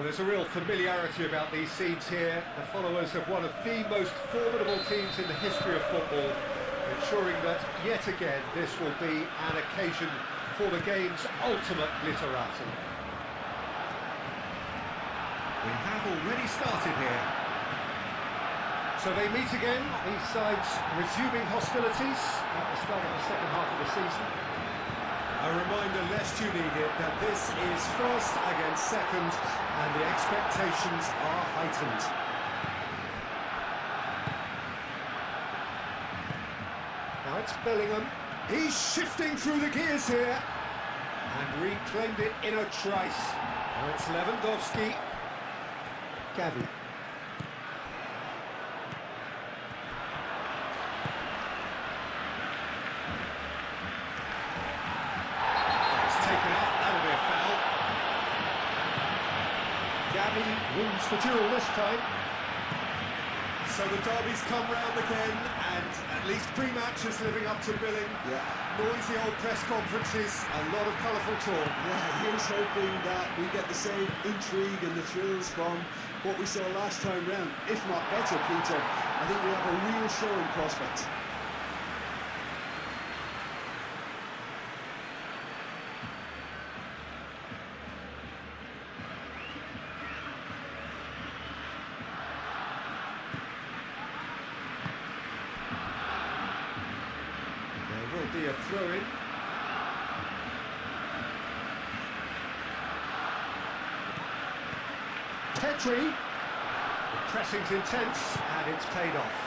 Well, there's a real familiarity about these scenes here. The followers of one of the most formidable teams in the history of football, ensuring that, yet again, this will be an occasion for the game's ultimate glitterati. We have already started here. So they meet again, these sides resuming hostilities at the start of the second half of the season. A reminder, lest you need it, that this is first against second, and the expectations are heightened. Now it's Bellingham. He's shifting through the gears here. And reclaimed it in a trice. Now it's Lewandowski. Gavi. Wins the duel this time. So the derby's come round again, and at least pre-match is living up to billing. Yeah. Noisy old press conferences, a lot of colourful talk. Yeah, here's hoping that we get the same intrigue and the thrills from what we saw last time round, if not better, Peter. I think we have a real show in prospect. Be a throw-in. Petri. The pressing's intense and it's paid off.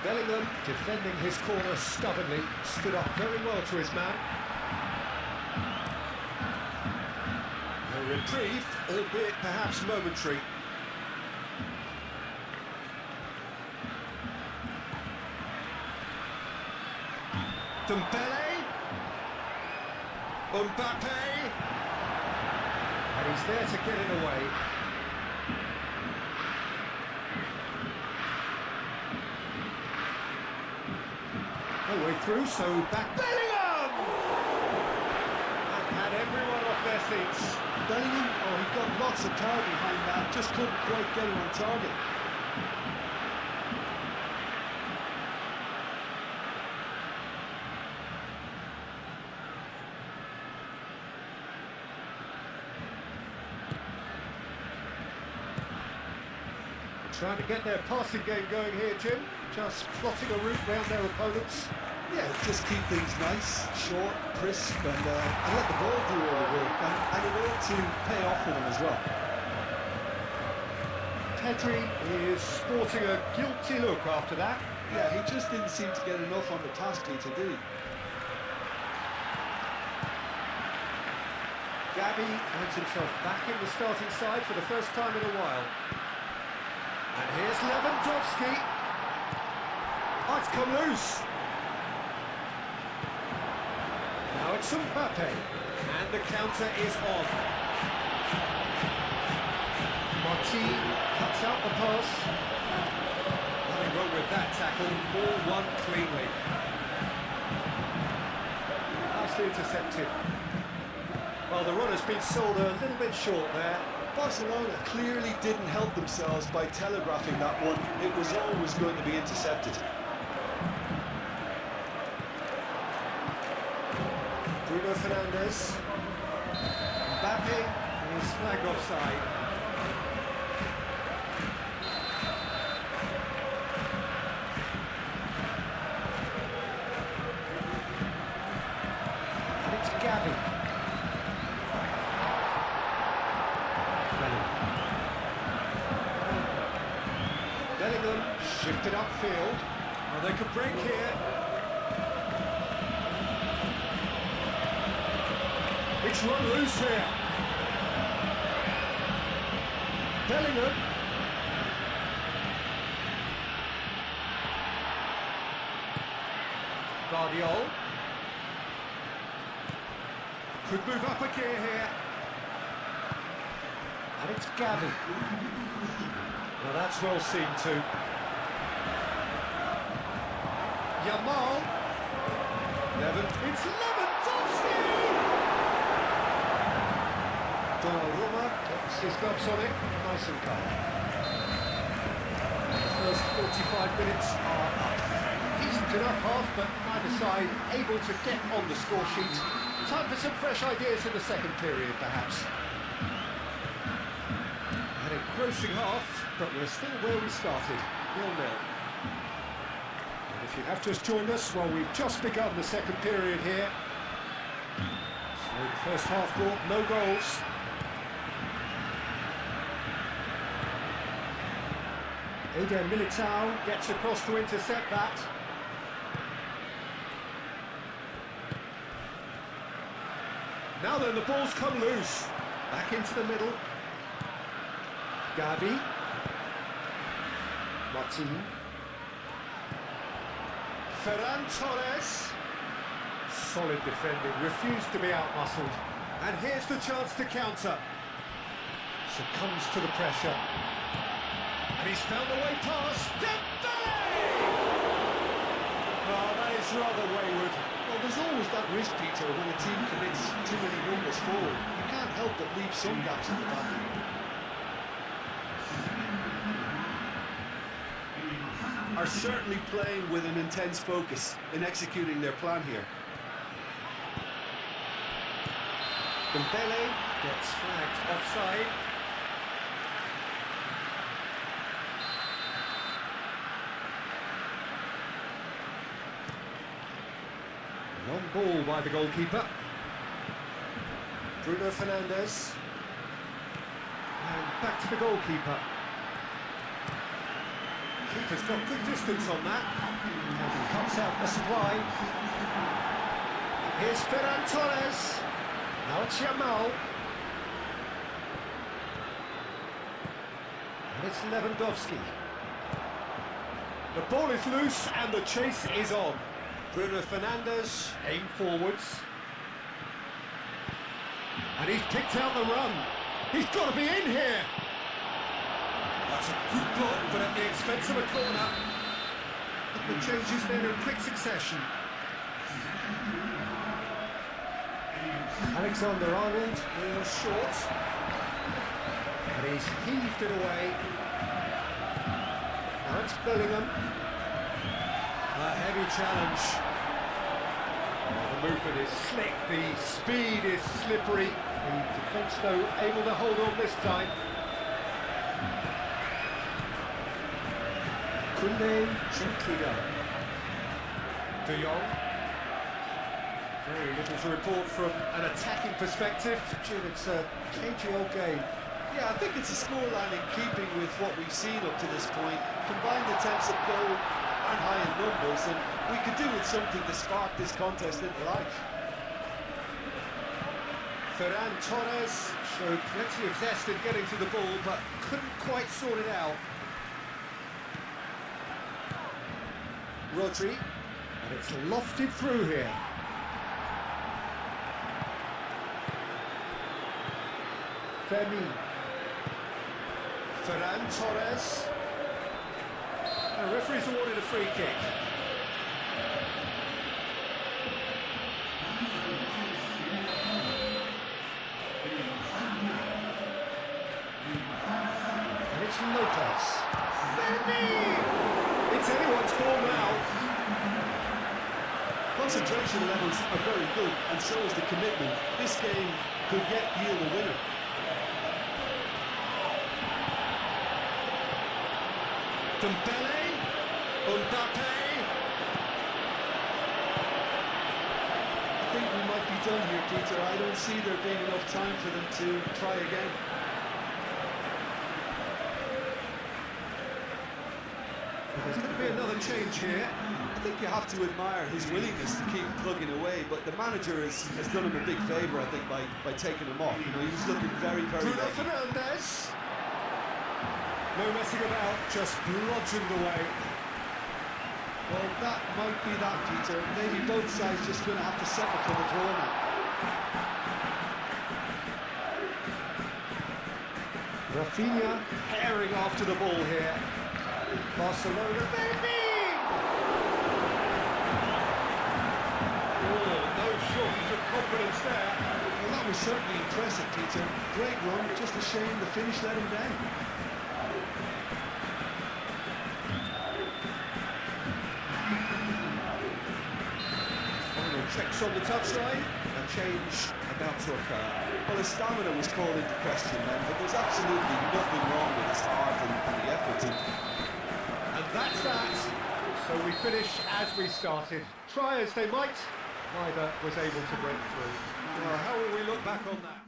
Bellingham, defending his corner stubbornly, stood up very well to his man. A reprieve, albeit perhaps momentary. Dembele, Mbappe, and he's there to get it away. No way through, so back Bellingham! And had everyone off their seats. Bellingham, oh, he got lots of time behind that, just couldn't quite get him on target. Trying to get their passing game going here, Jim. Just plotting a route round their opponents. Yeah, just keep things nice, short, crisp, and let the ball do all the work. And it ought to pay off for them as well. Petri is sporting a guilty look after that. Yeah, he just didn't seem to get enough on the task, Peter, did he? Gavi finds himself back in the starting side for the first time in a while. And here's Lewandowski. Oh, it's come loose. Now it's Mbappe. And the counter is on. Martin cuts out the pass. Nothing wrong with that tackle. Ball won cleanly. Nicely intercepted. Well, the run has been sold a little bit short there. Barcelona clearly didn't help themselves by telegraphing that one. It was always going to be intercepted. Bruno Fernandes. Mbappe is flagged offside. And it's Gavi. Bellingham shifted upfield. Oh, they could break here. It's run loose here. Bellingham. Guardiola. Could move up a gear here. And it's Gavi. Well, that's well seen too. Yamal. It's Lewandowski! Donnarumma puts his gloves on it, nice and calm. The first 45 minutes are up. Decent enough half, but neither side able to get on the score sheet. Time for some fresh ideas in the second period, perhaps. An engrossing half, but we're still where we started, 0-0. And if you have just joined us, well, we've just begun the second period here. So the first half brought no goals. Eder Militao gets across to intercept that. Now then, the ball's come loose. Back into the middle. Gavi. Martin. Ferran Torres. Solid defending, refused to be out-muscled. And here's the chance to counter. Succumbs to the pressure. And he's found the way past. Dembele! Oh, that is rather wayward. Well, there's always that risk, Peter, when a team commits too many numbers forward. You can't help but leave some gaps in the back. Are certainly playing with an intense focus in executing their plan here. Dembele gets flagged offside. Long ball by the goalkeeper. Bruno Fernandes. And back to the goalkeeper. Keeper's got good distance on that. And he cuts out the supply. Here's Ferran Torres. Now it's Yamal. And it's Lewandowski. The ball is loose and the chase is on. Bruno Fernandes aim forwards. And he's picked out the run. He's got to be in here. That's a good block, but at the expense of a corner. The changes then in quick succession. Alexander-Arnold was short. And he's heaved it away. Now it's Bellingham. A heavy challenge. The movement is slick, the speed is slippery. The defence, though, able to hold on this time. Koundé, Junqueira. De Jong. Very little to report from an attacking perspective. Jim, it's a cagey old game. Yeah, I think it's a scoreline in keeping with what we've seen up to this point. Combined attempts at goal aren't high in numbers, and we could do with something to spark this contest into life. Ferran Torres showed plenty of zest in getting to the ball, but couldn't quite sort it out. Rodri, and it's lofted through here. Femi. Ferran Torres. The referee's awarded a free kick. And it's Lopez. Femi! It's anyone's ball now. Concentration levels are very good, and so is the commitment. This game could yet yield a winner. Dembele, Mbappe. I think we might be done here, Peter. I don't see there being enough time for them to try again. There's going to be another change here. I think you have to admire his willingness to keep plugging away, but the manager has done him a big favour, I think, by taking him off. You know, he was looking very, very Bruno ready. Fernandes. No messing about, just bludgeoned away. Well, that might be that, Peter. Maybe both sides just going to have to settle for the draw now. Rafinha herring after the ball here. Barcelona, baby! Oh, no shortage of confidence there. Well, that was certainly impressive. fantastic, Peter. Great run, just a shame the finish let him down. Final checks on the touchline. A change about to occur. Well, his stamina was called into question then, but there's absolutely nothing wrong with his heart and the effort. And that's that. So we finish as we started. Try as they might, neither was able to break through. Well, how will we look back on that?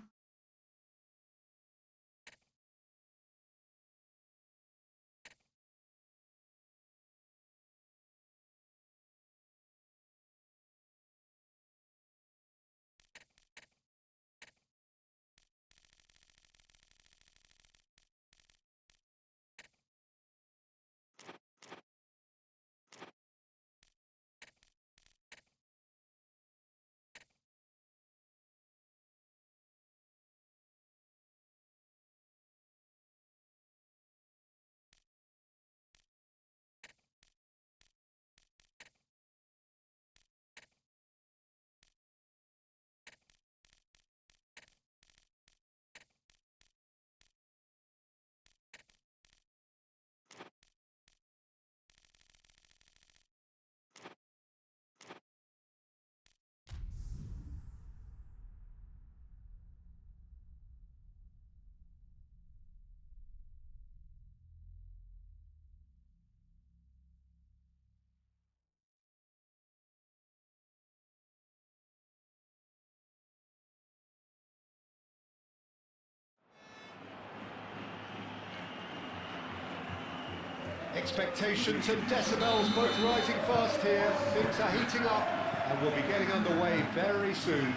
Expectations and decibels both rising fast here. Things are heating up and we'll be getting underway very soon.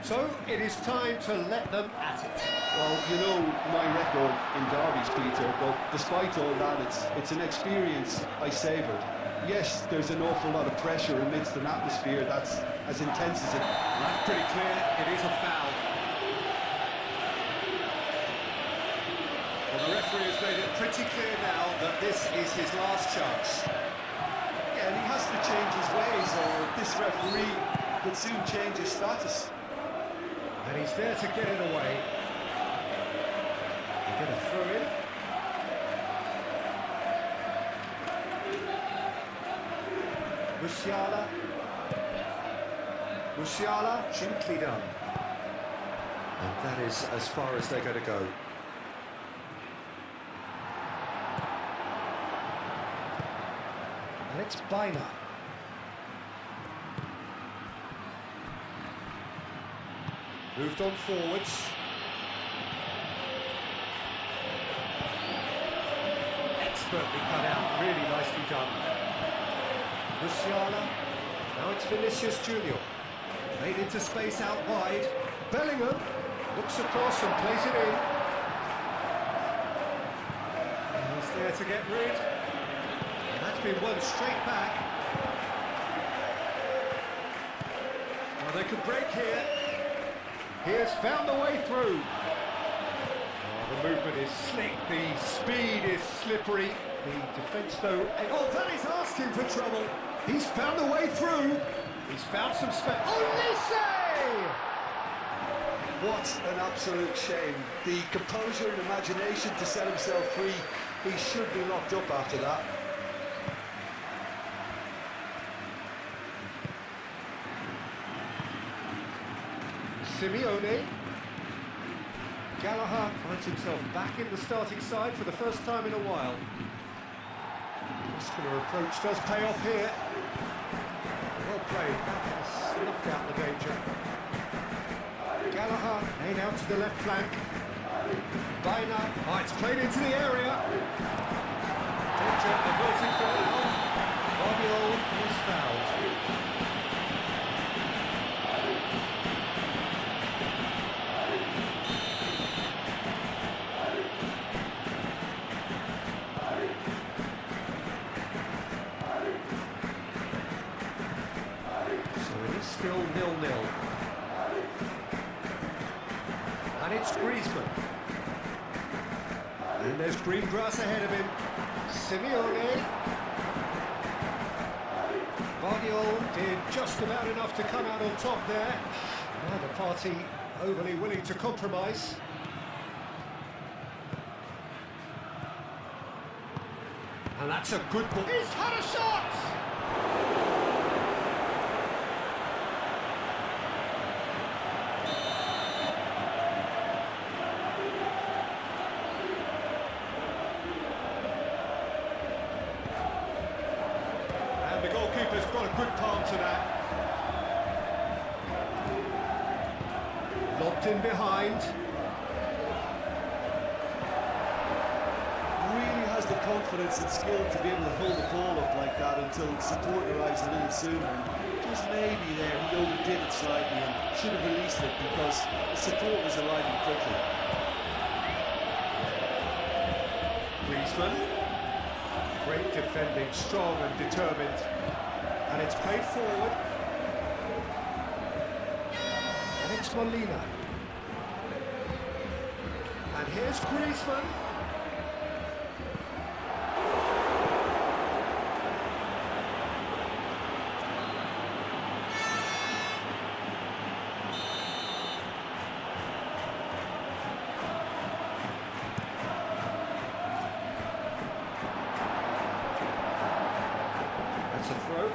So it is time to let them at it. Well, you know my record in derbies, Peter, but despite all that, it's an experience I savoured. Yes, there's an awful lot of pressure amidst an atmosphere that's as intense as it. That's pretty clear, it is a foul. Well, the referee has made it pretty clear now that this is his last chance. Yeah, and he has to change his ways or this referee could soon change his status. And he's there to get it away. We're going to throw in. Musiala, gently done. And that is as far as they're going to go. And it's Baina. Moved on forwards. Expertly cut out, really nicely done. Musiala, now it's Vinicius Junior. Played into space out wide. Bellingham looks across and plays it in. And he's there to get rid. And that's been won straight back. Well, they could break here. He has found the way through. Oh, the movement is slick, the speed is slippery. The defence, though... Oh, that is asking for trouble. He's found the way through. He's found some space. Oh, What an absolute shame. The composure and imagination to set himself free. He should be locked up after that. Simeone. Gallagher finds himself back in the starting side for the first time in a while. Muscular approach does pay off here. Well played, that has snuffed out the danger. Gallagher made out to the left flank. Baina, oh, it's played into the area. Danger averted for now. Guardiola is fouled. Still 0-0. And it's Griezmann. And there's green grass ahead of him. Simeone. Guardiola did just about enough to come out on top there. Neither party overly willing to compromise. And that's a good ball. He's had a shot! And the goalkeeper's got a good palm to that. Locked in behind. Really has the confidence and skill to be able to hold the ball up like that until support arrives a little sooner. And just maybe there he overdid it slightly and should have released it because the support was arriving quickly. Griezmann. Great defending, strong and determined. And it's played forward. And it's Molina. And here's Griezmann. That's a throw.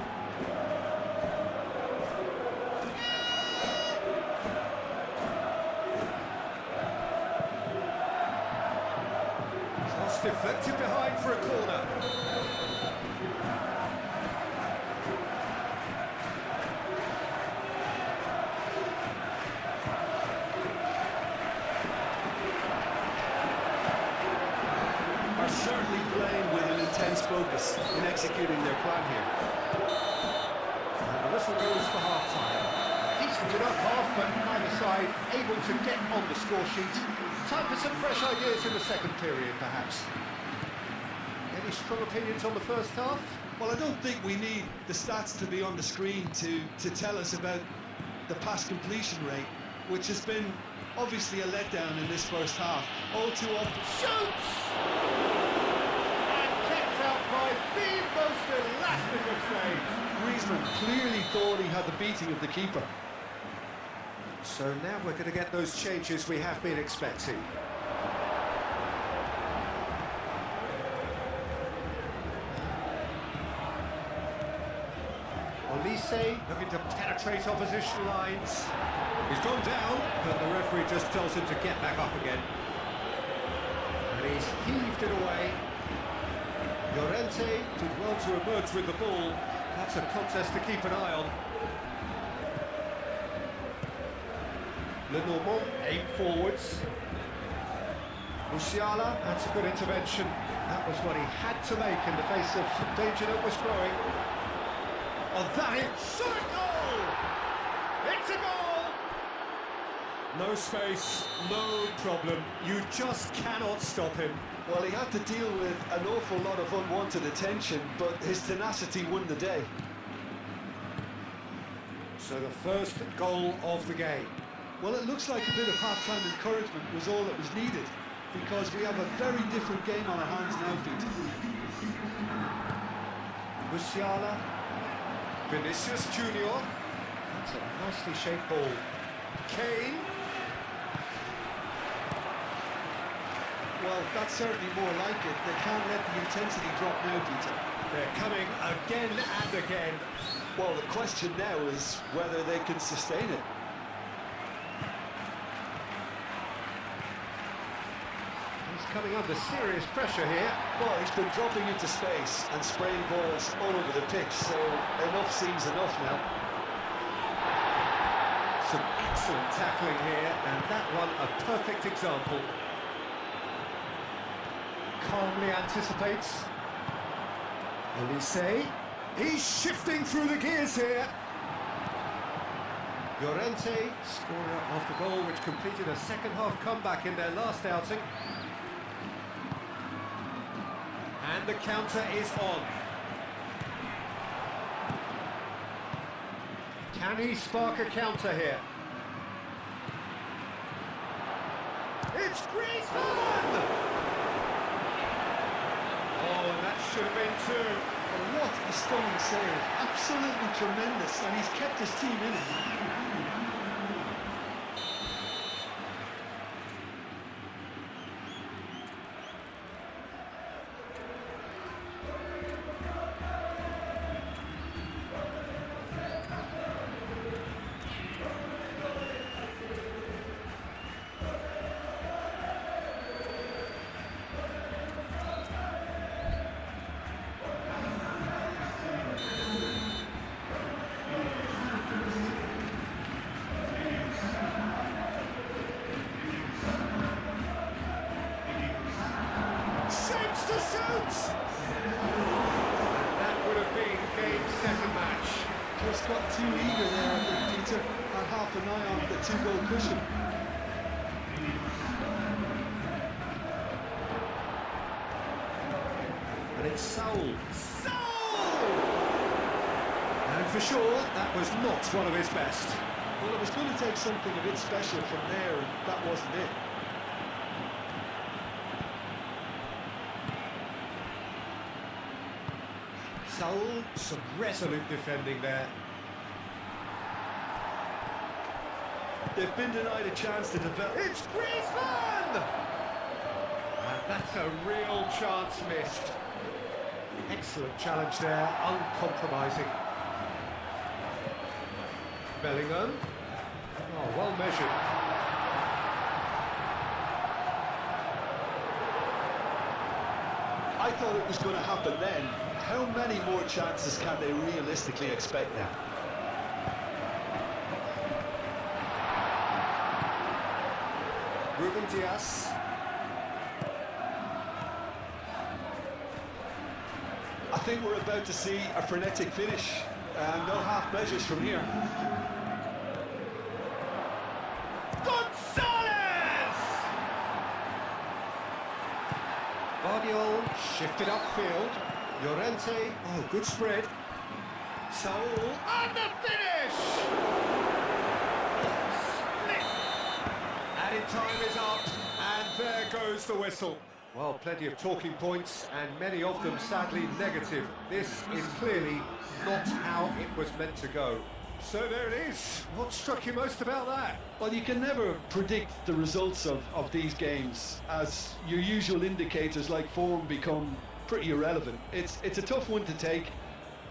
Cross deflected behind for a corner. Are certainly playing with an intense focus in executing their plan here. And the whistle goes for half-time. Decent enough half, but neither side able to get on the score sheet. Time for some fresh ideas in the second period, perhaps. Any strong opinions on the first half? Well, I don't think we need the stats to be on the screen to tell us about the pass completion rate, which has been obviously a letdown in this first half. All too often. Shoots! And kept out by the most elastic of saves. Griezmann clearly thought he had the beating of the keeper. So now we're going to get those changes we have been expecting. Olise looking to penetrate opposition lines. He's gone down, but the referee just tells him to get back up again. And he's heaved it away. Llorente did well to emerge with the ball. That's a contest to keep an eye on. Lenormand aimed forwards. Musiala, that's a good intervention. That was what he had to make in the face of danger that was growing. Oh, that is shot goal! It's a goal! No space, no problem. You just cannot stop him. Well, he had to deal with an awful lot of unwanted attention, but his tenacity won the day. So the first goal of the game. Well, it looks like a bit of half-time encouragement was all that was needed, because we have a very different game on our hands now, Peter. Musiala, Vinicius Junior. That's a nicely shaped ball. Kane. Well, that's certainly more like it. They can't let the intensity drop now, Peter. They're coming again and again. Well, the question now is whether they can sustain it. He's coming under serious pressure here. Well, he's been dropping into space and spraying balls all over the pitch, so enough seems enough now. Some excellent tackling here, and that one a perfect example. Calmly anticipates. Olise. He's shifting through the gears here. Llorente, scorer of the goal which completed a second-half comeback in their last outing. And the counter is on. Can he spark a counter here? It's Griezmann! Oh, and that should have been two. Well, what a stunning save. Absolutely tremendous, and he's kept his team in it. just got too eager there, I think, Peter. Had half an eye on the two-goal cushion. And it's Saul. And for sure, that was not one of his best. Well, it was going to take something a bit special from there, and that wasn't it. Saul, some resolute defending there. They've been denied a chance to develop. It's Griezmann! And that's a real chance missed. Excellent challenge there, uncompromising. Bellingham. Oh, well measured. I thought it was going to happen then. How many more chances can they realistically expect now? Ruben Diaz. I think we're about to see a frenetic finish, and no half measures from here. Gonzalez! Guardiola shifted upfield. Llorente, oh, good spread. Saul, and the finish! Split! Added time is up, and there goes the whistle. Well, plenty of talking points, and many of them sadly negative. This is clearly not how it was meant to go. So there it is. What struck you most about that? Well, you can never predict the results of these games, as your usual indicators like form become pretty irrelevant. It's a tough one to take,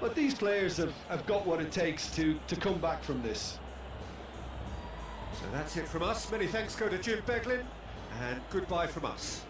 but these players have got what it takes to come back from this. So that's it from us. Many thanks go to Jim Beglin, and goodbye from us.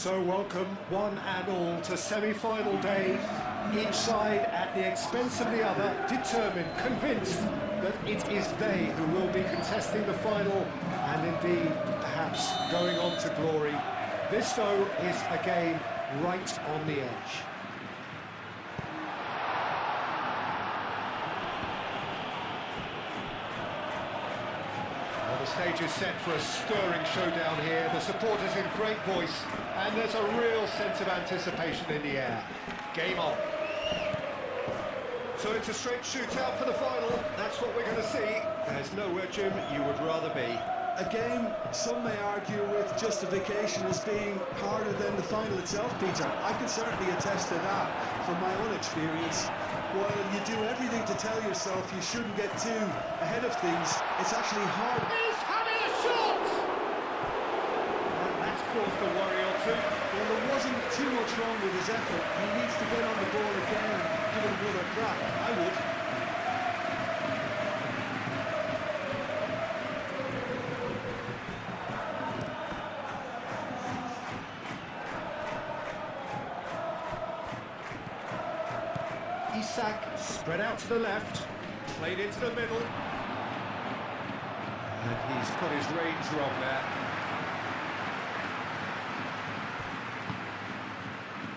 So welcome one and all to semi-final day, each side at the expense of the other, determined, convinced that it is they who will be contesting the final and indeed perhaps going on to glory. This though is a game right on the edge. The stage is set for a stirring showdown here. The supporters in great voice, and there's a real sense of anticipation in the air. Game on. So it's a straight shootout for the final. That's what we're going to see. There's nowhere, Jim, you would rather be. A game some may argue with justification as being harder than the final itself, Peter. I can certainly attest to that from my own experience. While you do everything to tell yourself you shouldn't get too ahead of things, it's actually hard. He's having a shot! And that's caused a worry or two. Well, there wasn't too much wrong with his effort. He needs to get on the ball again and give it another crack. I would. Isak spread out to the left, played into the middle, and he's got his range wrong there.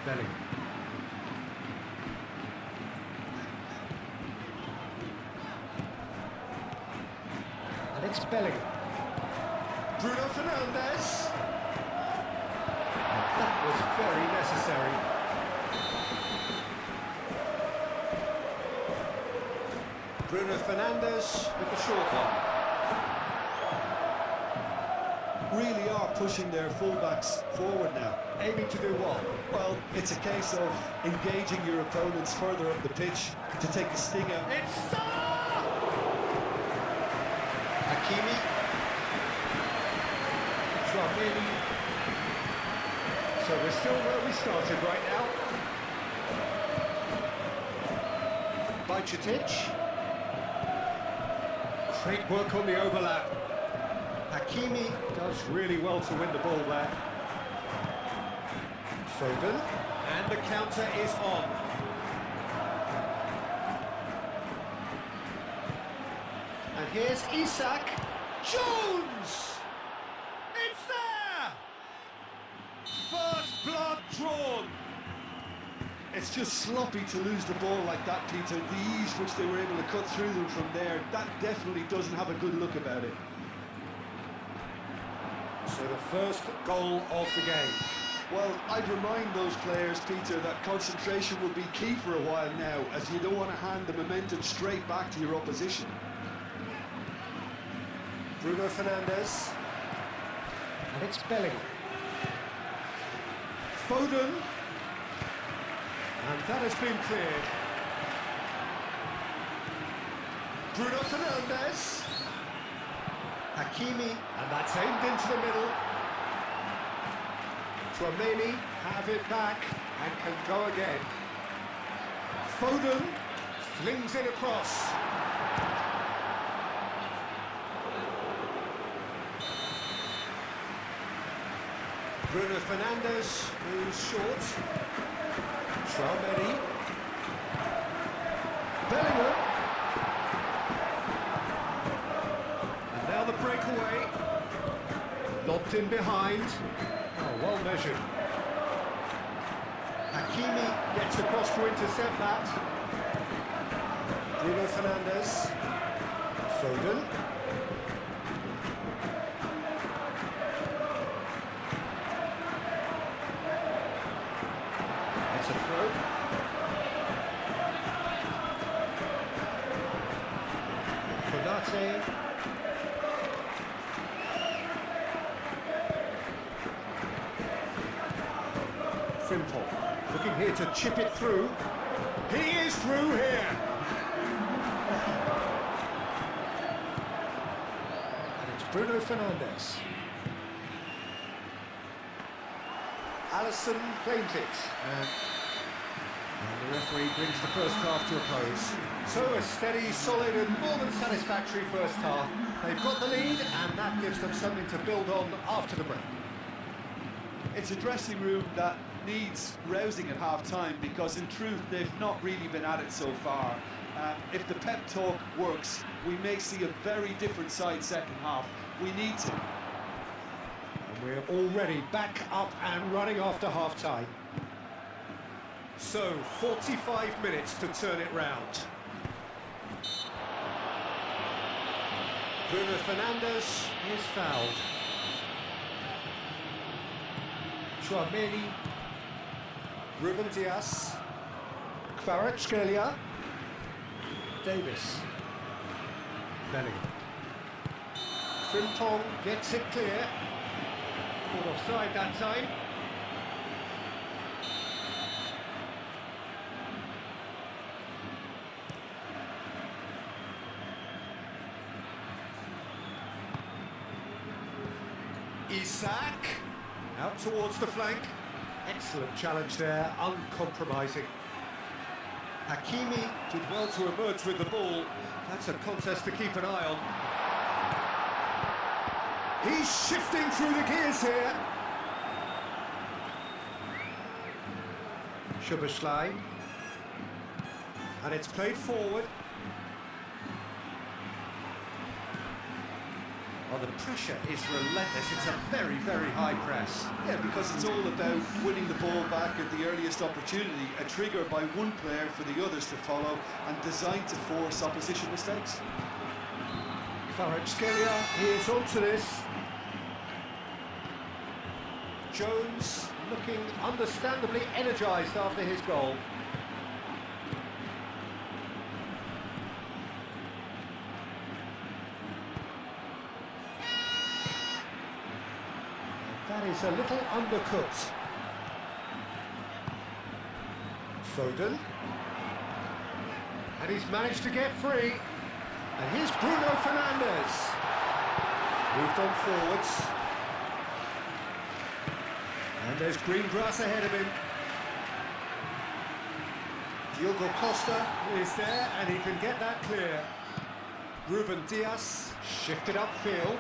Bellingham. And it's Bellingham. Bruno Fernandes. And that was very necessary. Bruno Fernandes with the short one. Really are pushing their fullbacks forward now. Aiming to do what? Well, it's a case of engaging your opponents further up the pitch to take the sting out. It's Salah! Hakimi. Tchouaméni. So we're still where we started right now. Bajcetic. Great work on the overlap. Hakimi does really well to win the ball there. Foden, and the counter is on. And here's Isak. Jones! It's there! First blood drawn. It's just sloppy to lose the ball like that, Peter. The ease which they were able to cut through them from there, that definitely doesn't have a good look about it. So the first goal of the game. Well, I'd remind those players, Peter, that concentration will be key for a while now, as you don't want to hand the momentum straight back to your opposition. Bruno Fernandes. And it's Bellingham. Foden. And that has been cleared. Bruno Fernandes. Hakimi, and that's aimed into the middle. Tchouaméni have it back and can go again. Foden flings it across. Bruno Fernandes moves short. Tchouaméni. Bellingham. And now the breakaway. Lobbed in behind. Oh, well measured. Hakimi gets across to intercept that. Bruno Fernandes. Foden. It's a throw. Konate. Frimpong looking here to chip it through. He is through here. And it's Bruno Fernandes. Alisson claims it. And the referee brings the first half to a close. So a steady, solid and more than satisfactory first half. They've got the lead and that gives them something to build on after the break. It's a dressing room that needs rousing at half-time because in truth they've not really been at it so far. If the pep talk works, we may see a very different side second half. We need to. And we're already back up and running after half-time. So, 45 minutes to turn it round. Bruno Fernandes is fouled. Chouameni, Ruben Dias, Kvaratskhelia, Davis, Bellingham. Frimpong gets it clear. Caught offside that time. Isak, out towards the flank. Excellent challenge there, uncompromising. Hakimi did well to emerge with the ball. That's a contest to keep an eye on. He's shifting through the gears here. Szoboszlai. And it's played forward. Oh, the pressure is relentless. It's a very, very high press. Yeah, because it's all about winning the ball back at the earliest opportunity, a trigger by one player for the others to follow and designed to force opposition mistakes. Kvaratskhelia, he is onto this. Jones looking understandably energised after his goal. That is a little undercooked. Foden. And he's managed to get free. And here's Bruno Fernandes. Moved on forwards. And there's green grass ahead of him. Diogo Costa is there and he can get that clear. Ruben Dias shifted upfield.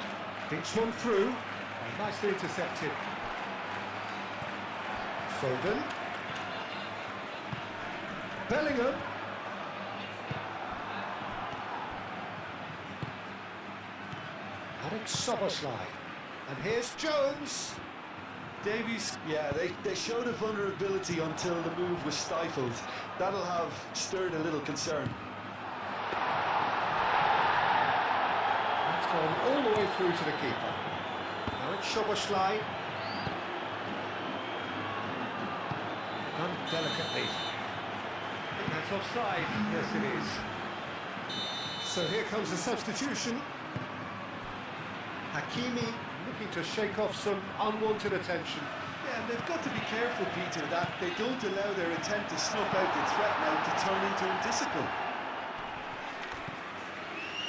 Thinks one through. Nicely intercepted. Foden. Bellingham. Alex Szoboszlai. And here's Jones. Davies, yeah, they showed a vulnerability until the move was stifled. That'll have stirred a little concern. That's gone all the way through to the keeper. Now it's Szoboszlai. Done delicately. I think that's offside. Yes, it is. So here comes the substitution. Hakimi looking to shake off some unwanted attention. Yeah, they've got to be careful, Peter, that they don't allow their intent to snuff out the threat now to turn into indiscipline.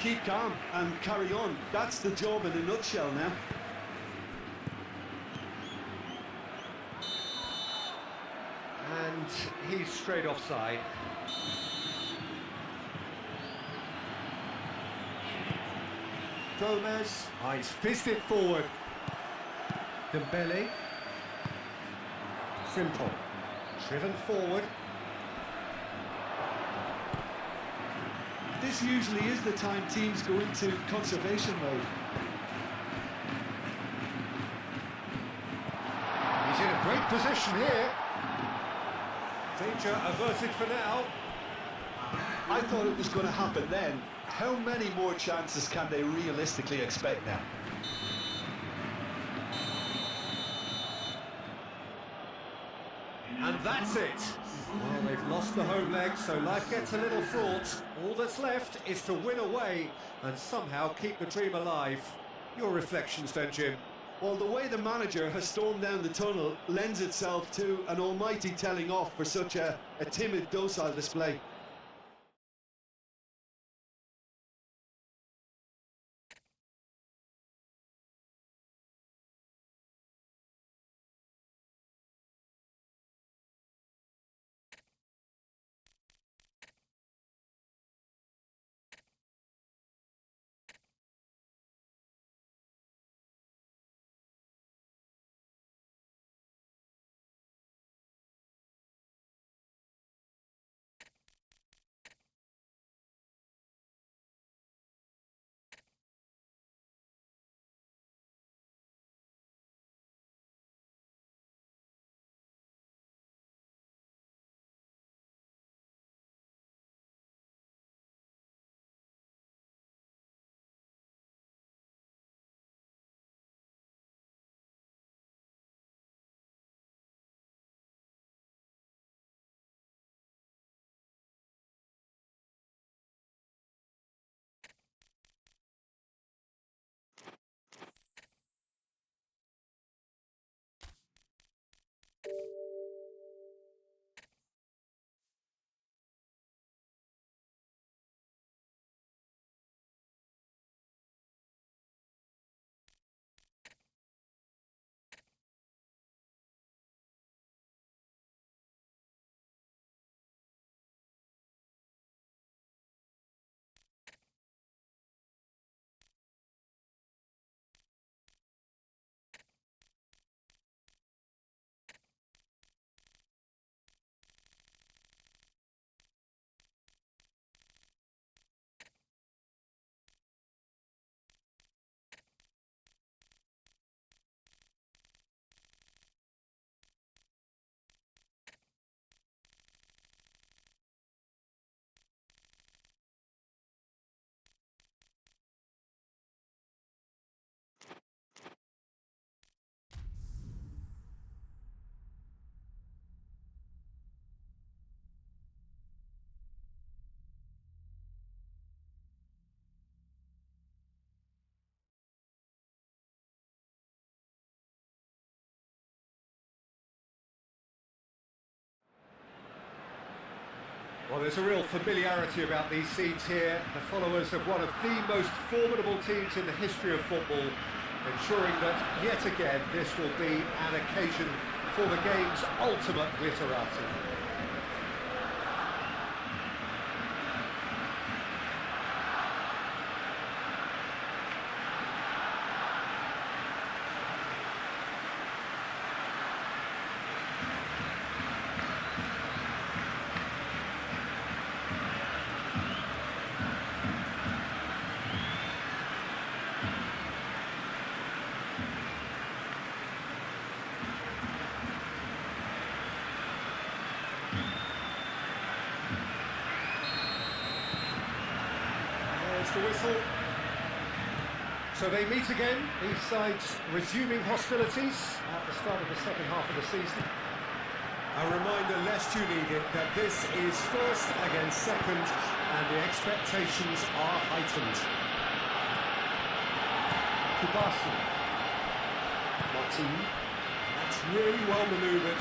Keep calm and carry on. That's the job in a nutshell now. And he's straight offside. Gomez, he's fizzed it forward. Dembele. Frimpong, driven forward. This usually is the time teams go into conservation mode. He's in a great position here. Danger averted for now. I thought it was going to happen then. How many more chances can they realistically expect now? And that's it. Well, they've lost the home leg, so life gets a little fraught. All that's left is to win away and somehow keep the dream alive. Your reflections then, Jim? Well, the way the manager has stormed down the tunnel lends itself to an almighty telling off for such a timid, docile display. Well, there's a real familiarity about these scenes here. The followers of one of the most formidable teams in the history of football, ensuring that, yet again, this will be an occasion for the game's ultimate glitterati. The whistle. So they meet again, these sides resuming hostilities at the start of the second half of the season. A reminder, lest you need it, that this is first against second and the expectations are heightened. Kubasi. Martin. That's really well manoeuvred.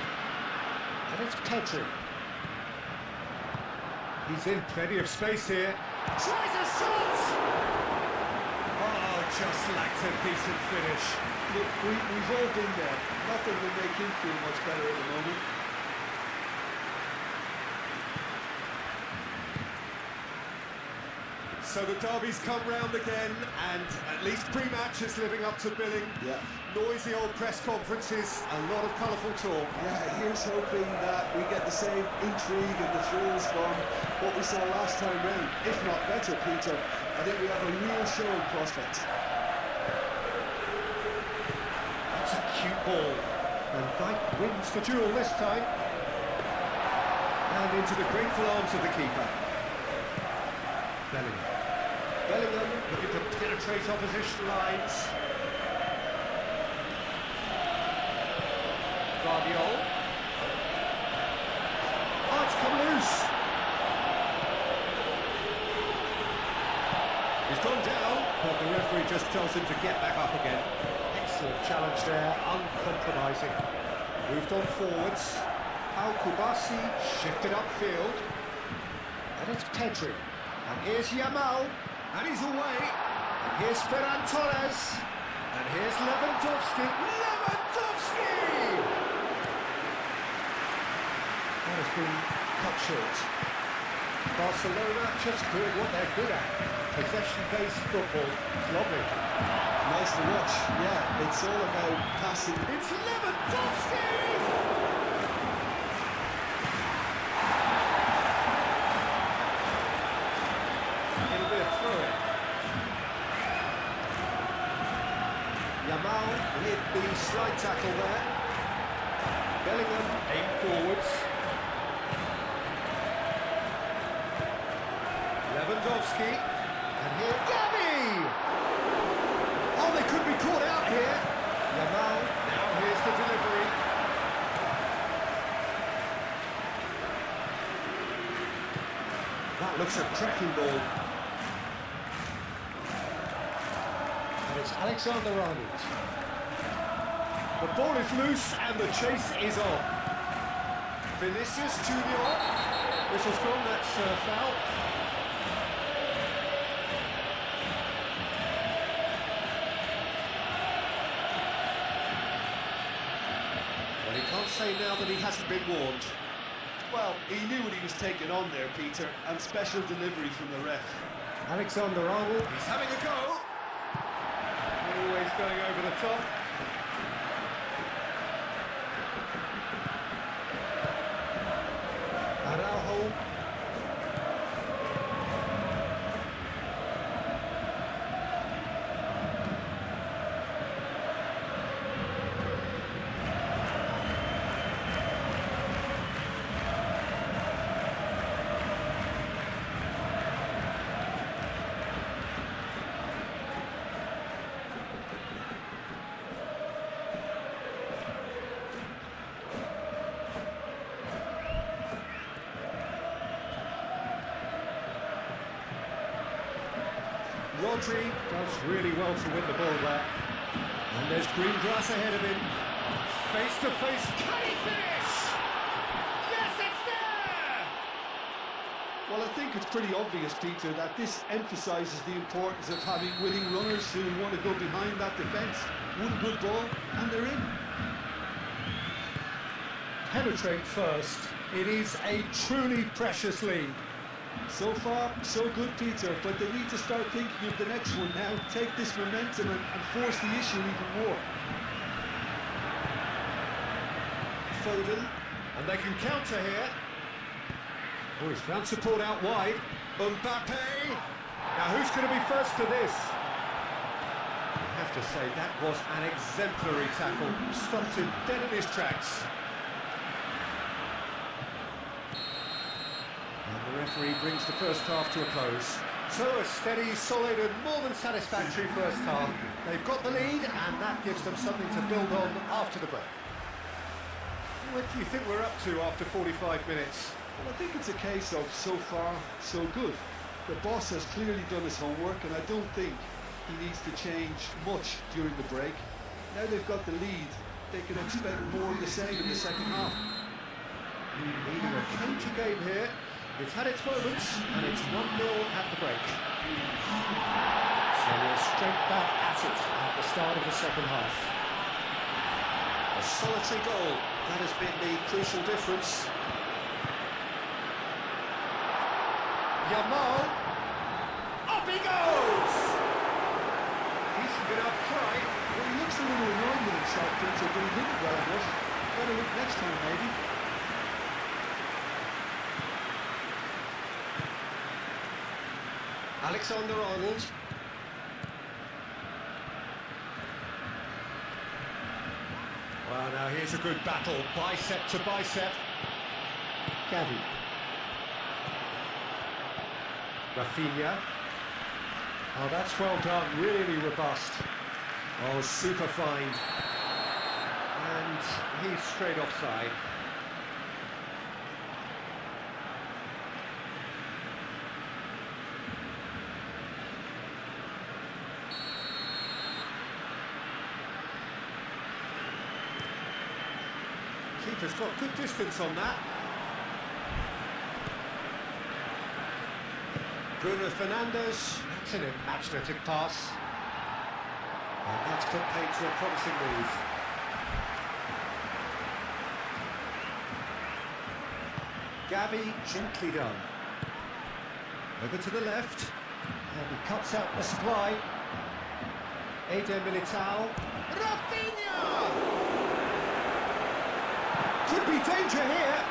And it's Pedri. He's in plenty of space here. Tries a shot! Oh, just lacked a decent finish. Look, we've all been there. Nothing will make him feel much better at the moment. So the derby's come round again, and at least pre-match is living up to billing. Yeah. Noisy old press conferences, a lot of colourful talk. Yeah, here's hoping that we get the same intrigue and the thrills from what we saw last time round. If not better, Peter. I think we have a real show in prospect. That's a cute ball. And Dyke wins the duel this time. And into the grateful arms of the keeper. Bellingham looking to penetrate opposition lines. Guardiola. Oh, it's come loose. He's gone down, but the referee just tells him to get back up again. Excellent challenge there, uncompromising. Moved on forwards. Kubasi shifted upfield. And it's Pedri. And here's Yamal. And he's away. And here's Ferran Torres. And here's Lewandowski. Lewandowski! That has been cut short. Barcelona just doing what they're good at. Possession-based football. It's lovely. Nice to watch. Yeah, it's all about passing. It's Lewandowski! It'll be a throw-in. Yamal with the slide tackle there. Bellingham aimed forwards. Lewandowski. And here, Gavi! Oh, they could be caught out here. Yamal, now here's the delivery. That looks a cracking ball. And it's Alexander-Arnold. The ball is loose and the chase is on. Vinicius Junior. Whistle's gone, that's foul. Well, he can't say now that he hasn't been warned. Well, he knew what he was taking on there, Peter, and special delivery from the ref. Alexander-Arnold. He's having a go. Always going over the top. Araujo. Rodri does really well to win the ball there. And there's green grass ahead of him. Face to face, can he finish? Yes, it's there! it's pretty obvious, Peter, that this emphasises the importance of having willing runners who want to go behind that defence. One good ball, and they're in. Penetrate first. It is a truly precious lead. So far, so good, Peter, but they need to start thinking of the next one now. Take this momentum and force the issue even more. Foden, and they can counter here. Oh, he's found support out wide. Mbappe! Now who's going to be first to this? I have to say, that was an exemplary tackle. Stopped him dead in his tracks. And the referee brings the first half to a close. So a steady, solid and more than satisfactory first half. They've got the lead and that gives them something to build on after the break. What do you think we're up to after 45 minutes? Well, I think it's a case of so far, so good. The boss has clearly done his homework, and I don't think he needs to change much during the break. Now they've got the lead, they can expect more of the same in the second half. Leading a cagey game here. It's had its moments, and it's 1-0 at the break. So we're straight back at it at the start of the second half. A solitary goal, that has been the crucial difference. Yamal, up he goes! Decent enough try. Well, he looks a little annoyed with himself, Peter, but he did it well enough. Better look next time, maybe. Alexander-Arnold. Well, now here's a good battle, bicep to bicep. Gavi. Rafinha. Oh, that's well done, really robust. Oh, super fine. And he's straight offside. Keeper's got good distance on that. Bruno Fernandes, that's an imaginative pass. And that's put paid to a promising move. Gavi, gently done. Over to the left, and he cuts out the supply. Eder Militao. Rafinha! Could be danger here.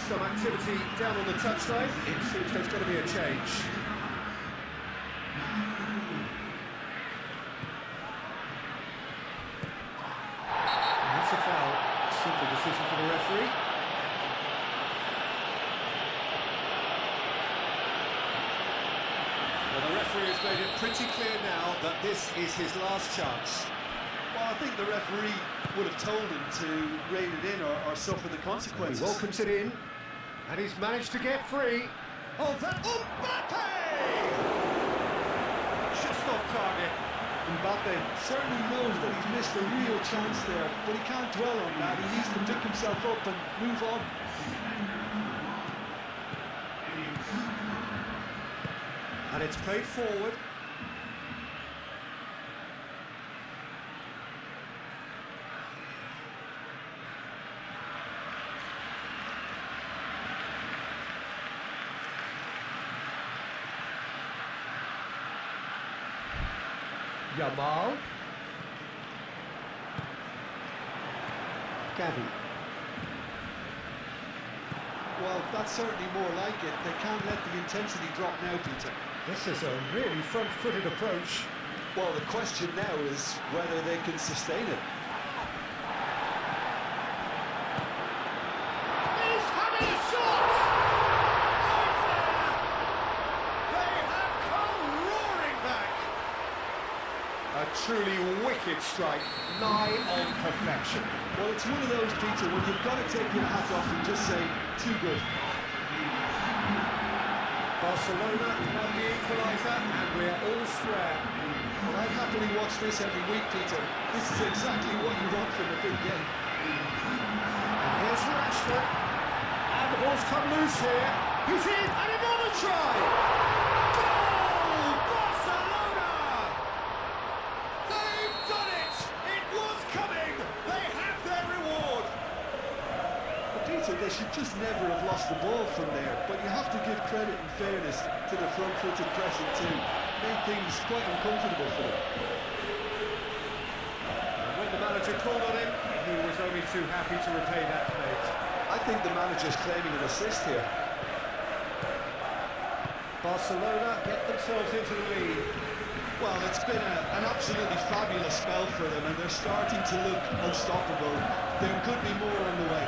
Some activity down on the touchline. It seems there's got to be a change. And that's a foul. Simple decision for the referee. Well, the referee has made it pretty clear now that this is his last chance. Well, I think the referee would have told him to rein it in or suffer the consequences. He welcomes it in. And he's managed to get free. Oh, that Mbappe! Just off target. Mbappe certainly knows that he's missed a real chance there, but he can't dwell on that. He needs to pick himself up and move on. And it's played forward. Yamal. Gavi. Well, that's certainly more like it. They can't let the intensity drop now, Peter. This is a really front-footed approach. Well, the question now is whether they can sustain it. He's having a shot! Oh, it's there! They have come roaring back! A truly wicked strike, nigh on perfection. Well, it's one of those, Peter, when you've got to take your hat off and just say, too good. Barcelona have the equaliser, and we're all square. Well, I'd happily watch this every week, Peter. This is exactly what you want from a big game. And here's Rashford, and the ball's come loose here. He's in, and another try! Goal! Barcelona! They've done it! It was coming! They have their reward! But Peter, they should just never have lost the ball from there. But you have to give credit and fairness to the front-footed pressing too. Made things quite uncomfortable for them. And when the manager called on him, he was only too happy to repay that fate. I think the manager's claiming an assist here. Barcelona get themselves into the lead. Well, it's been an absolutely fabulous spell for them, and they're starting to look unstoppable. There could be more on the way.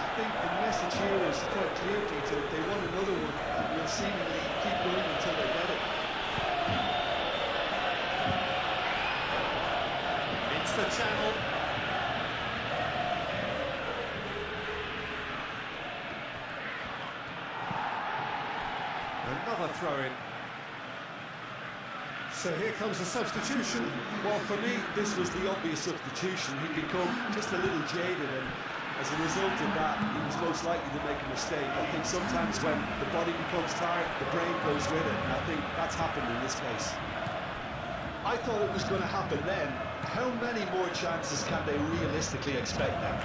I think the message here is quite clear, Peter. They want another one, and will seemingly keep going until they get it. It's the channel. Another throw-in. So here comes the substitution. Well, for me, this was the obvious substitution. He'd become just a little jaded, and as a result of that, he was most likely to make a mistake. I think sometimes when the body becomes tired, the brain goes with it, and I think that's happened in this case. I thought it was going to happen then. How many more chances can they realistically expect now?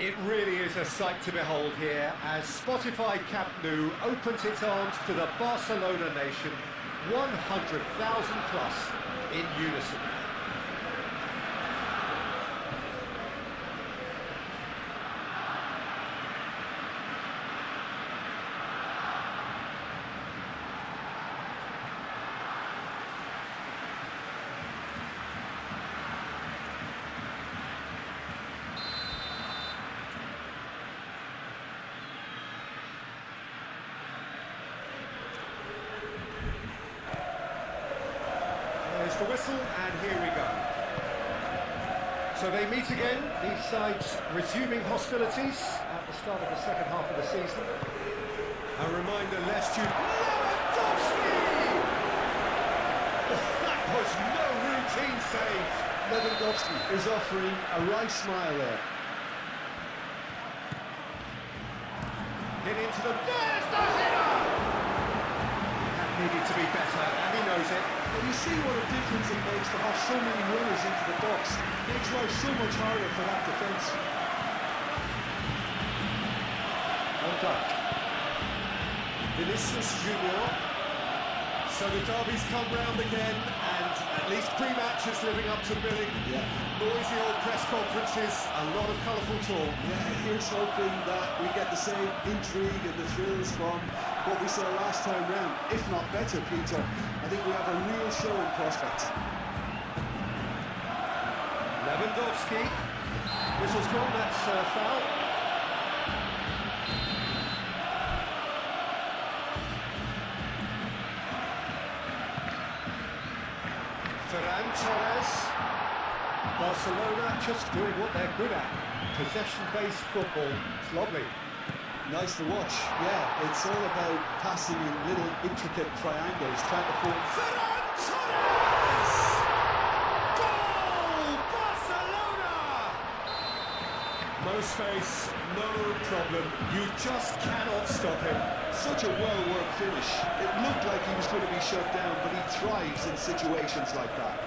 It really is a sight to behold here as Spotify Camp Nou opens its arms to the Barcelona nation, 100,000 plus in unison. There's the whistle, and here we go. So they meet again, these sides resuming hostilities at the start of the second half of the season. A reminder, lest you... Lewandowski! Oh, that was no routine save. Lewandowski is offering a wry smile there. Hit into the... There's the header! That needed to be better, and he knows it. Well, you see what a difference it makes to have so many runners into the box. Makes life so much harder for that defence. Well done. Vinicius Junior. So the derby's come round again, and at least pre-match is living up to billing. Yeah. Noisy old press conferences, a lot of colourful talk. Yeah, here's hoping that we get the same intrigue and the thrills from what we saw last time round, if not better, Peter. I think we have a real show in prospect. Lewandowski, whistle's gone, that's foul. Ferran Torres. Barcelona just doing what they're good at. Possession-based football. It's lovely. Nice to watch, yeah. It's all about passing in little intricate triangles, trying to form... Ferran Torres! Goal! Barcelona! No space, no problem. You just cannot stop him. Such a well-worked finish. It looked like he was going to be shut down, but he thrives in situations like that.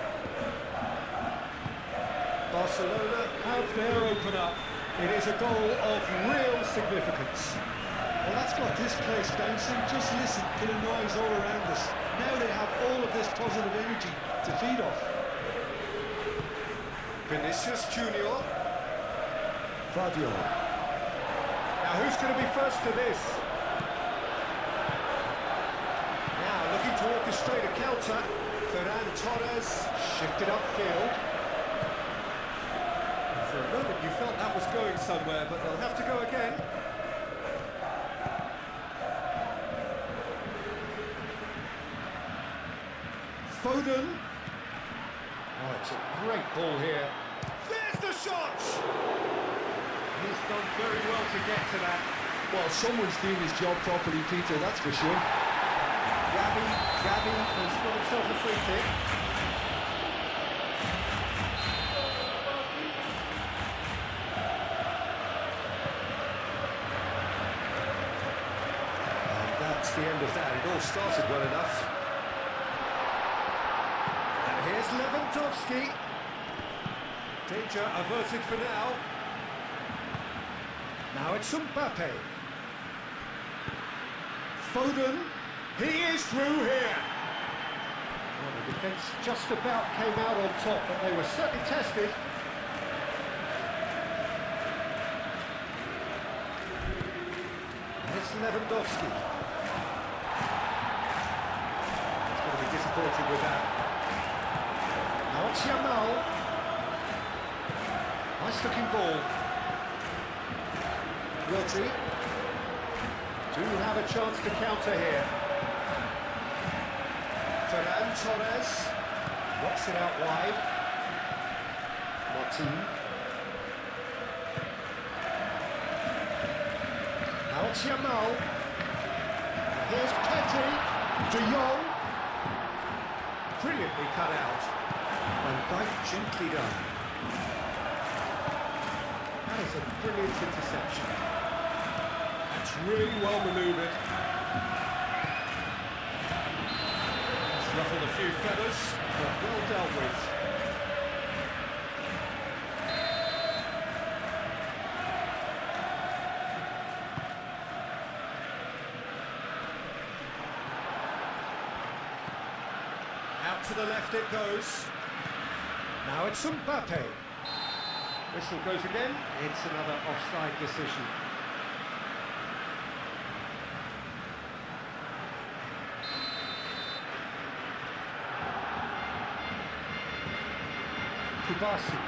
Barcelona have their opener. It is a goal of real significance. Well, that's got this place bouncing. Just listen to the noise all around us. Now they have all of this positive energy to feed off. Vinicius Junior. Vadio. Now who's going to be first to this? Now looking to orchestrate a counter. Ferran Torres shifted upfield. For a moment you felt that was going somewhere, but they'll have to go again. Foden. Oh, it's a great ball here. There's the shot! He's done very well to get to that. Well, someone's doing his job properly, Peter, that's for sure. Gavi has got himself a free kick. And that's the end of that. It all started well enough. And here's Lewandowski. Danger averted for now. Now it's Mbappe. Foden. He is through here. Well, the defence just about came out on top, but they were certainly tested. And it's Lewandowski. He's going to be disappointed with that. Now it's Yamal. Nice looking ball. Rodri. Do have a chance to counter here. Ferran Torres knocks it out wide. Martin. Now it's Yamal. Here's Pedri. De Jong. Brilliantly cut out. And Dijk gently done. That is a brilliant interception. That's really well manoeuvred. It's ruffled a few feathers, but well dealt with. Out to the left it goes. Now it's Mbappe. Whistle goes again. It's another offside decision. Kubasi.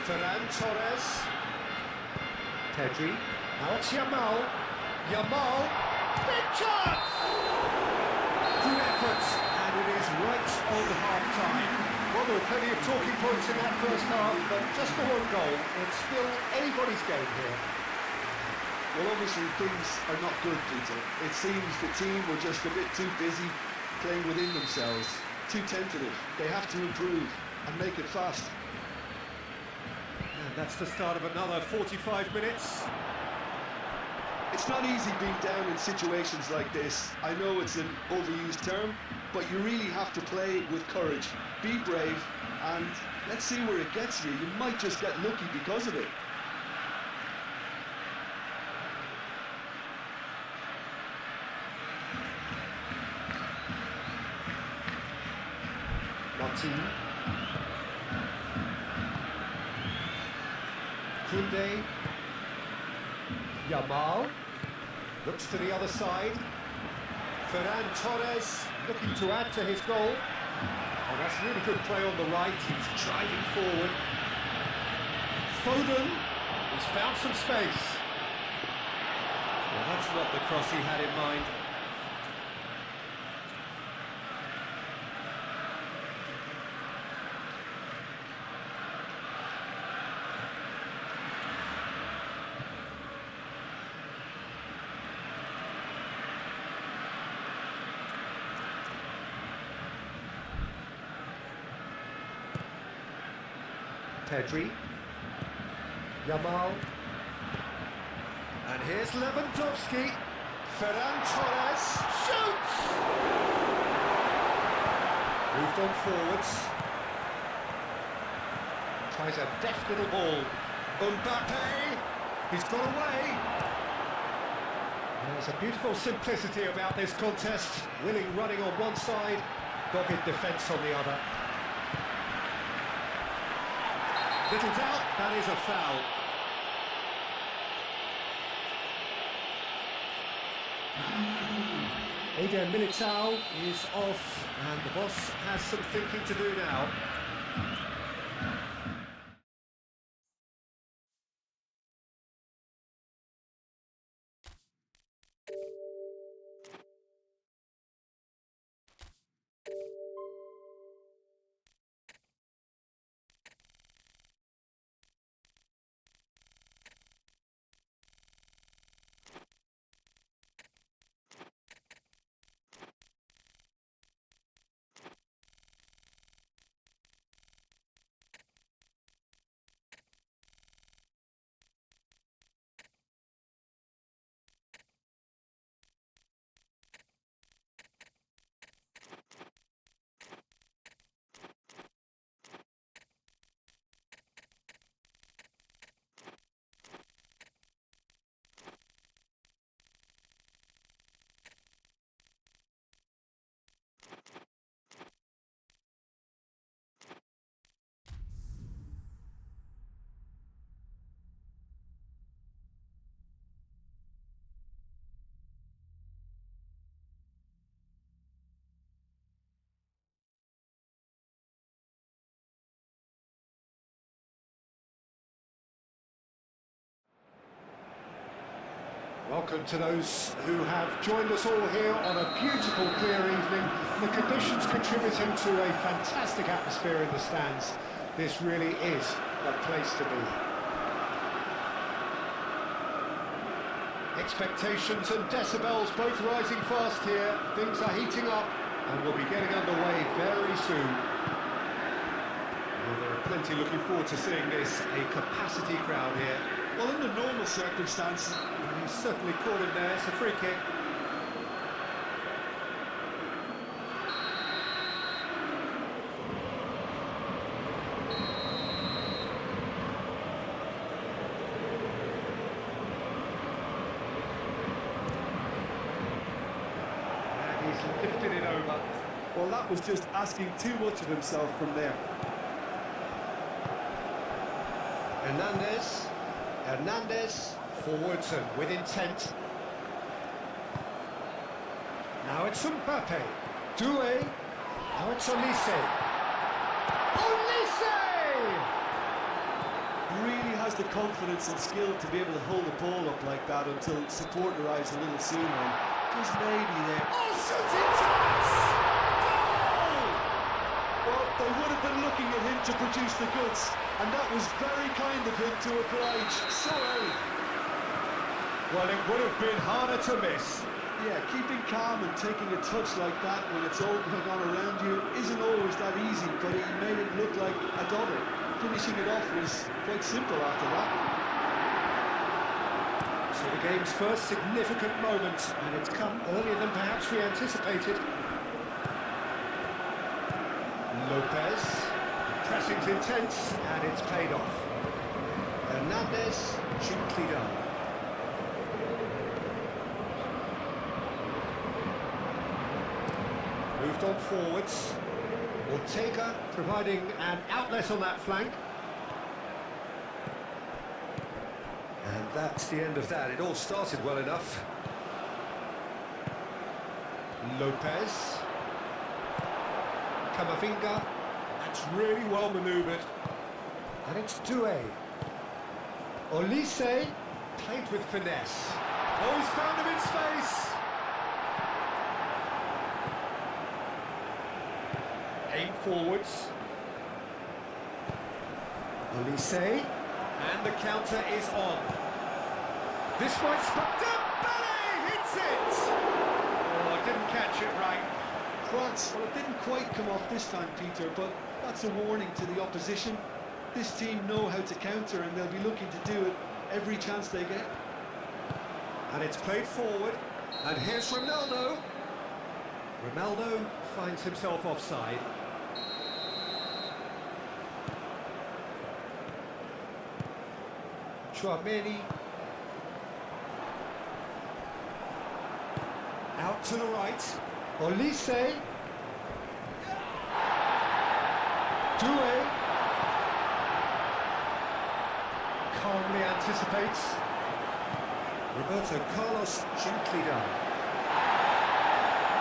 Ferran Torres. Pedri. Now it's Yamal. Yamal. Big chance! Good effort, and it is right on half-time. Well, there were plenty of talking points in that first half, but just the one goal. It's still anybody's game here. Well, obviously things are not good, Peter. It seems the team were just a bit too busy playing within themselves, too tentative. They have to improve and make it fast. And that's the start of another 45 minutes. It's not easy being down in situations like this. I know it's an overused term, but you really have to play with courage. Be brave, and let's see where it gets you. You might just get lucky because of it. Martin. Kunde. Yamal. Looks to the other side. Ferran Torres looking to add to his goal. Oh, that's really good play on the right. He's driving forward. Foden. He's found some space. Well, that's not the cross he had in mind. Pedri, Yamal, and here's Lewandowski. Ferran Torres shoots! Moved on forwards. Tries a deft little ball. Mbappe! He's got away! There's a beautiful simplicity about this contest. Willing running on one side, dogged defence on the other. Little doubt, that is a foul. Eder Militao is off, and the boss has some thinking to do now. Welcome to those who have joined us all here on a beautiful, clear evening. The conditions contributing to a fantastic atmosphere in the stands. This really is a place to be. Expectations and decibels both rising fast here. Things are heating up and we'll be getting underway very soon. Well, there are plenty looking forward to seeing this, a capacity crowd here. Well, in the normal circumstances, He's certainly caught him there. It's a free kick. And he's lifted it over. well, that was just asking too much of himself from there. Hernandez, forwards and with intent. Now it's Mbappe. Dulu. Now it's Olise. Olise! Really has the confidence and skill to be able to hold the ball up like that until support arrives a little sooner. And just maybe there. Oh, shooting chance! Goal! Well, they would have been looking at him to produce the goods, and that was very kind of him to oblige so early. Well, it would have been harder to miss. Yeah, keeping calm and taking a touch like that when it's all going on around you isn't always that easy, but he made it look like a daughter. Finishing it off was quite simple after that. So the game's first significant moment, and it's come earlier than perhaps we anticipated. Lopez, pressing's intense, and it's paid off. Hernandez, gently done. Moved on forwards. Ortega providing an outlet on that flank. And that's the end of that. It all started well enough. Lopez. Camavinga. That's really well manoeuvred. And it's Dulu. Olise played with finesse. Oh, he's found him in space. Aim forwards. Olise. And the counter is on. This might spot. Dembele hits it! Oh, didn't catch it right. France, well, it didn't quite come off this time, Peter, but that's a warning to the opposition. This team know how to counter, and they'll be looking to do it every chance they get. And it's played forward, and here's Ronaldo. Ronaldo finds himself offside. Chouameni. Out to the right. Olise. Dulu. Calmly anticipates. Roberto Carlos gently done.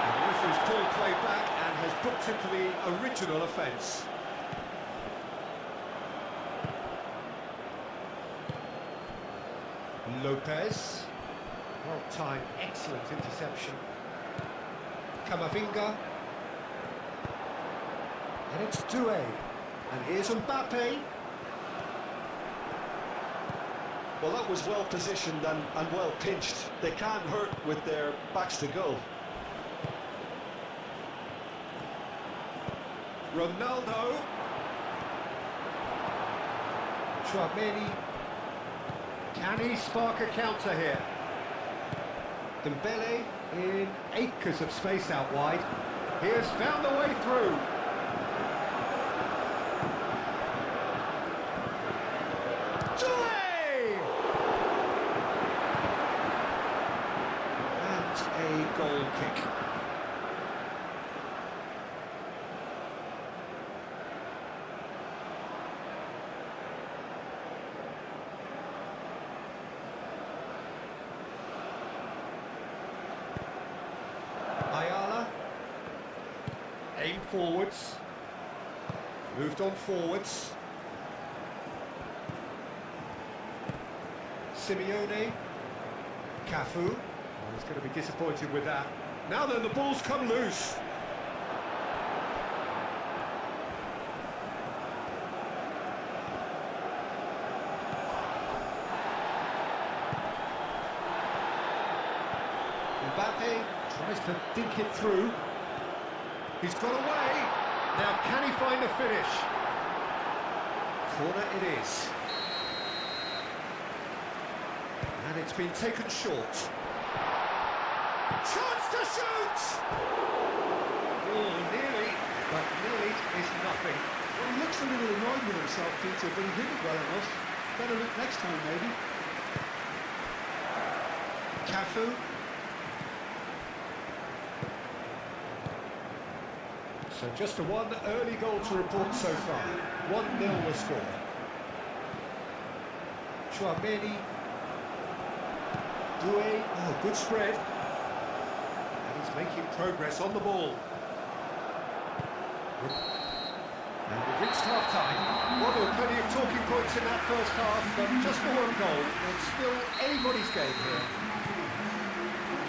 The referee's called play back and has booked him for the original offence. Lopez. Well timed, excellent interception. Camavinga. And it's Dulu. And here's Mbappe. Well, that was well positioned and well pinched. They can't hurt with their backs to goal. Ronaldo. Chouameni. Can he spark a counter here? Dembele in acres of space out wide. He has found the way through. And a goal kick. Aim forwards. Moved on forwards. Simeone. Cafu. Oh, he's going to be disappointed with that. Now then, the ball's come loose. Mbappe tries to dink it through. He's got away. Now can he find a finish? Corner it is. And it's been taken short. Chance to shoot! Oh, nearly, but nearly is nothing. Well, he looks a little annoyed with himself, Peter, but he hit it well enough. Better look next time, maybe. Cafu. So just a one early goal to report so far. 1-0 the score. Chouameni. Dulu. Oh, good spread. And he's making progress on the ball. And we've reached half-time. Well, there were plenty of talking points in that first half, but just for one goal, it's still anybody's game here.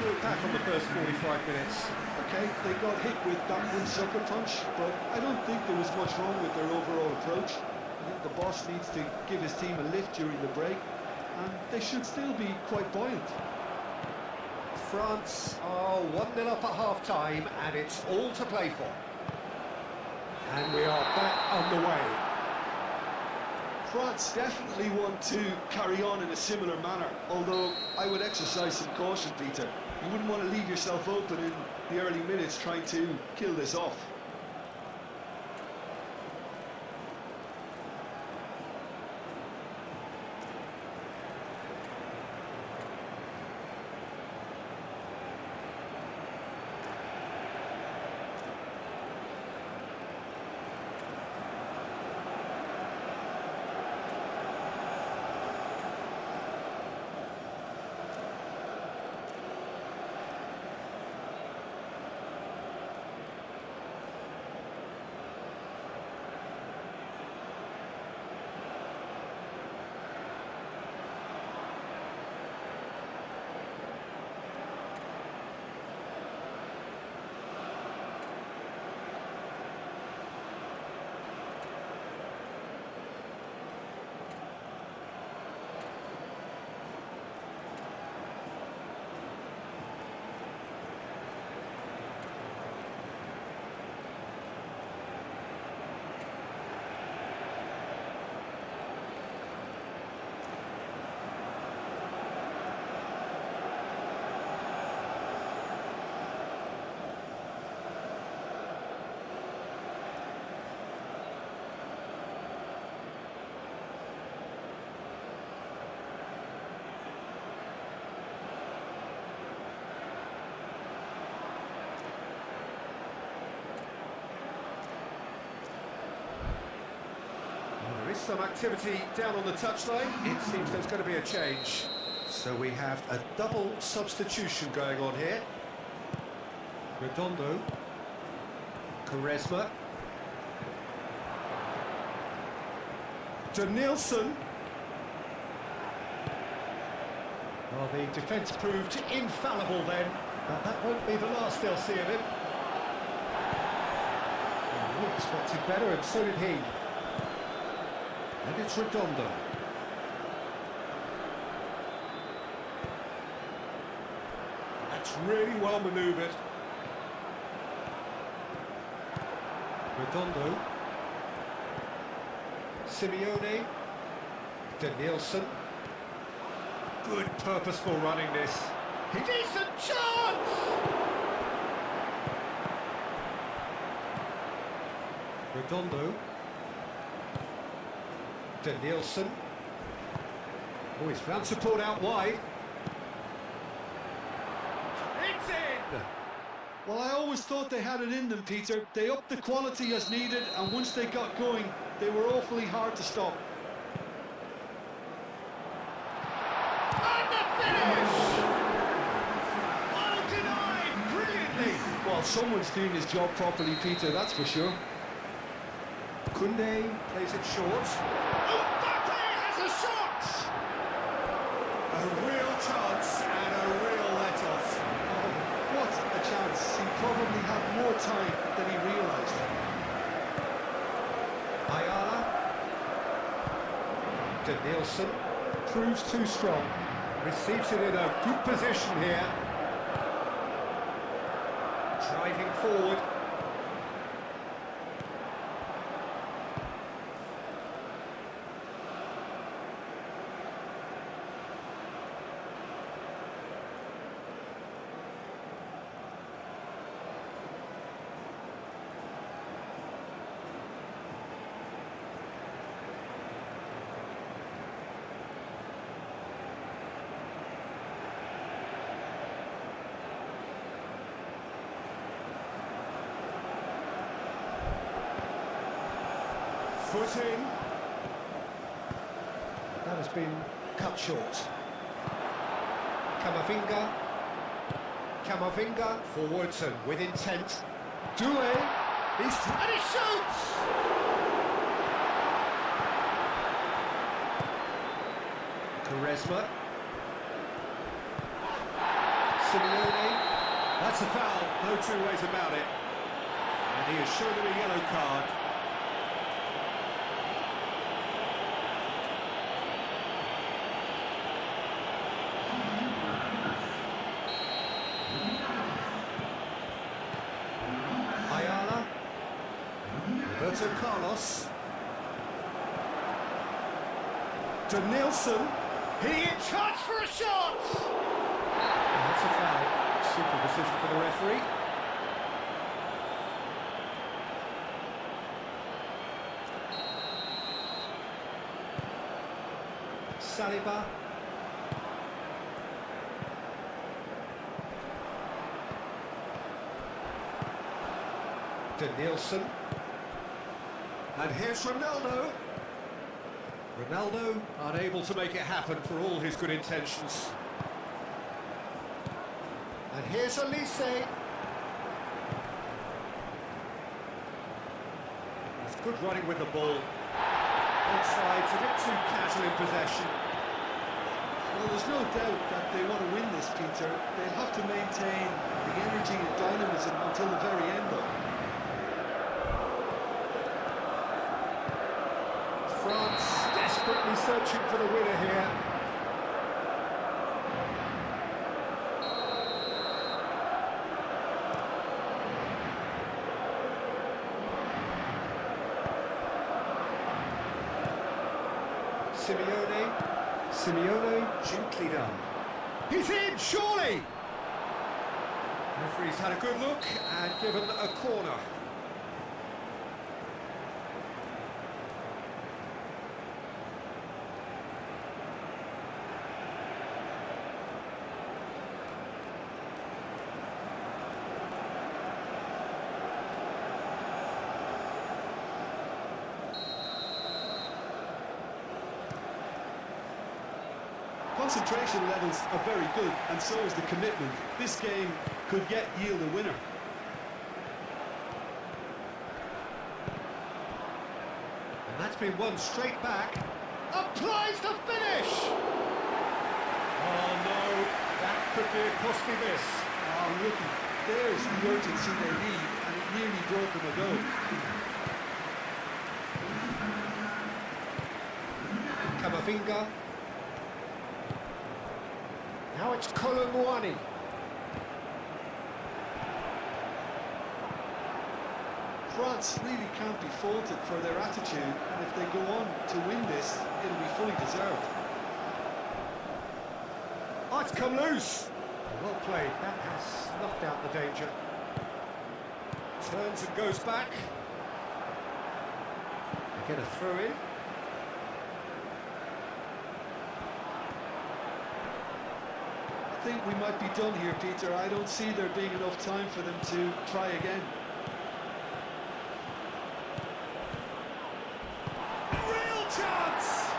Look back on the first 45 minutes. Okay, they got hit with that one sucker punch, but I don't think there was much wrong with their overall approach. I think the boss needs to give his team a lift during the break, and they should still be quite buoyant. France are 1-0 up at half-time, and it's all to play for. And we are back on the way. France definitely want to carry on in a similar manner, although I would exercise some caution, Peter. You wouldn't want to leave yourself open in the early minutes trying to kill this off. There is some activity down on the touchline. It seems there's going to be a change. So we have a double substitution going on here. Redondo. Quaresma. Danielson. Well, the defence proved infallible then, but that won't be the last they'll see of him. Oh, he expected better, and so did he. And it's Redondo. That's really well manoeuvred. Redondo. Simeone. Danielson. Good purposeful running this. A decent chance! Redondo. Danielson. Oh, he's found support out wide. It's in! Well, I always thought they had it in them, Peter. They upped the quality as needed, and once they got going, they were awfully hard to stop. And the finish! Oh, denied brilliantly! Well, someone's doing his job properly, Peter, that's for sure. Koundé plays it short. Mbappe has a shot! A real chance and a real let-off. Oh, what a chance. He probably had more time than he realised. Ayala. Danielson proves too strong. Receives it in a good position here. Driving forward. Foot in. That has been cut short. Camavinga forwards and with intent. Dulu. And he shoots! Quaresma. Simeone. That's a foul, no two ways about it. And he has shown him a yellow card. Carlos. Nielsen. He in charge for a shot! And that's a foul. Simple decision for the referee. Saliba. Nielsen. And here's Ronaldo. Ronaldo unable to make it happen for all his good intentions. And here's Elise. That's good running with the ball. Both sides a bit too casual in possession. Well, there's no doubt that they want to win this, Peter. They'll have to maintain the energy and dynamism until the very end, though. France desperately searching for the winner here. Simeone gently done. He's in, surely! Referee's had a good look and given a corner. Concentration levels are very good, and so is the commitment. This game could yield a winner. And that's been won straight back. Applies the finish! Oh no, that could be a costly miss. Oh, rookie, there's the urgency they need, and it nearly brought them a goal. Camavinga. Now it's Colomwani. France really can't be faulted for their attitude, and if they go on to win this, it'll be fully deserved. Oh, it's come loose. Well played. That has snuffed out the danger. Turns and goes back. They get a throw in. I think we might be done here, Peter. I don't see there being enough time for them to try again. Real chance!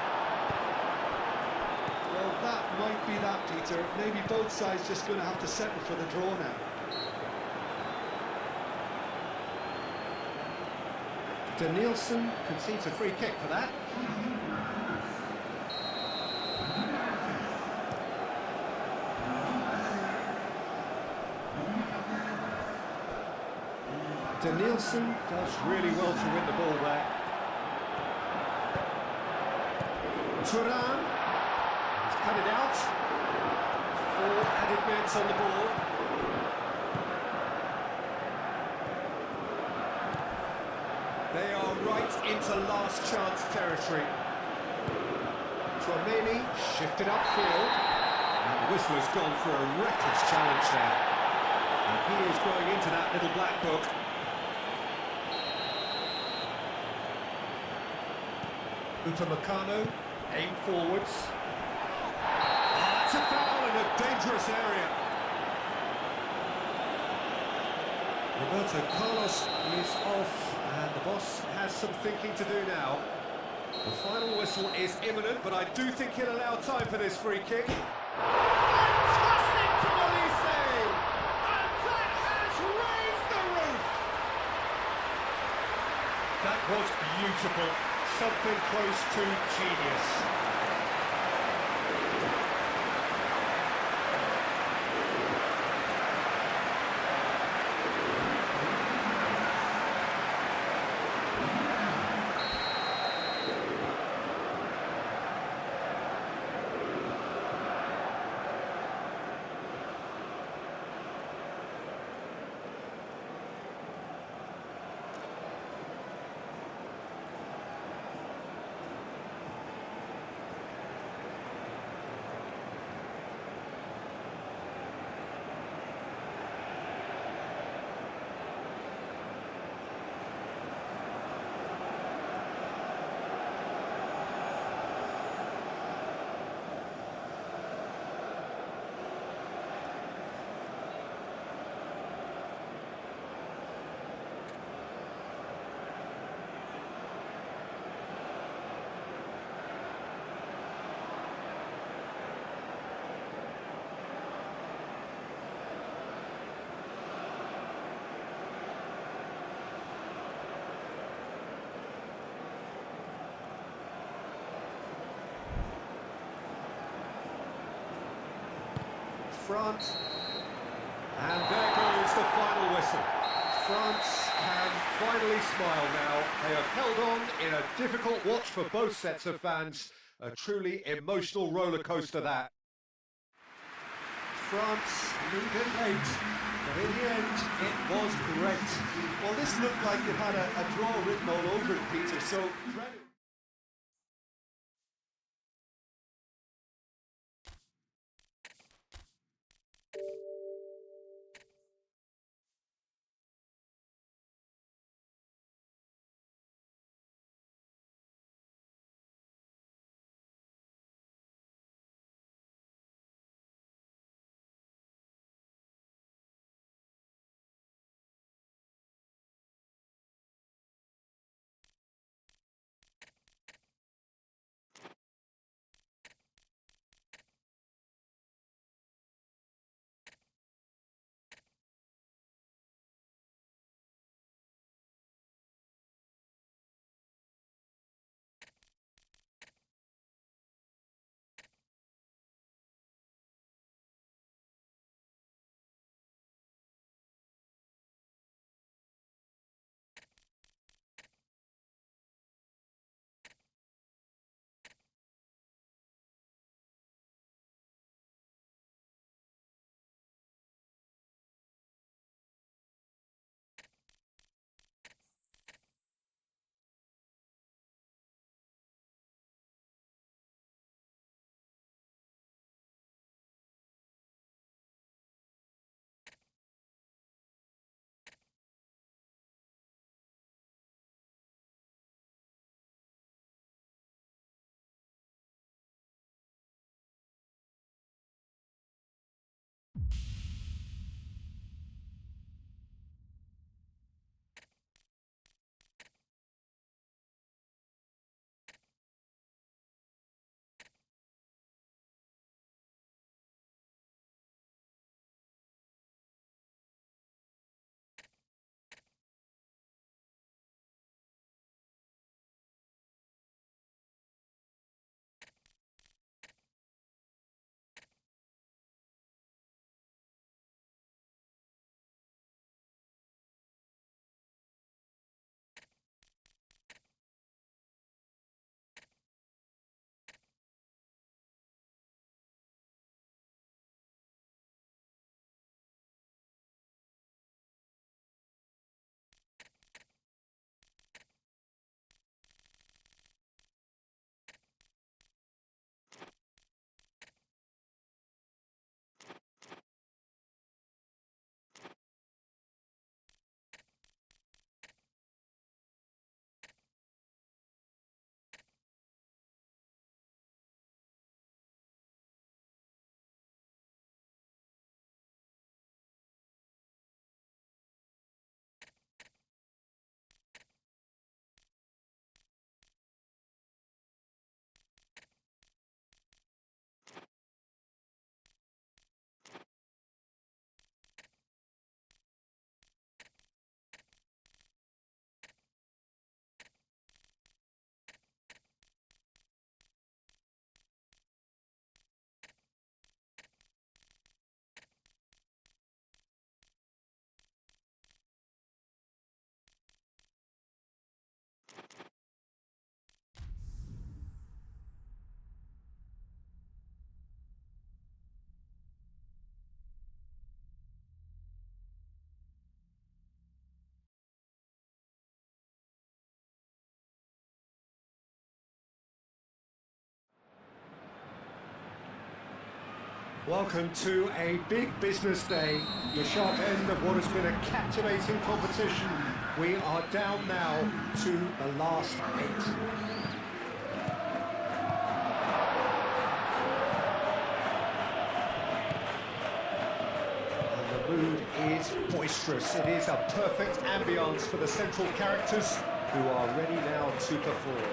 Well, that might be that, Peter. Maybe both sides just going to have to settle for the draw now. Nielsen concedes a free kick for that. Nielsen does really well to win the ball there. Turan, he's cut it out. 4 added minutes on the board. They are right into last chance territory. Chouameni shifted upfield. And the whistle has gone for a reckless challenge there. And he is going into that little black book. Upamecano, aim forwards. That's a foul in a dangerous area. Roberto Carlos is off, and the boss has some thinking to do now. The final whistle is imminent, but I do think he'll allow time for this free kick. Fantastic from Elise! And that has raised the roof! That was beautiful. Something close to genius. France. And there goes the final whistle. France can finally smile now. They have held on in a difficult watch for both sets of fans. A truly emotional roller coaster that. France needed late, but in the end it was great. Well, this looked like it had a draw written all over it, Peter, so credit. Welcome to a big business day, the sharp end of what has been a captivating competition. We are down now to the last 8. And the mood is boisterous. It is a perfect ambience for the central characters who are ready now to perform.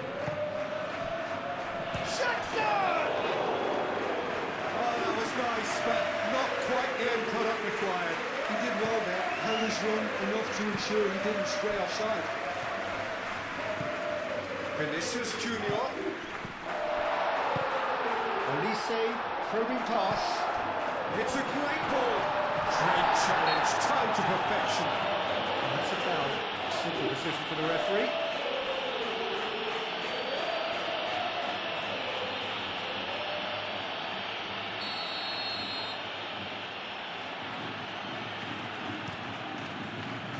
Nice, but not quite the end product required. He did well there, held his run enough to ensure he didn't stray offside. Vinicius Junior. Elise, probing pass. It's a great ball. Great challenge, time to perfection. And that's a foul. Simple decision for the referee.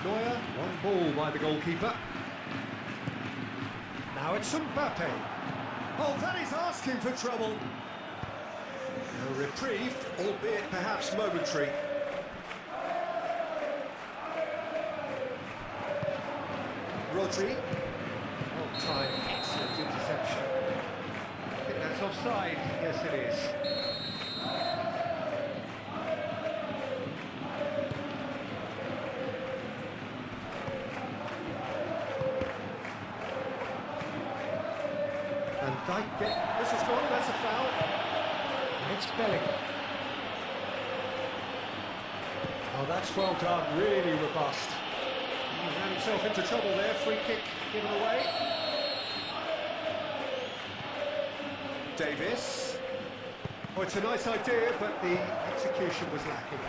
Neuer, one ball by the goalkeeper. Now it's Mbappe. Oh, that is asking for trouble. A reprieve, albeit perhaps momentary. Rodri. On time, excellent interception. I think that's offside. Yes, it is. And Dyke this is gone, that's a foul. And it's Bellingham. Oh, that's well done, really robust. He ran himself into trouble there, free kick given away. Davis. Oh, it's a nice idea, but the execution was lacking.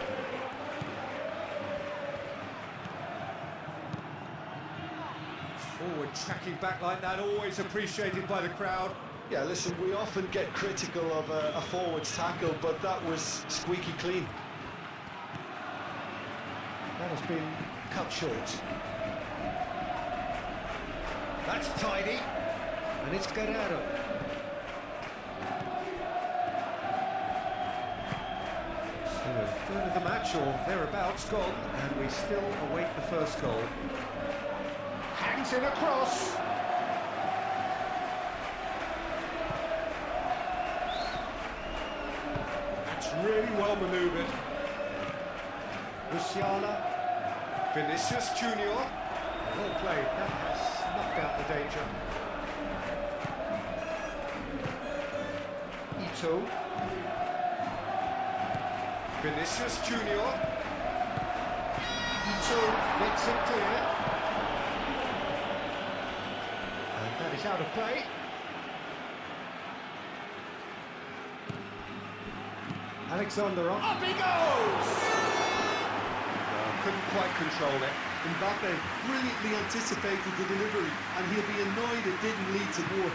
Forward tracking back like that, always appreciated by the crowd. Yeah, listen, we often get critical of a forward's tackle, but that was squeaky clean. That has been cut short. That's tidy. And it's Guerrero. So a third of the match, or thereabouts, gone, and we still await the first goal. Hangs in a cross. That's really well manoeuvred. Musiala. Vinicius Junior. Well played. That has snuffed out the danger. Ito. Vinicius Junior. Ito makes it clear. And that is out of play. Alexander up he goes! Couldn't quite control it. Mbappe brilliantly anticipated the delivery, and he'll be annoyed it didn't lead to more.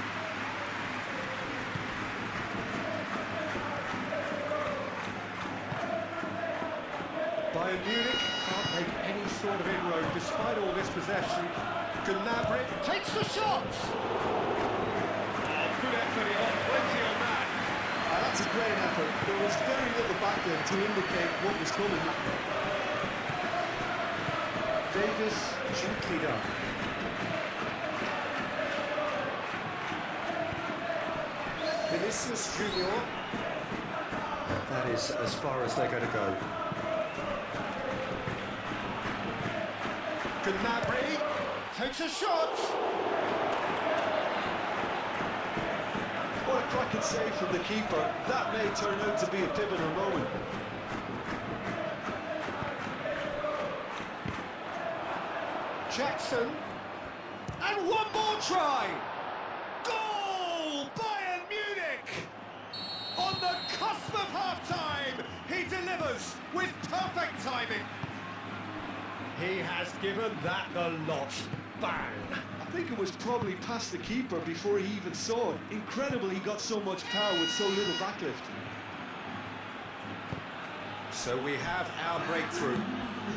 Bayern Munich can't make any sort of inroad despite all this possession. Gnabry takes the shot! Oh, good effort, he got plenty on that. That's a great effort. There was very little back there to indicate what was coming. Davis, gently done. Vinicius Junior. That is as far as they're going to go. Gnabry takes a shot. What a cracking save from the keeper. That may turn out to be a pivotal moment. Jackson, and one more try! Goal! Bayern Munich! On the cusp of half-time, he delivers with perfect timing. He has given that the lot. Bang! I think it was probably past the keeper before he even saw it. Incredible he got so much power with so little backlift. So we have our breakthrough.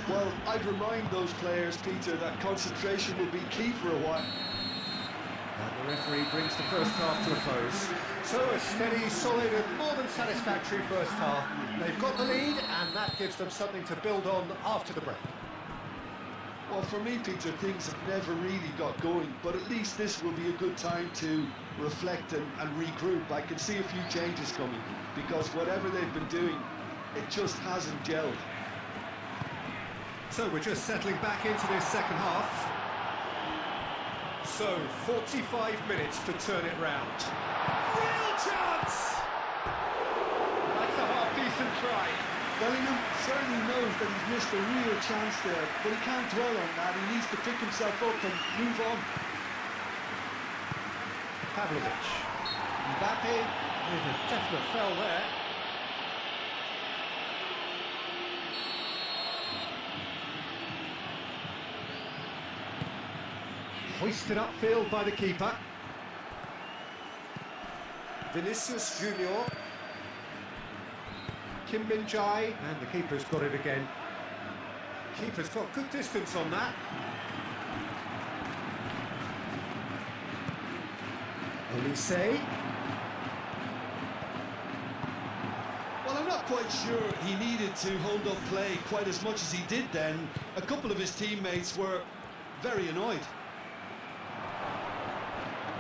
Well, I'd remind those players, Peter, that concentration will be key for a while. And the referee brings the first half to a close. So a steady, solid and more than satisfactory first half. They've got the lead and that gives them something to build on after the break. Well, for me, Peter, things have never really got going, but at least this will be a good time to reflect and regroup. I can see a few changes coming, because whatever they've been doing, it just hasn't gelled. So we're just settling back into this second half. So 45 minutes to turn it round. Real chance! That's a half-decent try. Bellingham certainly knows that he's missed a real chance there, but he can't dwell on that. He needs to pick himself up and move on. Pavlovic. Mbappe with a definite foul there. Hoisted upfield by the keeper. Vinicius Junior. Kim Min-jae, and the keeper's got it again. Keeper's got good distance on that. Elise. Well, I'm not quite sure he needed to hold up play quite as much as he did then. A couple of his teammates were very annoyed.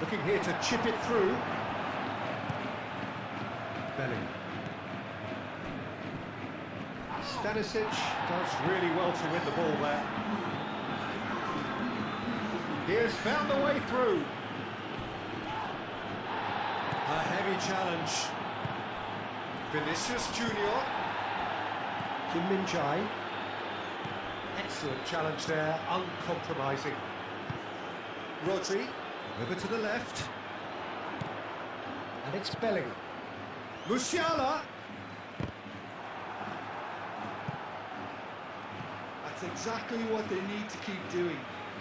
Looking here to chip it through. Bellingham. Stanisic does really well to win the ball there. He has found the way through. A heavy challenge. Vinicius Junior. Kim Min-jae. Excellent challenge there, uncompromising. Rodri. Over to the left. And it's Bellingham. Musiala. That's exactly what they need to keep doing.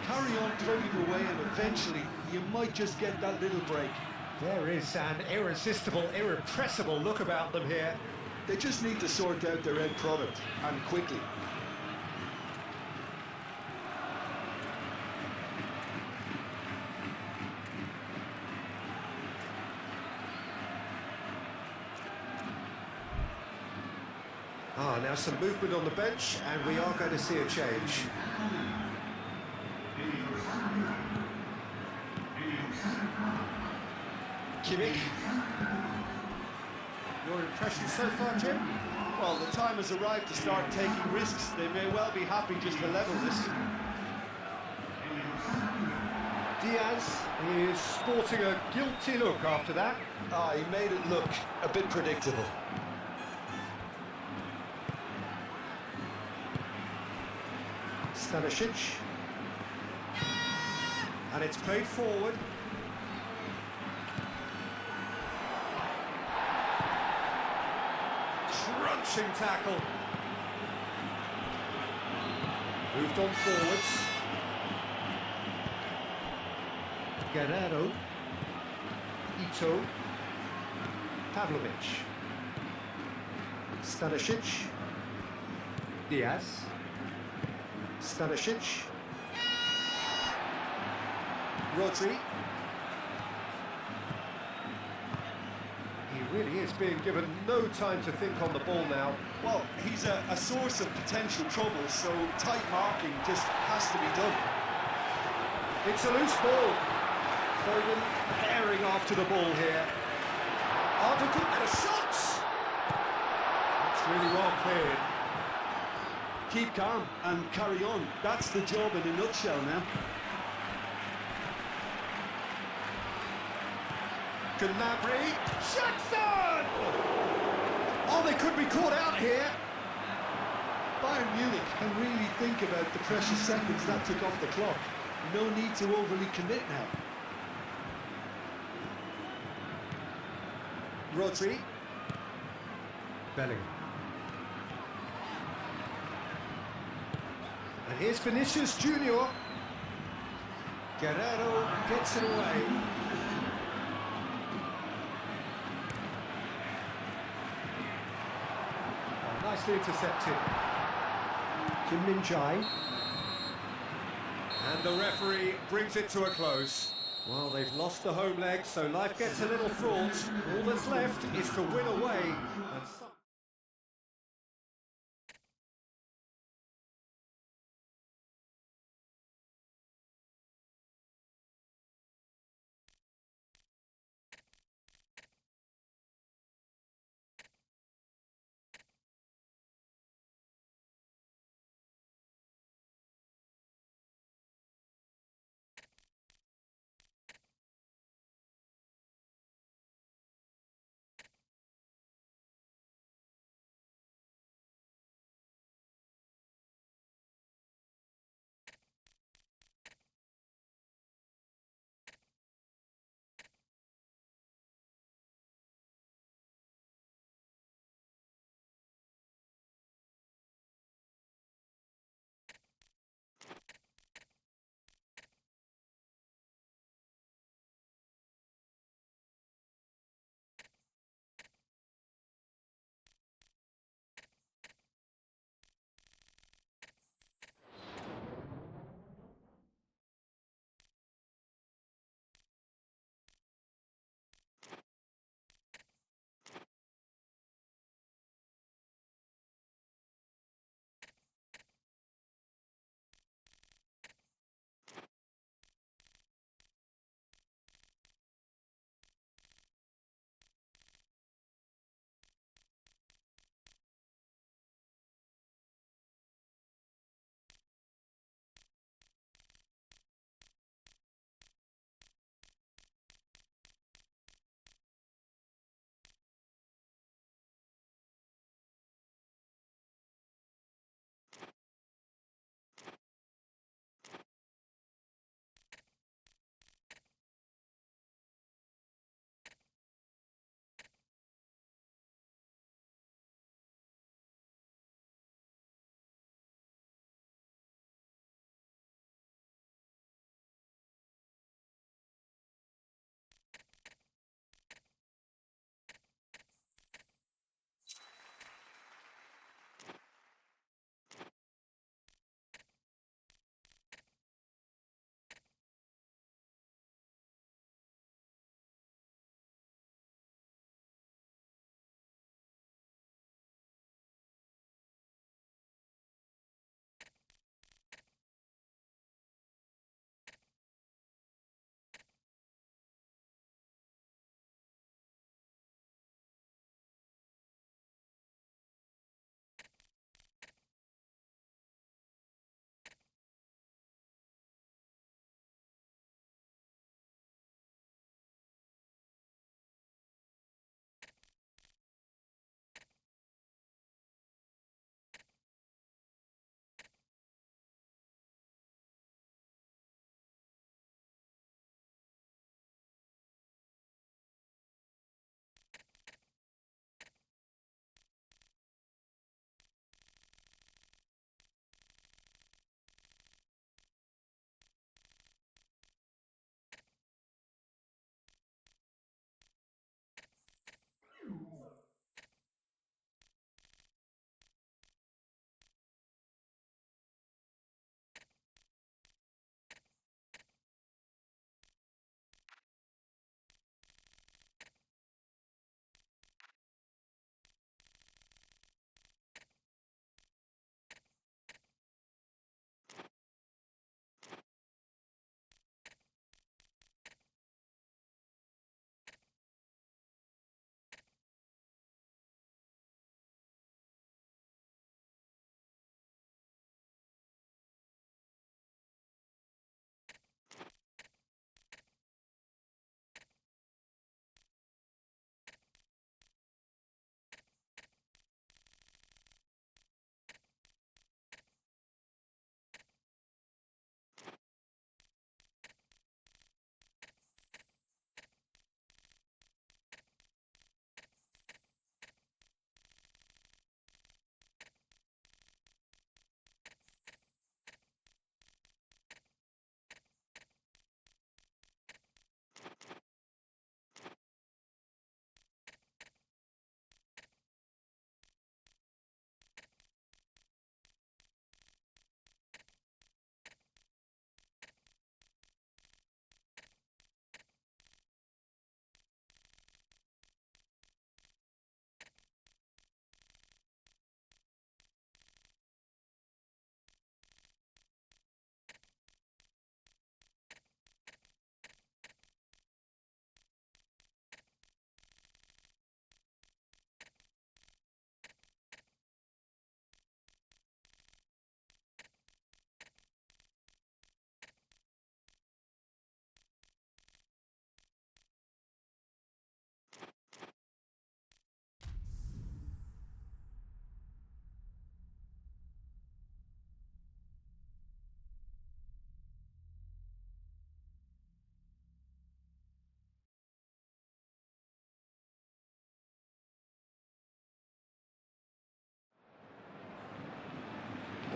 Carry on tugging away and eventually you might just get that little break. There is an irresistible, irrepressible look about them here. They just need to sort out their end product, and quickly. Now some movement on the bench, and we are going to see a change. Kimmich. Your impression so far, Jim? Well, the time has arrived to start taking risks. They may well be happy just to level this. Diaz is sporting a guilty look after that. He made it look a bit predictable. Stanisic. And it's played forward. Crunching tackle. Moved on forwards. Guerrero. Ito. Pavlovic. Stanisic. Diaz. Stanisic. Rodri. He really is being given no time to think on the ball now. Well, he's a source of potential trouble, so tight marking just has to be done. It's a loose ball. Foden herring after the ball here. Article and a shot! That's really well cleared. Keep calm and carry on. That's the job in a nutshell now. Gnabry. Jackson! Oh, they could be caught out here. Bayern Munich can really think about the precious seconds that took off the clock. No need to overly commit now. Rodri. Bellingham. And here's Vinicius Junior. Guerrero gets it away. Oh, nicely intercepted. Kim Min-jae. And the referee brings it to a close. Well, they've lost the home leg, so life gets a little fraught. All that's left is to win away. And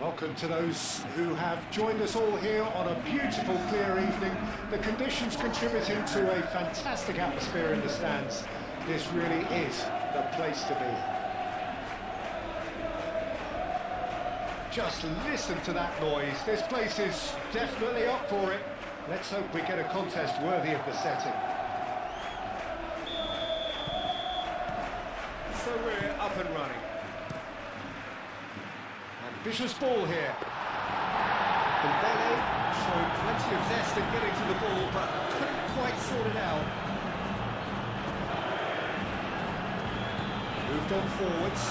Welcome to those who have joined us all here on a beautiful, clear evening. The conditions contributing to a fantastic atmosphere in the stands. This really is the place to be. Just listen to that noise. This place is definitely up for it. Let's hope we get a contest worthy of the setting. So we're up and running. Ambitious ball here. Dembele showed plenty of zest in getting to the ball, but couldn't quite sort it out. Moved on forwards.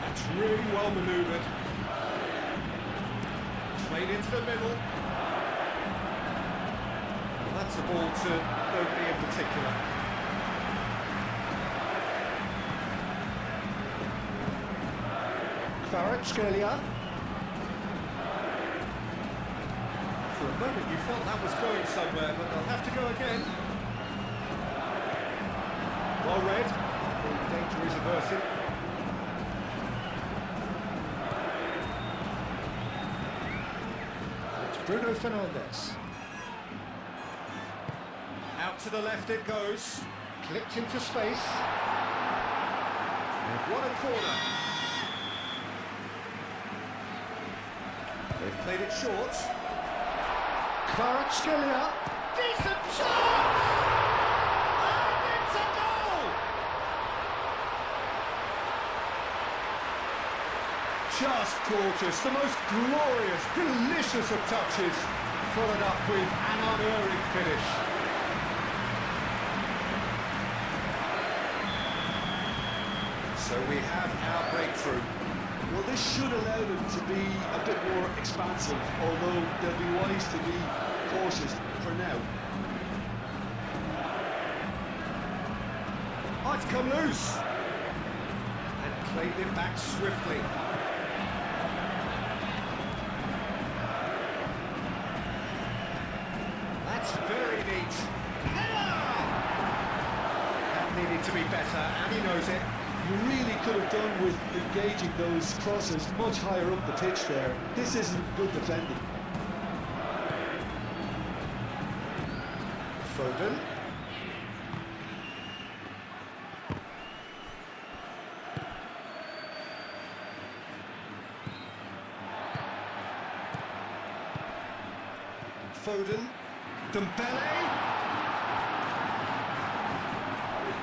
That's really well manoeuvred. Played into the middle. Well, that's a ball to nobody in particular. Kvaratskhelia. For a moment you felt that was going somewhere, but they'll have to go again. Well read. The danger is averted. And it's Bruno Fernandes. Out to the left it goes. Clipped into space. And what a corner. They've played it short. Kvaratskhelia. Decent chance! And it's a goal! Just gorgeous. The most glorious, delicious of touches. Followed up with an unerring finish. So we have our breakthrough. Well, this should allow them to be a bit more expansive, although they'll be wise to be cautious for now. Oh, it's come loose. And played it back swiftly. That's very neat. Header! That needed to be better, and he knows it. You really could have done with engaging those crosses much higher up the pitch there. This isn't good defending. Foden. Foden. Dembele.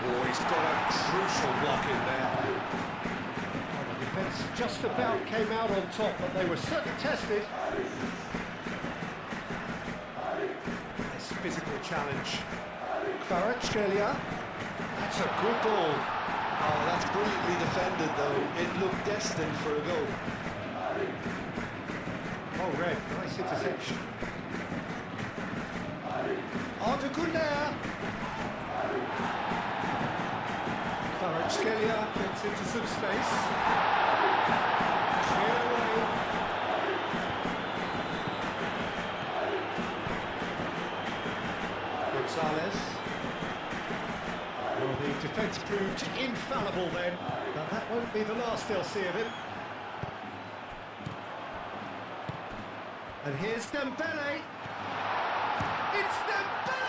Oh, he's got a crucial block in there. Well, the defence just about came out on top, but they were certainly tested. This physical challenge. Kvaratskhelia. That's a good ball. Oh, that's brilliantly defended, though. It looked destined for a goal. Oh, red. Nice interception. Arda Kvaratskhelia gets into some space. Clear away. Gonzalez. Well, the defence proved infallible then, but that won't be the last they'll see of him. And here's Dembele. It's Dembele!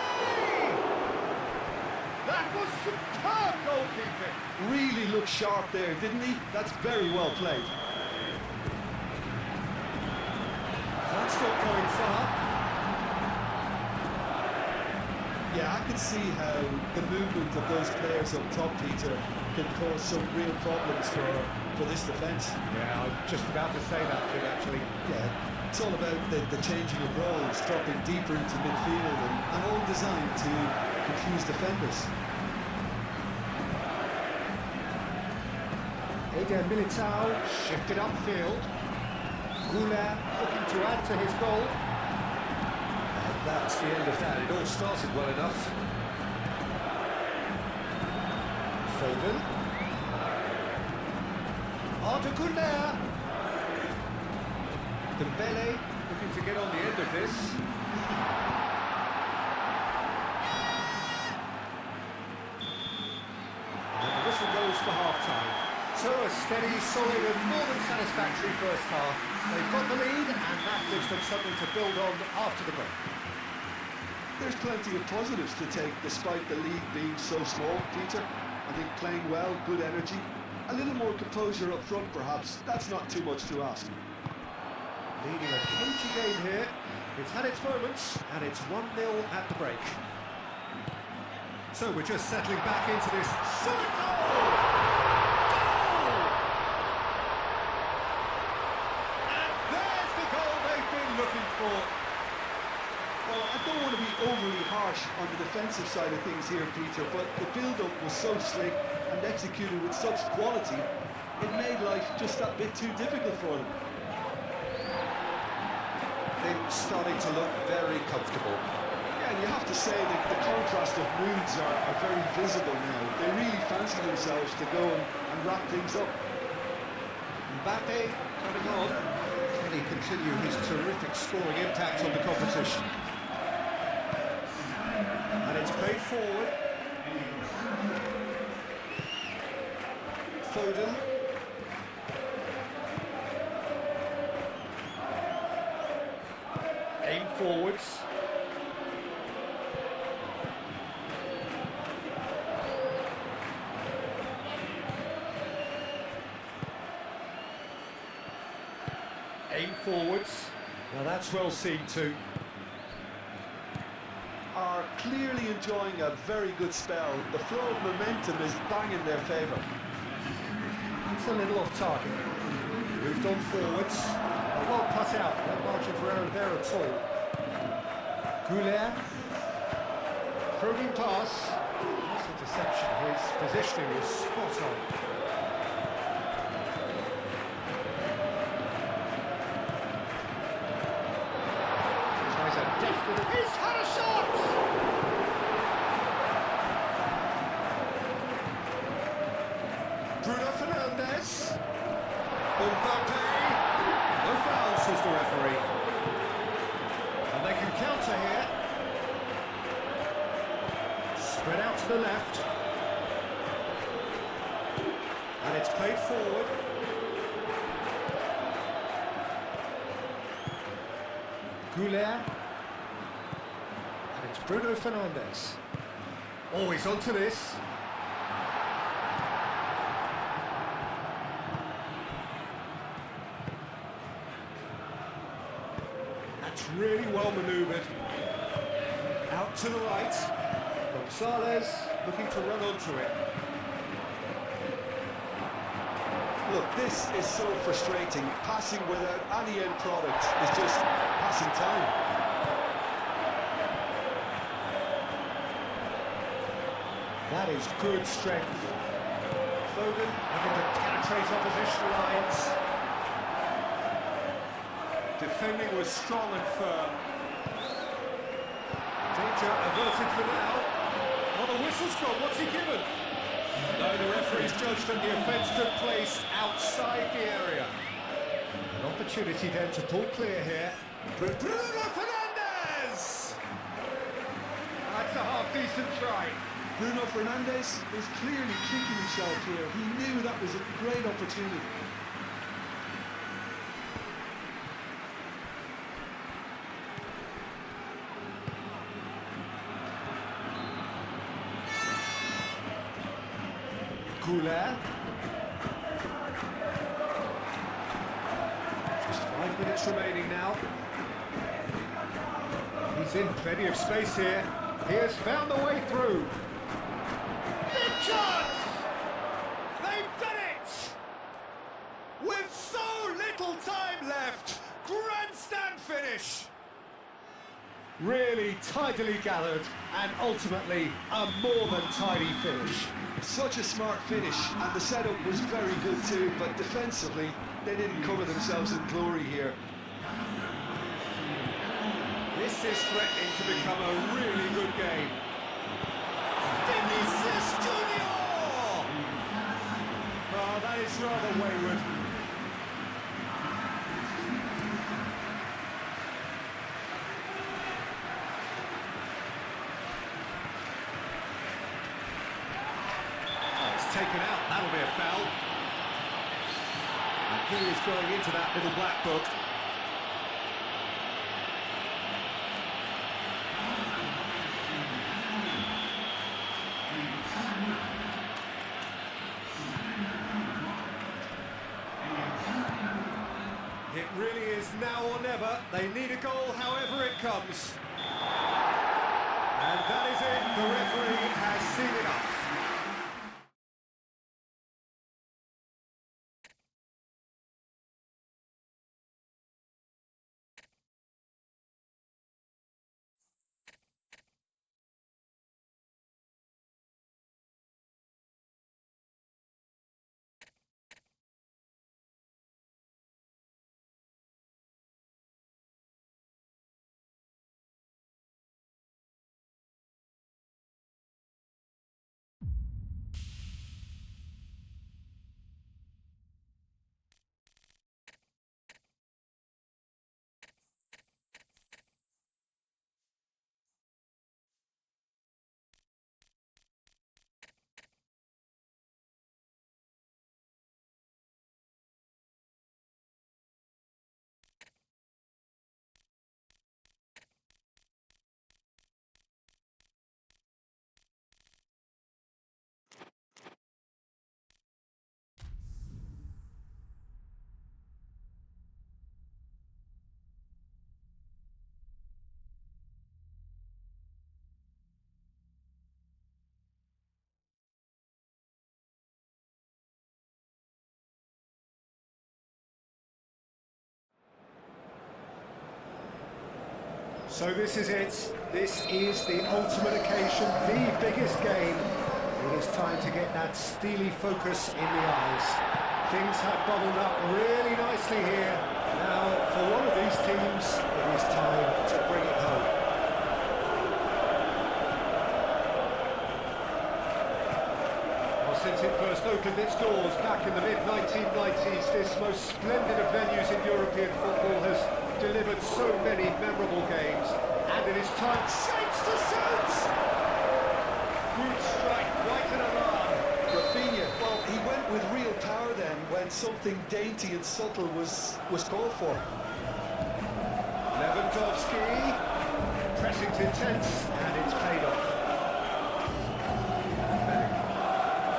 That was superb goalkeeping. Really looked sharp there, didn't he? That's very well played. That's not going far. Yeah, I can see how the movement of those players up top, Peter, can cause some real problems for this defence. Yeah, I was just about to say that, Jim, actually. Yeah, it's all about the changing of roles, dropping deeper into midfield, and all designed to confuse defenders. Eder Militao shifted upfield. Goulet looking to add to his goal. And that's the end of that. It all started well enough. Foden. Arda Güler. Dembele looking to get on the end of this. And the whistle goes for half-time. So a steady, solid and more than satisfactory first half. They've got the lead and that gives them something to build on after the break. There's plenty of positives to take despite the lead being so small, Peter. I think playing well, good energy, a little more composure up front perhaps. That's not too much to ask. Leading a cagey game here. It's had its moments and it's 1-0 at the break. So we're just settling back into this. Shot a goal! Goal! And there's the goal they've been looking for. Well, I don't want to be overly harsh on the defensive side of things here, Peter, but the build-up was so slick and executed with such quality, it made life just that bit too difficult for them. Things starting to look very comfortable. Yeah, and you have to say that the contrast of moods are very visible now. They really fancy themselves to go and wrap things up. Mbappe coming on. Can he continue his terrific scoring impact on the competition? And it's played forward. Foden. Aim forwards. Aim forwards. Now that's well seen too. Are clearly enjoying a very good spell. The flow of momentum is bang in their favour. It's a little off target. Moved on forwards. Well cut out. No margin for error there at all. Goulet. Probing pass. Nice interception. His positioning was spot on. He's had a shot! Bruno Fernandes. Mbappe. No foul, says the referee. And they can counter here. Spread out to the left. And it's played forward. Goulet. And it's Bruno Fernandes. Oh, he's onto this. That's really well manoeuvred. Out to the right. Gonzalez looking to run onto it. Look, this is so frustrating. Passing without any end product is just passing time. That is good strength. Foden having to penetrate opposition lines. Defending was strong and firm. Danger averted for now. Oh, the whistle's gone. What's he given? No, the referee's judged that the offence took place outside the area. An opportunity then to pull clear here. Bruno Fernandes! That's a half-decent try. Bruno Fernandes is clearly kicking himself here. He knew that was a great opportunity. Goulet. Just 5 minutes remaining now. He's in plenty of space here. He has found the way through. Big chance! They've done it! With so little time left, grandstand finish. Really tidily gathered and ultimately a more than tidy finish. Such a smart finish, and the setup was very good too, but defensively they didn't cover themselves in glory here. This is threatening to become a really good game. Vinicius Junior! Oh, that is rather wayward. Oh, it's taken out. That'll be a foul. He is going into that little black book. It really is now or never. They need a goal however it comes. And that is it. The referee has seen enough. So this is it. This is the ultimate occasion, the biggest game. It is time to get that steely focus in the eyes. Things have bubbled up really nicely here. Now, for one of these teams, it is time to bring it home. Well, since it first opened its doors back in the mid-1990s, this most splendid of venues in European football has delivered so many memorable games, and it is time. Shapes to shoot! Good strike, quite an alarm. Rafinha, well, he went with real power then when something dainty and subtle was called for. Lewandowski, pressing's intense, and it's paid off.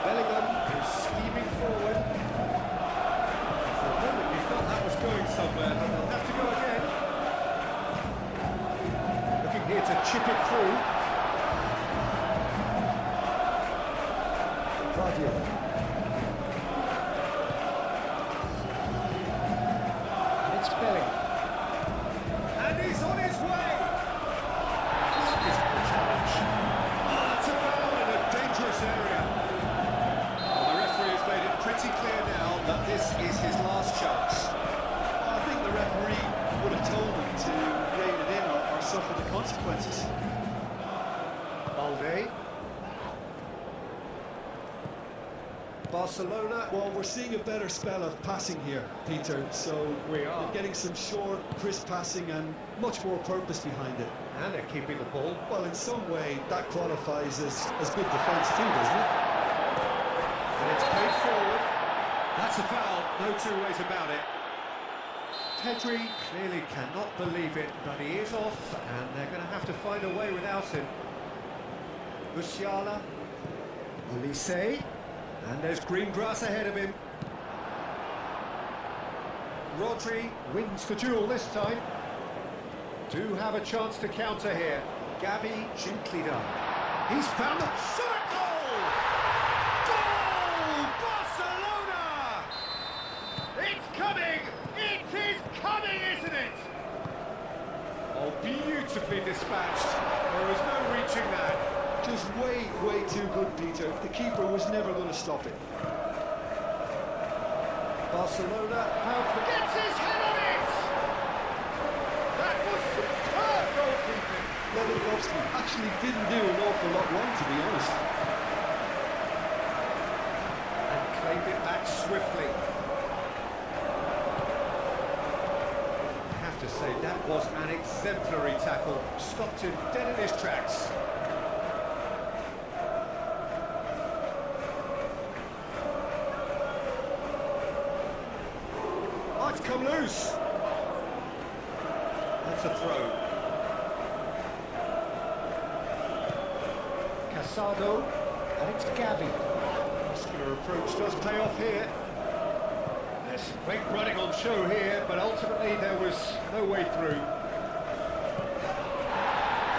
Bellingham is steaming forward. For a moment we thought that was going somewhere, but they'll have to go again. Looking here to chip it through. Vardy. And it's Bellingham. And he's on his way! Physical challenge. Oh, that's a foul in a dangerous area. Well, the referee has made it pretty clear now that this is his last chance. I think the referee would have told him to rein it in or suffer the consequences. Balde. Barcelona. Well, we're seeing a better spell of passing here, Peter, so We are. we're getting some short, crisp passing and much more purpose behind it. And they're keeping the ball. Well, in some way, that qualifies as good defence too, doesn't it? And it's paid forward. That's a foul, no two ways about it. Pedri clearly cannot believe it, but he is off, and they're going to have to find a way without him. Musiala. Olise. And there's green grass ahead of him. Rodri wins the duel this time. Do have a chance to counter here. Gavi gently done. He's found a shot! Goal! Goal! Barcelona! It's coming! It is coming, isn't it? Oh, beautifully dispatched. There was no reaching that. Just way, way too good, Peter. The keeper was never going to stop it. Barcelona gets his head on it! That was superb goalkeeping! Lewandowski actually didn't do an awful lot wrong, to be honest. And claimed it back swiftly. I have to say, that was an exemplary tackle. Stopped him dead in his tracks. it's come loose. That's a throw. Casado, and it's Gavi. Muscular approach does pay off here. There's some great running on show here, but ultimately there was no way through.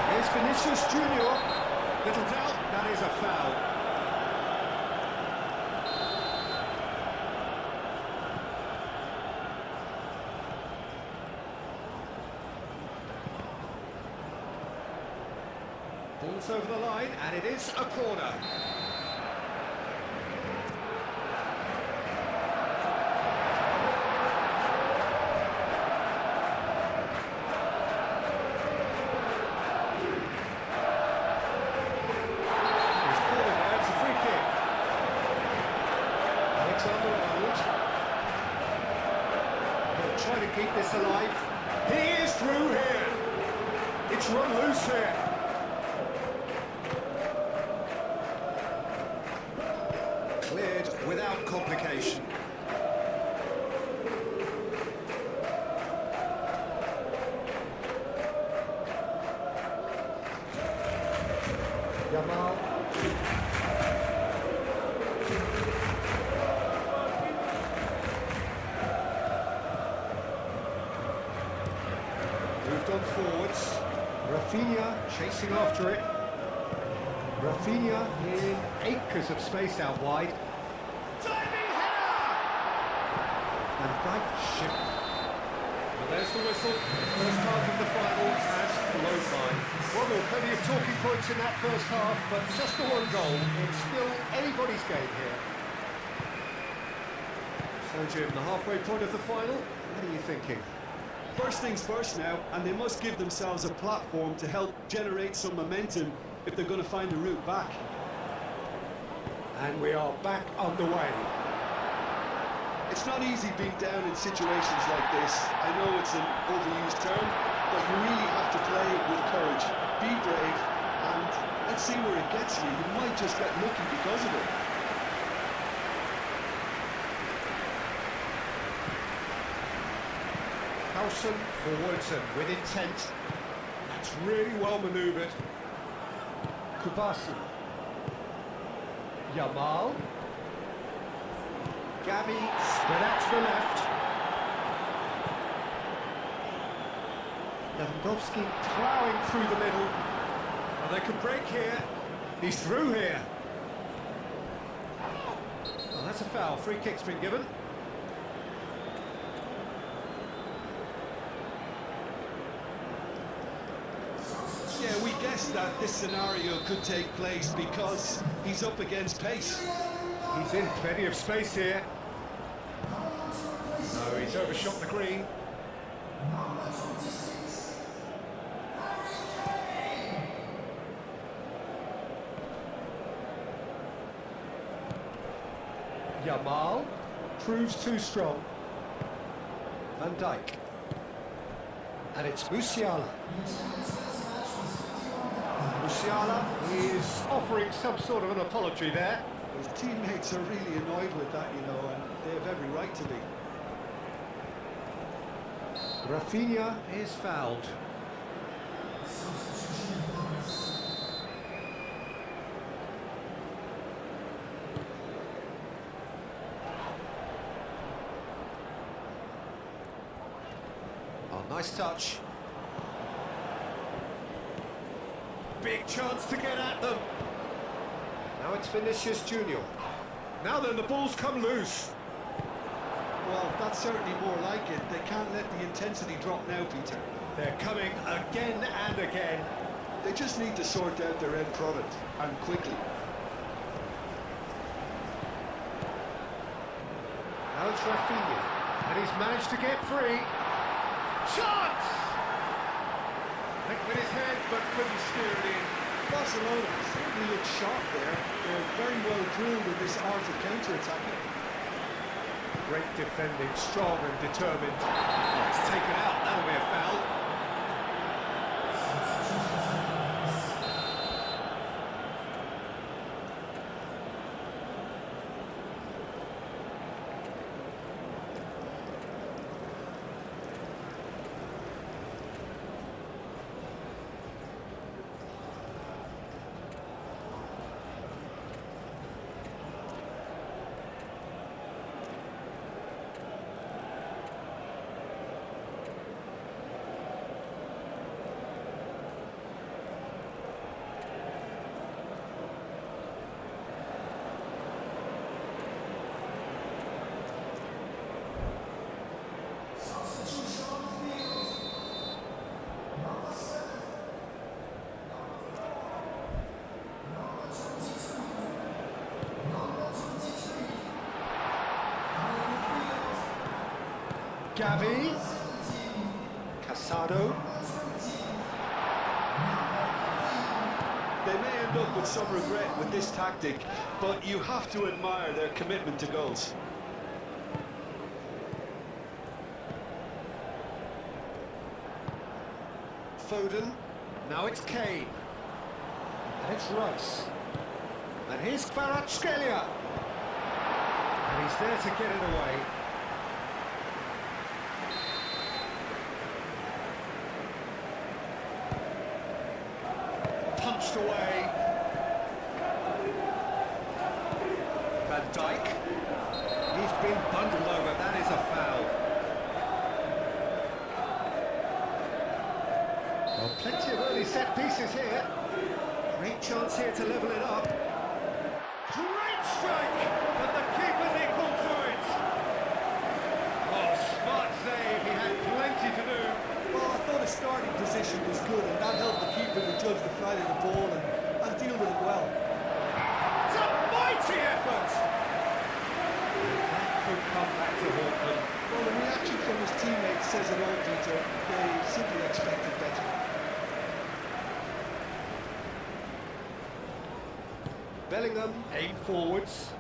Here's Vinicius Junior. Little doubt, that is a foul. Ball's over the line, and it is a corner. Trying to keep this alive. He is through here. It's run loose here. Cleared without complication. Yamal. Moved on forwards. Rafinha chasing after it. Rafinha in acres of space out wide. Diving header! And Dijk shift. Well, there's the whistle. The first half of the final has flown by. Well, there were plenty of talking points in that first half, but just the one goal. It's still anybody's game here. So, Jim, the halfway point of the final, what are you thinking? First things first now, and they must give themselves a platform to help generate some momentum if they're going to find a route back. And we are back underway. It's not easy being down in situations like this. I know it's an overused term, but you really have to play with courage. Be brave, and let's see where it gets you. You might just get lucky because of it. Howson forwards and with intent. That's really well manoeuvred. Kubasi. Yamal. Gavi spread out to the left. Lewandowski ploughing through the middle. And they can break here. He's through here. Well, that's a foul. Free kick's been given. Yeah, we guessed that this scenario could take place because he's up against pace. He's in plenty of space here. No, he's overshot the green. Yamal proves too strong. Van Dijk. And it's Musiala. Musiala is offering some sort of an apology there. His teammates are really annoyed with that, you know, and they have every right to be. Rafinha is fouled. Oh, nice touch. Big chance to get at them. Now it's Vinicius Junior. Now then, the ball's come loose. Well, that's certainly more like it. They can't let the intensity drop now, Peter. They're coming again and again. They just need to sort out their end product, and quickly. Now it's Rafinha, and he's managed to get free. Chance! Hit with his head, but couldn't steer it in. Barcelona certainly look sharp there. They're very well drilled in this art of counter-attacking. Great defending, strong and determined. Oh, it's taken out, that'll be a foul. Gavi. Casado. They may end up with some regret with this tactic, but you have to admire their commitment to goals. Foden. Now it's Kane. And it's Rice. And here's Kvaratskhelia. And he's there to get it away. Punched away. Van Dijk. He's been bundled over. That is a foul. Well, plenty of early set pieces here. Great chance here to level it up. Great strike! But the keeper's equal to it. Oh, smart save. He had plenty to do. Well, I thought his starting position was good, and that helped the keeper to judge the flight of the ball and deal with it well. It's a mighty effort! That could come back to haunt them. Well, the reaction from his teammates says it all, Dieter. They simply expected better. Bellingham aimed forwards.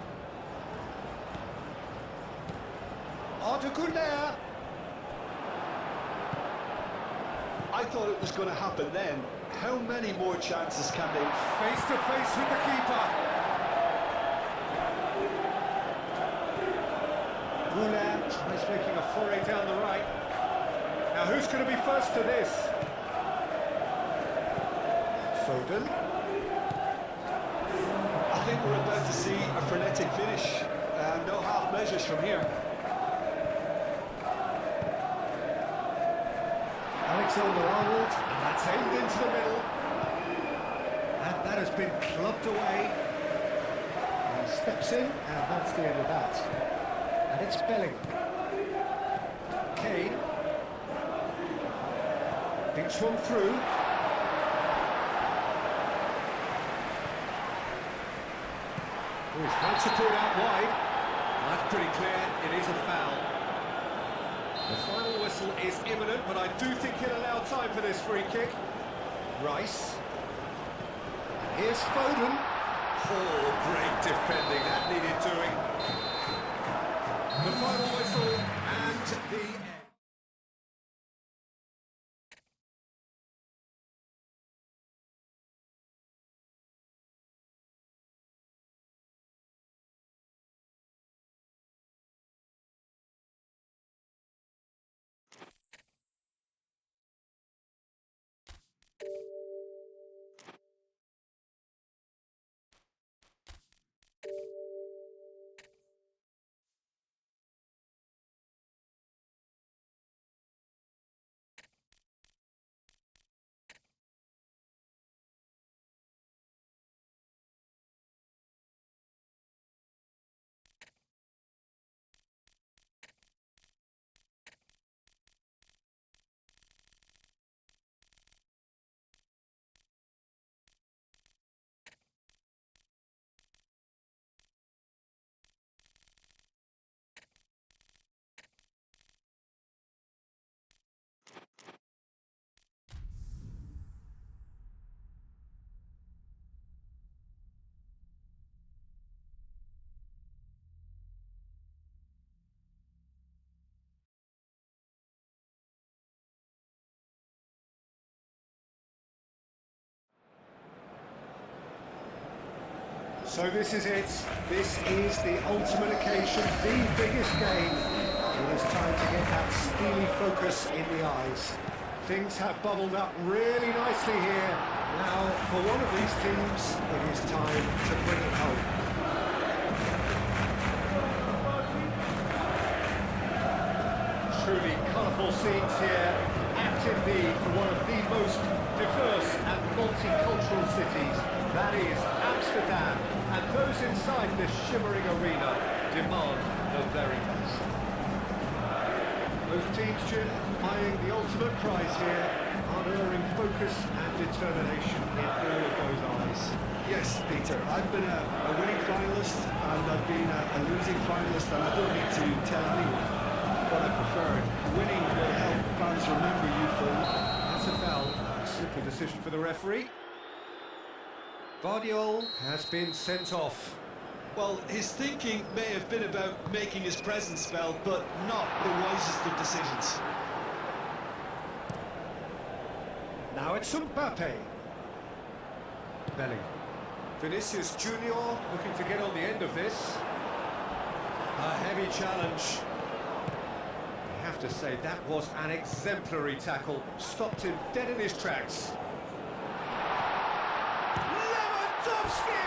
Arda Güler. I thought it was going to happen then. How many more chances can they? Face to face with the keeper. Güler tries making a foray down the right. Now who's going to be first to this? Foden. I think we're about to see a frenetic finish. No half measures from here. Alexander-Arnold, and that's aimed into the middle. And that has been clubbed away. And he steps in, and that's the end of that. And it's Bellingham. Kane. Thinks one through. Oh, he's trying to pull it out wide. That's pretty clear, it is a foul. The final whistle is imminent, but I do think he'll allow time for this free kick. Rice. And here's Foden. Oh, great defending, that needed doing. The final whistle and the end. So this is it. This is the ultimate occasion, the biggest game. It is time to get that steely focus in the eyes. Things have bubbled up really nicely here. Now, for one of these teams, it is time to bring it home. Truly colourful scenes here. Apt indeed for one of the most diverse and multicultural cities. That is Amsterdam, and those inside this shimmering arena demand the very best. Both teams, Jim, eyeing the ultimate prize here, unerring focus and determination in all of those eyes. Yes, Peter, I've been a winning finalist and I've been a losing finalist, and I don't need to tell anyone what I prefer. transferred. Winning will help fans remember you, Phil. That's a foul. A simple decision for the referee. Vardiol has been sent off. Well, his thinking may have been about making his presence felt, but not the wisest of decisions. Now it's Mbappe. Bellingham. Vinicius Junior looking to get on the end of this. A heavy challenge. I have to say, that was an exemplary tackle. Stopped him dead in his tracks. Lewandowski!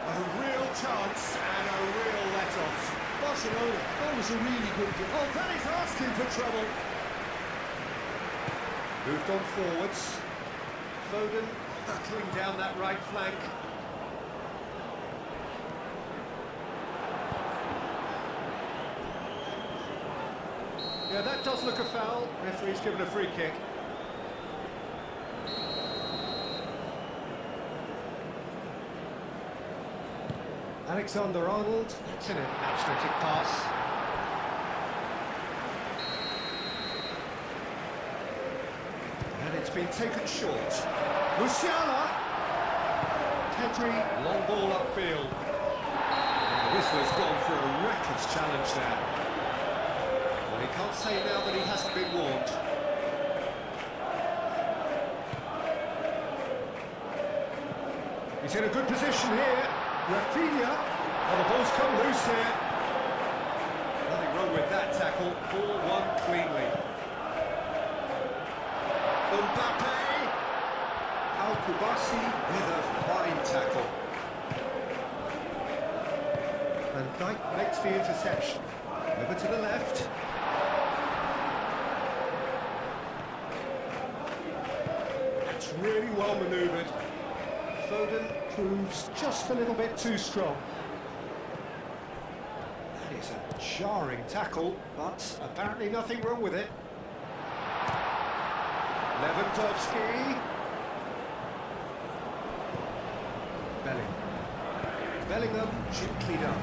A real chance and a real let-off. Barcelona, that was a really good goal. Oh, that is asking for trouble. Moved on forwards. Foden battling down that right flank. Yeah, that does look a foul. Referee's given a free kick. Alexander-Arnold. It's an athletic pass. And it's been taken short. Musiala! Pedri, long ball upfield. And the whistler's gone for a reckless challenge there. Well, he can't say now that he hasn't been warned. He's in a good position here. Rafinha. Oh, the ball's come loose here. Nothing wrong with that tackle. Ball won cleanly. Mbappe. Al-Kubasi with a fine tackle. Van Dijk makes the interception. Over to the left. That's really well manoeuvred. Foden proves just a little bit too strong. That is a jarring tackle, but apparently nothing wrong with it. Lewandowski. Bellingham gently done.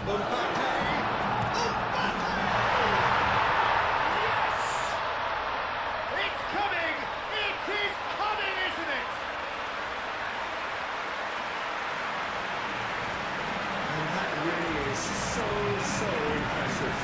Mbappe. Mbappe! Yes! It's coming! It is coming, isn't it? And that really is so impressive.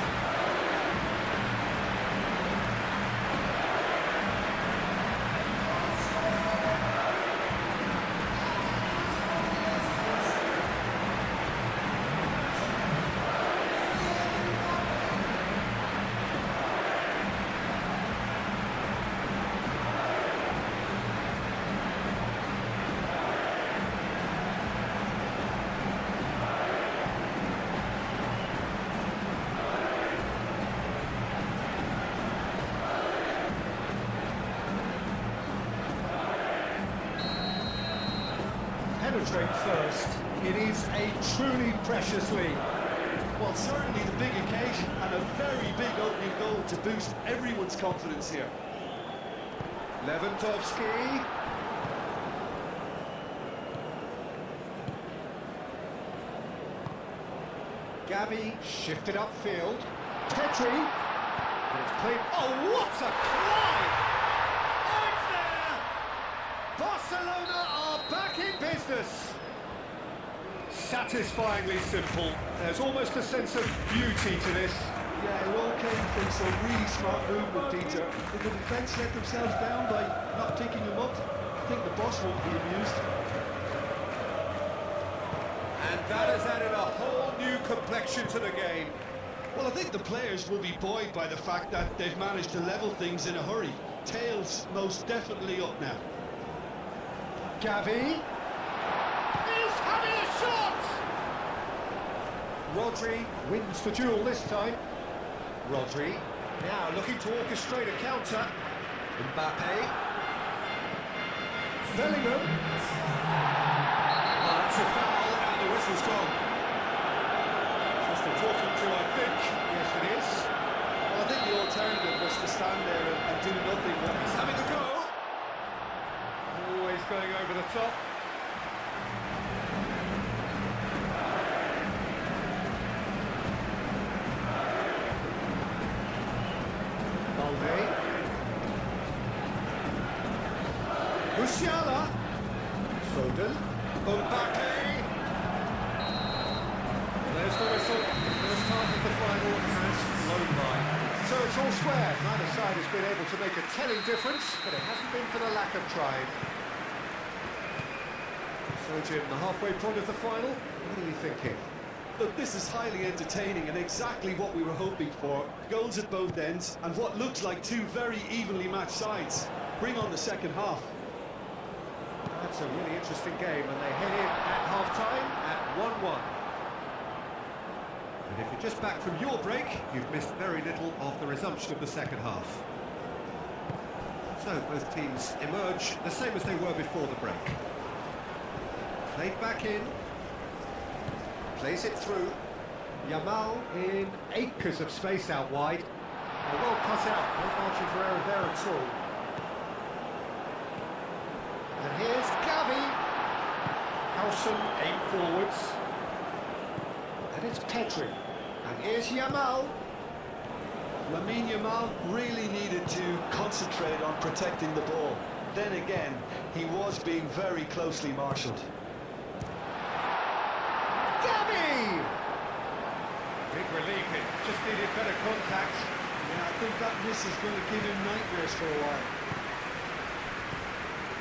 Penetrate first. It is a truly precious lead. Well, certainly the big occasion and a very big opening goal to boost everyone's confidence here. Lewandowski. Gavi shifted upfield. Pedri. And it's played. Oh, what a climb! It's there! Barcelona are back in business. Satisfyingly simple. There's almost a sense of beauty to this. Yeah, it all came from some really smart movement, Peter. Did the defence let themselves down by not picking him up? I think the boss won't be amused. And that has added a whole new complexion to the game. Well, I think the players will be buoyed by the fact that they've managed to level things in a hurry. Tails most definitely up now. Gavi. He's having a shot! Rodri wins the duel this time. Rodri now looking to orchestrate a counter. Mbappe. Bellingham. Oh, that's a foul and the whistle's gone. Just a talking to, I think. Yes, it is. Well, I think the alternative was to stand there and do nothing. But he's having a go. Always going over the top. Mbappe. There's the whistle. The first half of the final has flown by. So it's all square. Neither side has been able to make a telling difference, but it hasn't been for the lack of trying. So Jim, the halfway point of the final, what are you thinking? Look, this is highly entertaining and exactly what we were hoping for. Goals at both ends and what looks like two very evenly matched sides. Bring on the second half. That's a really interesting game, and they head in at half-time at 1-1. And if you're just back from your break, you've missed very little of the resumption of the second half. So both teams emerge the same as they were before the break. Played back in. Plays it through. Yamal in acres of space out wide. Well cut out, no margin for error there at all. And here's Gavi. Howson aim forwards. And it's Pedri. And here's Yamal. Lamine Yamal really needed to concentrate on protecting the ball. Then again, he was being very closely marshalled. Gavi! Big relief, it just needed better contact. Yeah, I think that miss is going to give him nightmares for a while.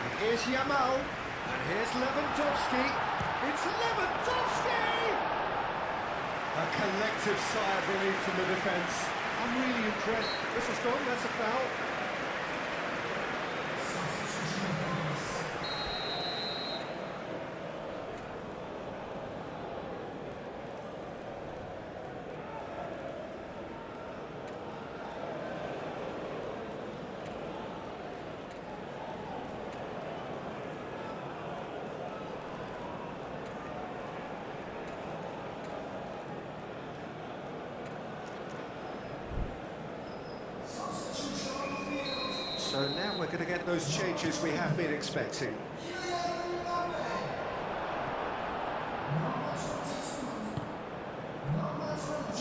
And here's Yamal. And here's Lewandowski. It's Lewandowski! A collective sigh of relief from the defence. I'm really impressed. This is gone, that's a foul. So now we're going to get those changes we have been expecting.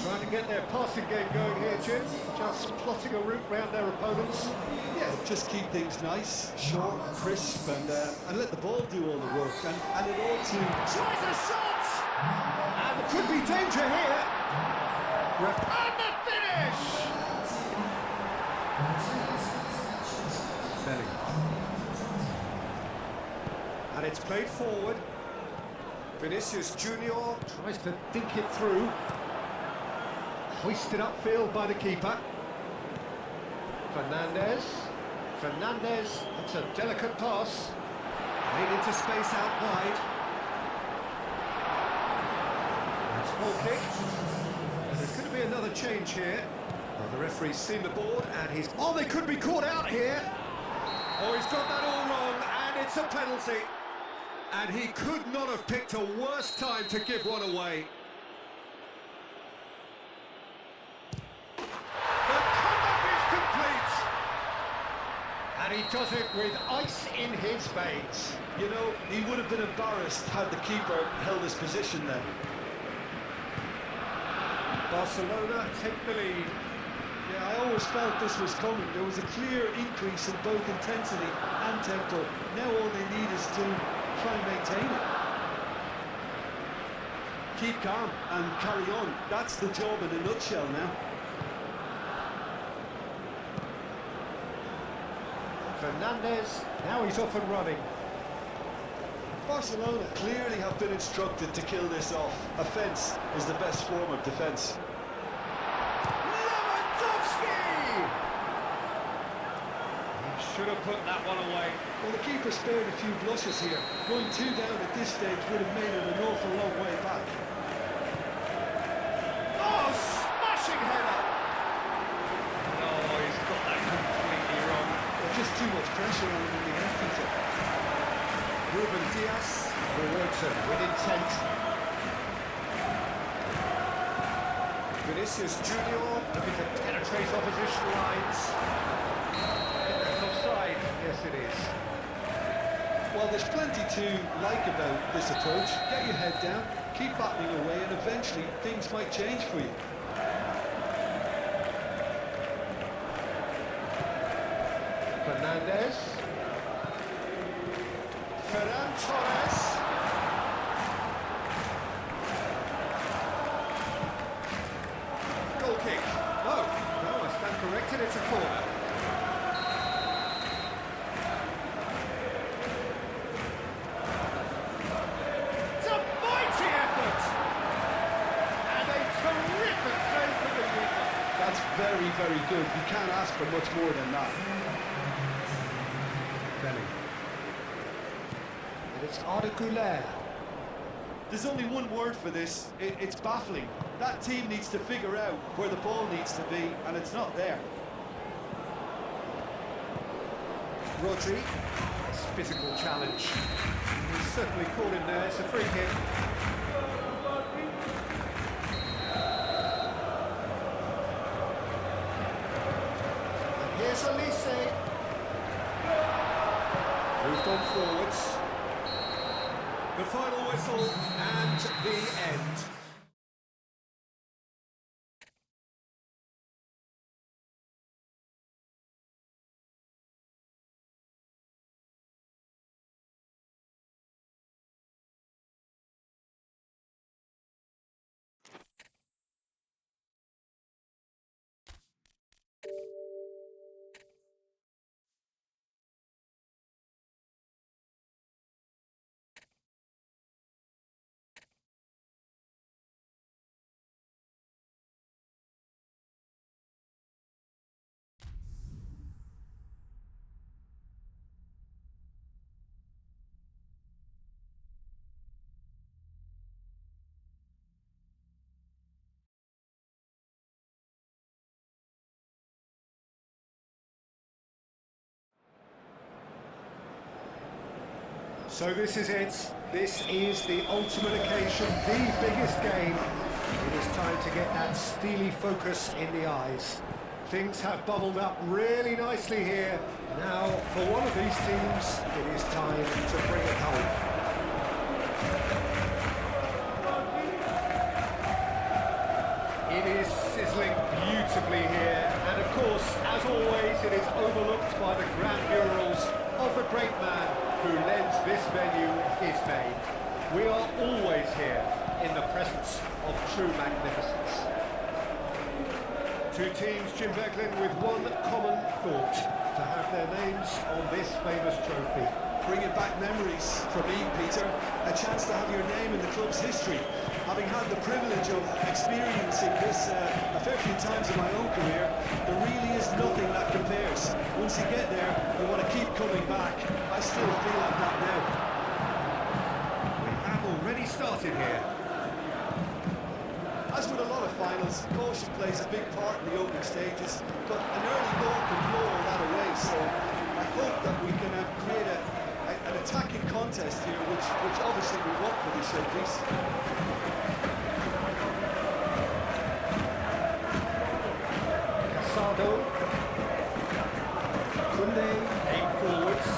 Trying to get their passing game going here, Jim. Just plotting a route round their opponents. Yeah, just keep things nice, short, crisp, and let the ball do all the work. And it all to... Tries a shot! And there could be danger here. And the finish! And it's played forward. Vinicius Junior tries to think it through. Hoisted upfield by the keeper. Fernandez. That's a delicate pass. Played into space out wide. That's goal kick. And there's going to be another change here. Well, the referee's seen the board and he's... Oh, they could be caught out here. Oh, he's got that all wrong, and it's a penalty. And he could not have picked a worse time to give one away. The comeback is complete. And he does it with ice in his veins. You know, he would have been embarrassed had the keeper held his position then. Barcelona take the lead. Yeah, I always felt this was coming. There was a clear increase in both intensity and tempo. Now all they need is to try and maintain it. Keep calm and carry on. That's the job in a nutshell now. Fernandez, now he's off and running. Barcelona clearly have been instructed to kill this off. Offence is the best form of defence. Should have put that one away. Well, the keeper spared a few blushes here. Going 2 down at this stage would have made it an awful long way back. Oh, smashing header! Oh, he's got that completely wrong. There's just too much pressure on him in the end, Peter. Ruben Diaz, forwards with intent. Vinicius Junior looking to penetrate opposition lines. Offside, yes it is. Well, there's plenty to like about this approach. Get your head down, keep battling away, and eventually things might change for you. Fernandez. Ferran Torres. and it's a corner. It's a mighty effort! And a terrific save from the keeper. That's very, very good. You can't ask for much more than that. Belly. And it's Arda. There's only one word for this. It's baffling. That team needs to figure out where the ball needs to be, and it's not there. Rodri, it's physical challenge. He's certainly caught him there, it's a free kick. And here's Elise. Moved on forwards. The final whistle and the end. So this is it. This is the ultimate occasion, the biggest game. It is time to get that steely focus in the eyes. Things have bubbled up really nicely here. Now, for one of these teams, it is time to bring it home. It is sizzling beautifully here, and of course, as always, it is overlooked by the grand murals of the great man who lends this venue his name. We are always here in the presence of true magnificence. Two teams, Jim Beglin, with one common thought: to have their names on this famous trophy. Bringing back memories for me, Peter. A chance to have your name in the club's history. Having had the privilege of experiencing this a fair few times in my own career, there really is nothing that compares. Once you get there, you want to keep coming back. I still feel like that now. We have already started here. As with a lot of finals, caution plays a big part in the opening stages, but an early goal can blow all that away, so I hope that we can create an attacking contest here, which obviously we want for this showpiece. Casado. Kunde, aim forwards.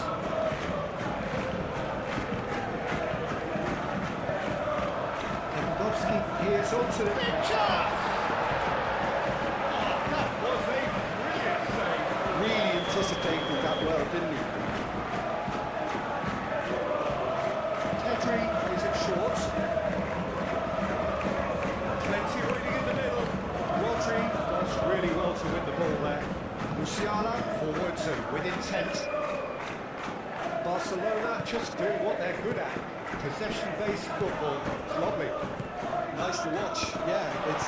Lewandowski here's onto the picture! Oh, that was a brilliant save. Really anticipated that well, didn't he? Pedri is it short. Plenty reading in the middle. Rodri does really well to win the ball there. Musiala forwards and with intent. Barcelona just doing what they're good at. Possession-based football. It's lovely. Nice to watch. Yeah, it's...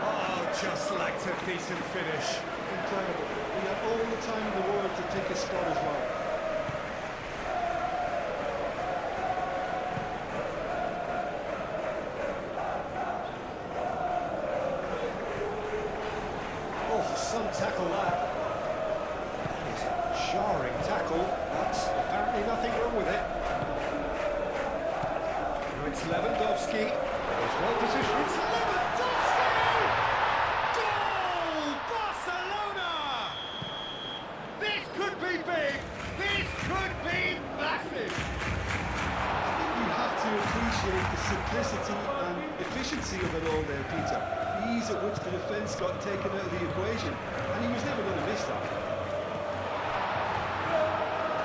Oh, just lacked a decent finish. incredible. We have all the time in the world to take a spot as well. Oh, some tackle that. That is a jarring tackle, but apparently nothing wrong with it. Now it's Lewandowski. He's well positioned. It's Lewandowski! Goal! Barcelona! This could be big. This could be massive. You have to appreciate the simplicity and efficiency of it all there, Peter. The ease at which the defence got taken out of the equation, and he was never going to miss that.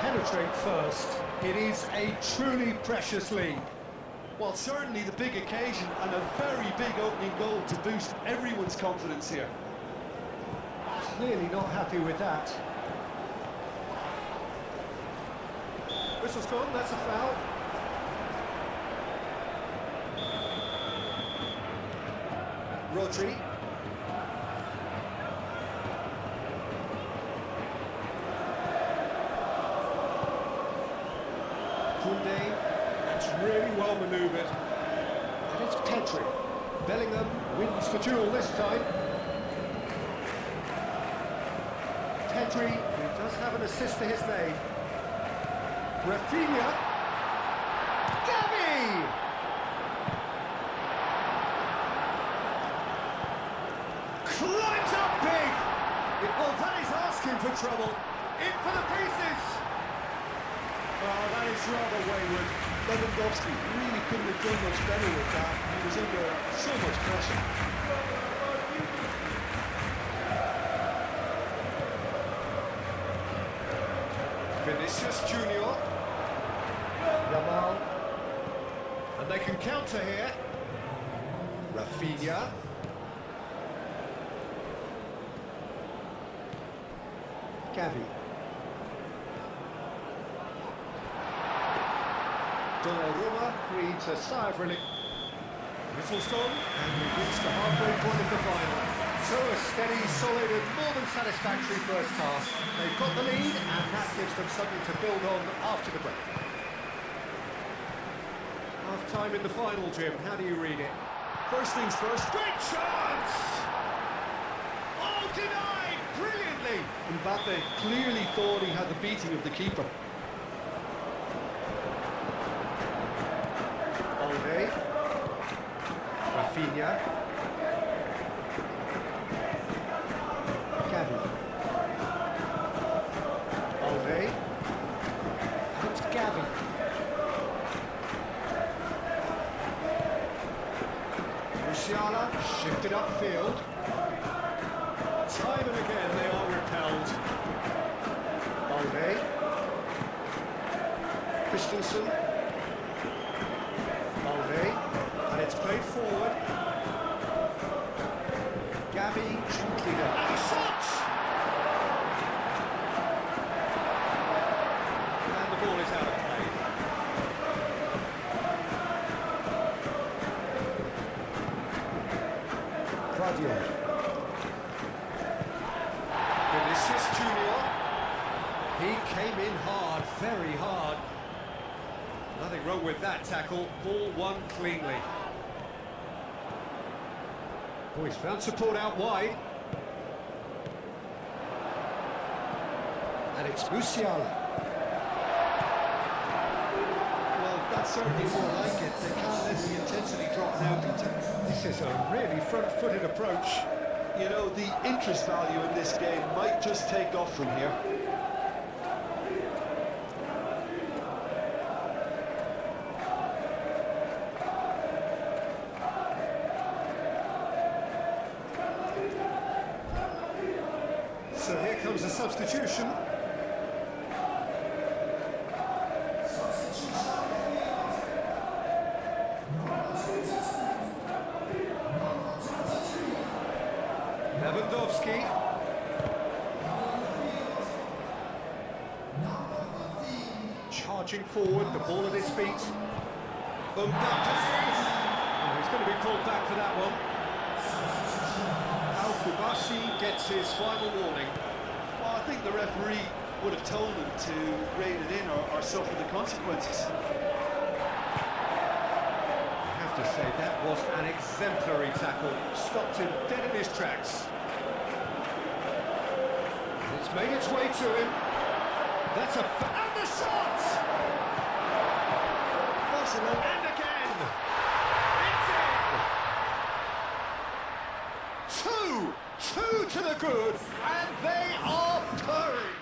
Penetrate first. It is a truly precious lead. Well, certainly the big occasion and a very big opening goal to boost everyone's confidence here. Clearly not happy with that. Whistle's gone, that's a foul. Rodri. Koundé. That's really well manoeuvred. And it's Pedri. Bellingham wins the duel this time. Pedri, who does have an assist to his name. Rafinha. Gavi! Climbs up big! Oh, that is asking for trouble. In for the pieces! Oh, that is rather wayward. Lewandowski really couldn't have done much better with that. He was under so much pressure. Vinicius Junior. Yamal. And they can counter here. Rafinha. Gavi. Donnarumma reads a sigh of relief. Whistle's gone, and we've reached the halfway point of the final. So a steady, solid and more than satisfactory first half. They've got the lead, and that gives them something to build on after the break. Half-time in the final, Jim. How do you read it? First things first. Great chance! Oh, denied! Brilliantly! Mbappe clearly thought he had the beating of the keeper. Olde. Rafinha. Gavi. Olde. And it's Gavi. Musiala shifted upfield. Time and again they are repelled. Olde. Christensen. Olde. And it's played forward. Gavi gently there. And a shot! And the ball is out of play. Claudio. Vinicius Junior. He came in hard, very hard. Nothing wrong with that tackle. Ball won cleanly. Oh, he's found support out wide. And it's Musiala. Well, that's certainly more like it. They can't let the intensity drop now, Peter. This is a really front-footed approach. You know, the interest value in this game might just take off from here. So here comes a substitution. Lewandowski. Charging forward, the ball at his feet. Mbappe. Oh, he's going to be pulled back for that one. Al-Kubasi gets his final warning. Well, I think the referee would have told him to rein it in or suffer the consequences. I have to say, that was an exemplary tackle. Stopped him dead in his tracks. It's made its way to him. That's a... and the shot! Barcelona. And again! It's in! Two to the good, and they are purring!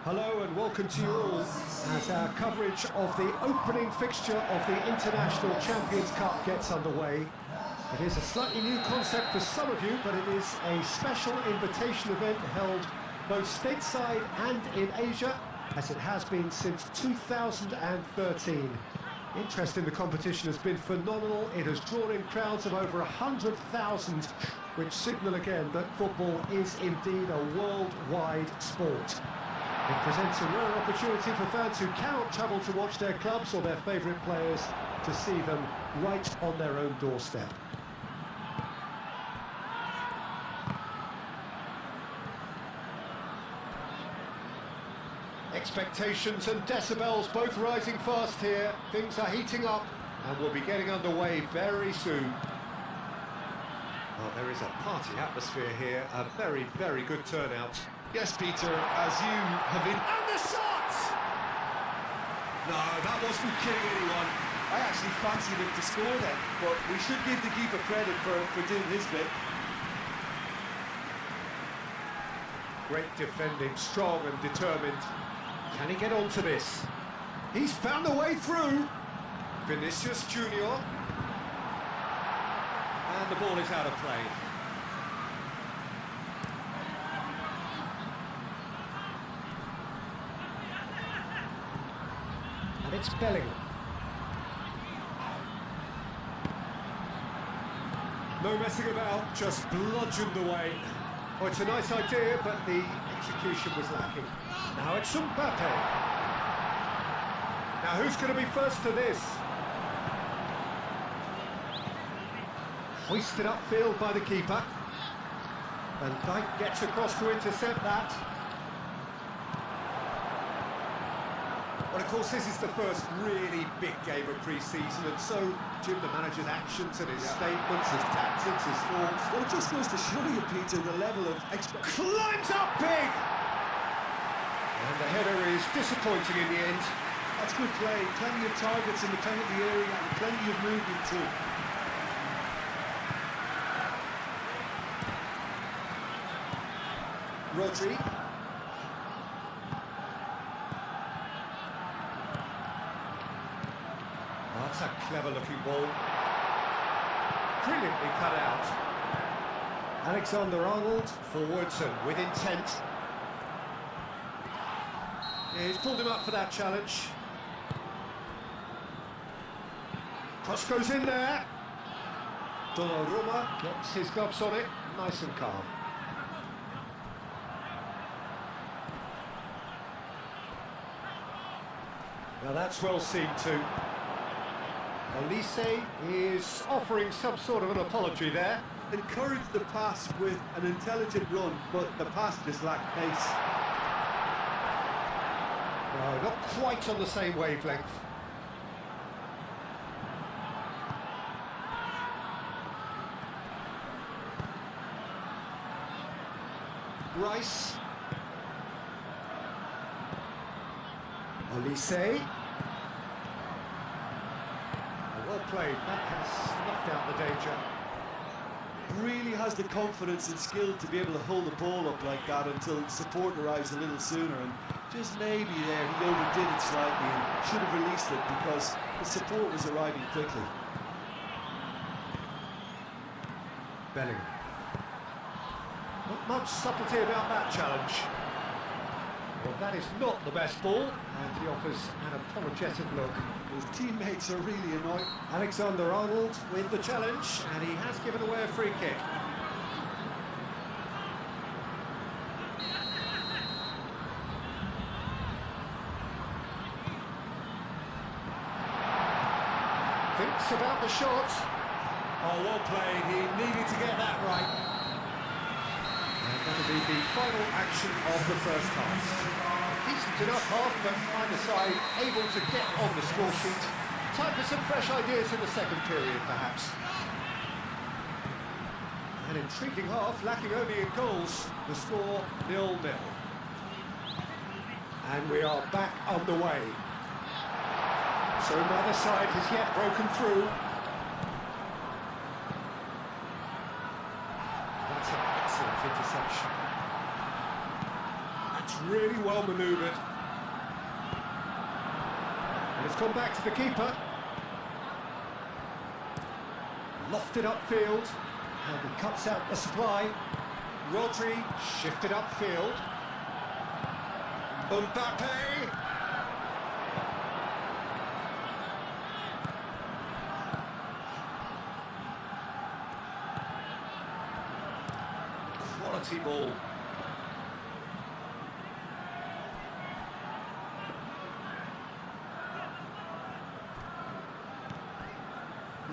Hello and welcome to you all as our coverage of the opening fixture of the International Champions Cup gets underway. It is a slightly new concept for some of you, but it is a special invitation event held both stateside and in Asia, as it has been since 2013. Interest in the competition has been phenomenal. It has drawn in crowds of over 100,000, which signal again that football is indeed a worldwide sport. It presents a rare opportunity for fans who cannot travel to watch their clubs or their favourite players to see them right on their own doorstep. Expectations and decibels both rising fast here. Things are heating up and we'll be getting underway very soon. Well, there is a party atmosphere here, a very, very good turnout. Yes, Peter, as you have been... And the shot! No, that wasn't kidding anyone. I actually fancied him to score then, but we should give the keeper credit for doing his bit. Great defending, strong and determined. Can he get onto this? He's found a way through. Vinicius Junior. And the ball is out of play. And it's Bellingham. No messing about, just bludgeoned away. Oh, it's a nice idea, but the execution was lacking. Now it's Mbappe. Now who's going to be first to this? Hoisted upfield by the keeper. And Dijk gets across to intercept that. Well, of course, this is the first really big game of pre-season, and so, Jim, the manager's actions and his statements, his tactics, his thoughts... Well, it just goes to show you, Peter, the level of Climbs up big! And the header is disappointing in the end. That's good play. Plenty of targets in the penalty area and plenty of movement too. Rodri. Oh, that's a clever-looking ball. Brilliantly cut out. Alexander-Arnold forwards and with intent. Yeah, he's pulled him up for that challenge. Cross goes in there. Donnarumma gets his gloves on it, nice and calm. Now that's well seen too. Olise is offering some sort of an apology there. Encouraged the pass with an intelligent run, but the pass just lacked pace. No, not quite on the same wavelength. Rice. Olise. Well played, that has snuffed out the danger. Really has the confidence and skill to be able to hold the ball up like that until support arrives a little sooner, and just maybe there he overdid it slightly and should have released it because the support was arriving quickly. Bellingham. Not much subtlety about that challenge. Well, that is not the best ball, and he offers an apologetic look. His teammates are really annoyed. Alexander-Arnold with the challenge, and he has given away a free kick. Thinks about the shot. Oh, well played, he needed to get that right. And that'll be the final action of the first half. Decent enough half, but either side able to get on the score sheet. Time for some fresh ideas in the second period, perhaps. An intriguing half, lacking only in goals. The score 0-0. And we are back underway. So neither side has yet broken through. That's an excellent interception. That's really well manoeuvred. And it's come back to the keeper. Lofted upfield. And he cuts out the supply. Rodri shifted upfield. Mbappe. Quality ball.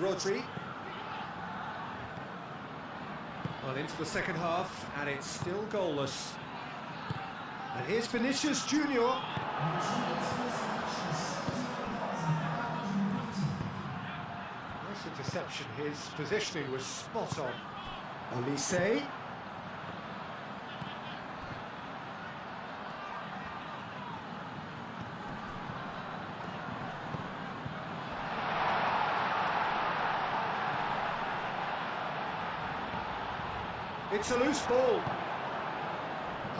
Rodri. Well, into the second half, and it's still goalless. And here's Vinicius Junior. Nice interception. His positioning was spot on. Olise. It's a loose ball.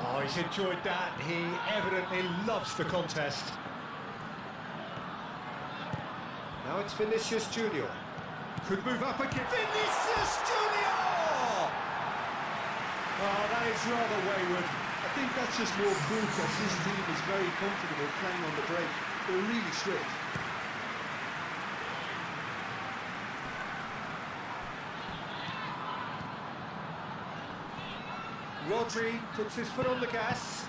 Oh, he's enjoyed that. He evidently loves the contest. Now it's Vinicius Junior. Could move up again. Vinicius Junior! Oh, that is rather wayward. I think that's just more proof that this team is very comfortable playing on the break. They're really swift. Rodri puts his foot on the gas.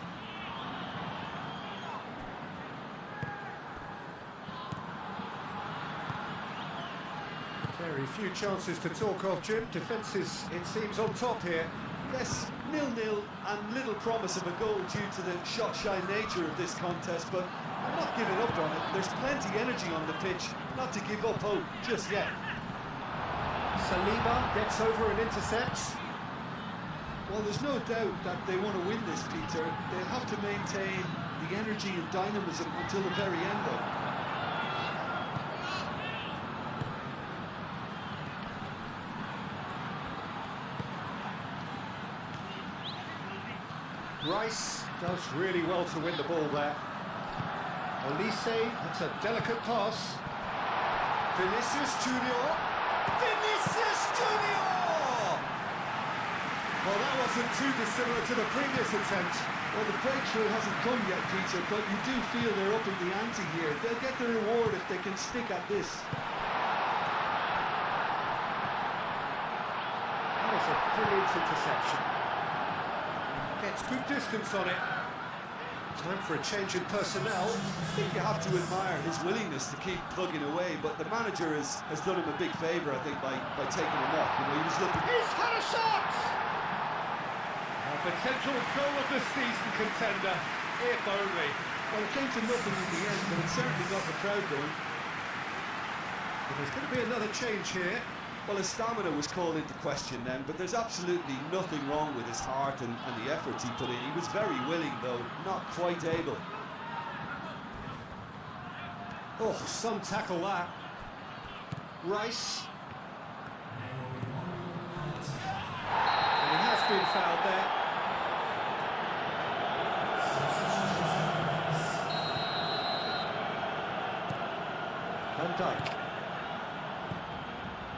Very few chances to talk of, Jim. Defence is, it seems, on top here. Yes, 0-0 and little promise of a goal due to the shot-shy nature of this contest, but I'm not giving up on it. There's plenty energy on the pitch, not to give up hope just yet. Saliba gets over and intercepts. Well, there's no doubt that they want to win this, Peter. They'll have to maintain the energy and dynamism until the very end, though. Rice does really well to win the ball there. Olise, that's a delicate pass. Vinicius Junior. Vinicius Junior! Well, that wasn't too dissimilar to the previous attempt. Well, the breakthrough hasn't come yet, Peter, but you do feel they're up in the ante here. They'll get the reward if they can stick at this. That was a brilliant interception. Gets good distance on it. Time for a change in personnel. I think you have to admire his willingness to keep plugging away, but the manager has done him a big favour, I think, by taking him off. You know, he was looking... He's had a shot! A potential goal of the season contender, if only. Well, it came to nothing in the end, but it certainly got the crowd going. But there's going to be another change here. Well, his stamina was called into question then, but there's absolutely nothing wrong with his heart and the efforts he put in. He was very willing, though, not quite able. Oh, some tackle that. Rice. And he has been fouled there. Van Dijk.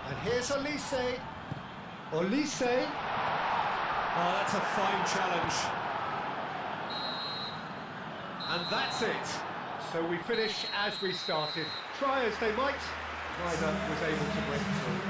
And here's Olise. Olise. Oh, that's a fine challenge. And that's it. So we finish as we started. Try as they might, neither was able to break through.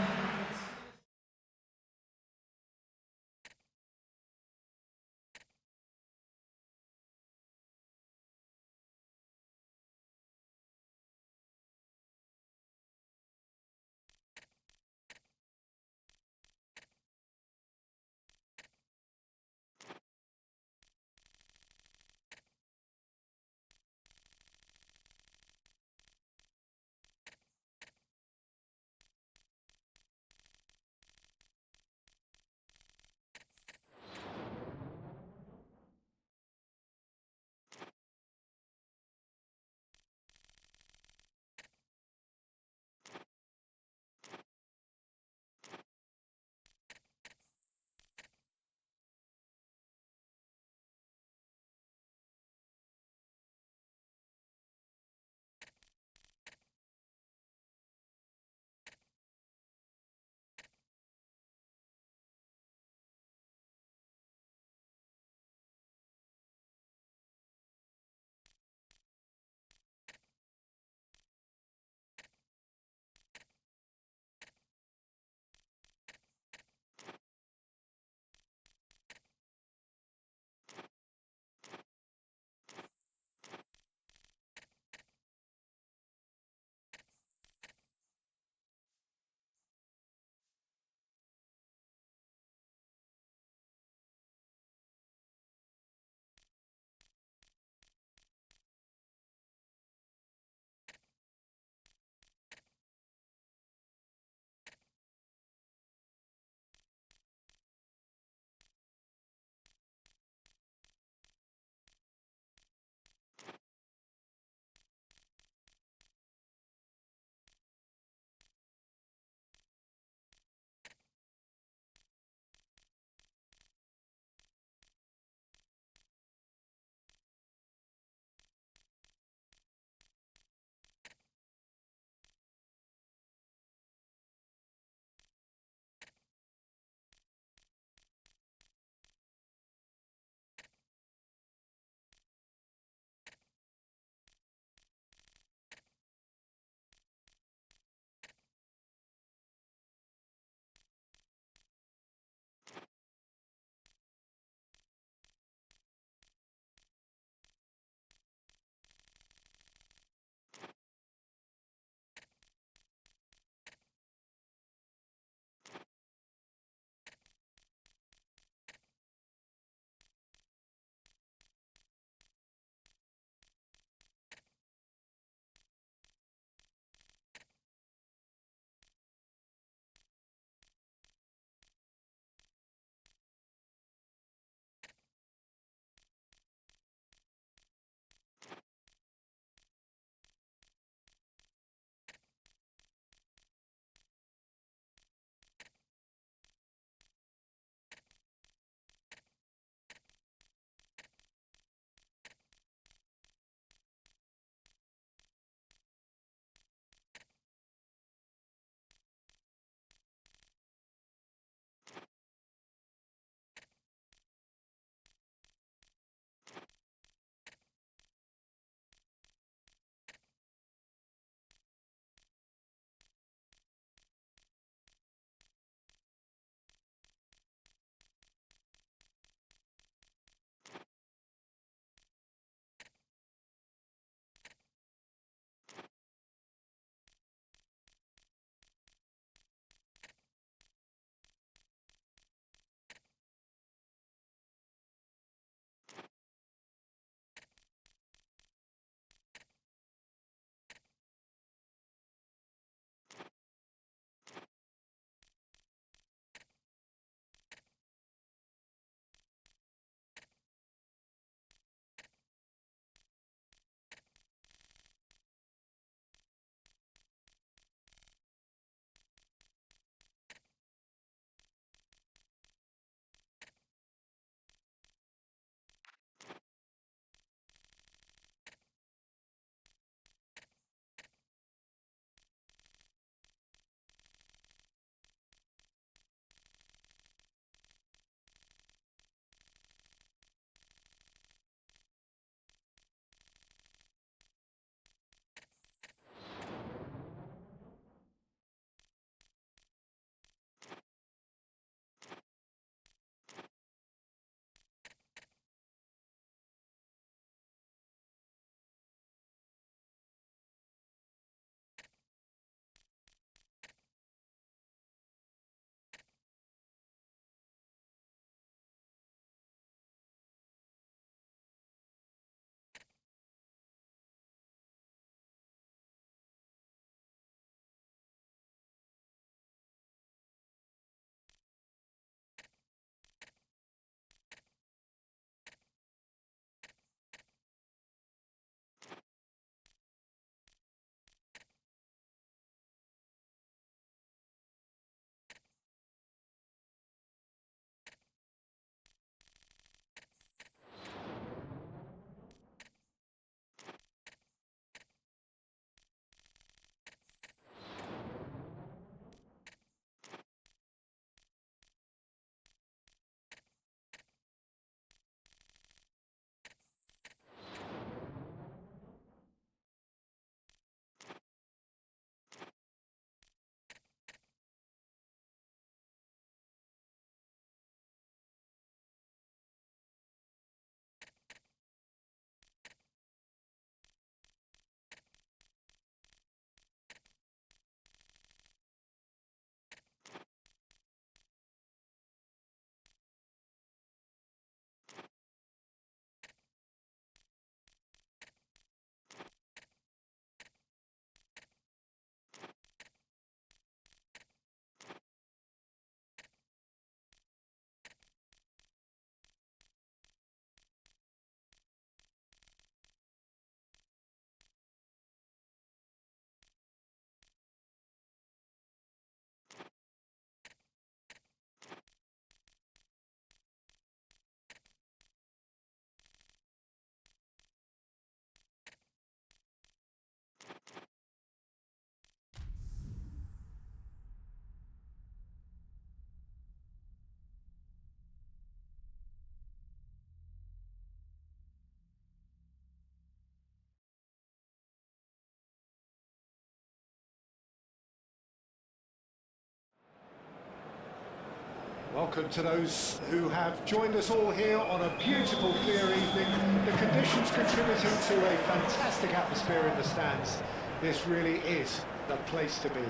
Welcome to those who have joined us all here on a beautiful, clear evening. The conditions contributing to a fantastic atmosphere in the stands. This really is the place to be.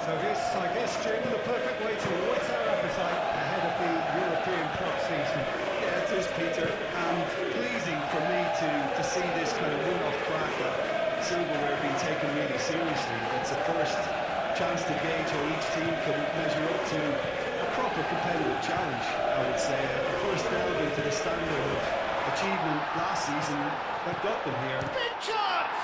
So this, I guess, Jim, the perfect way to whet our appetite ahead of the European club season. Yeah, it is, Peter, and pleasing for me to see this kind of one-off crack at silverware being taken really seriously. It's a first chance to gauge how each team can measure up to a proper competitive challenge, I would say. A first delve into the standard of achievement last season that got them here. Big chance!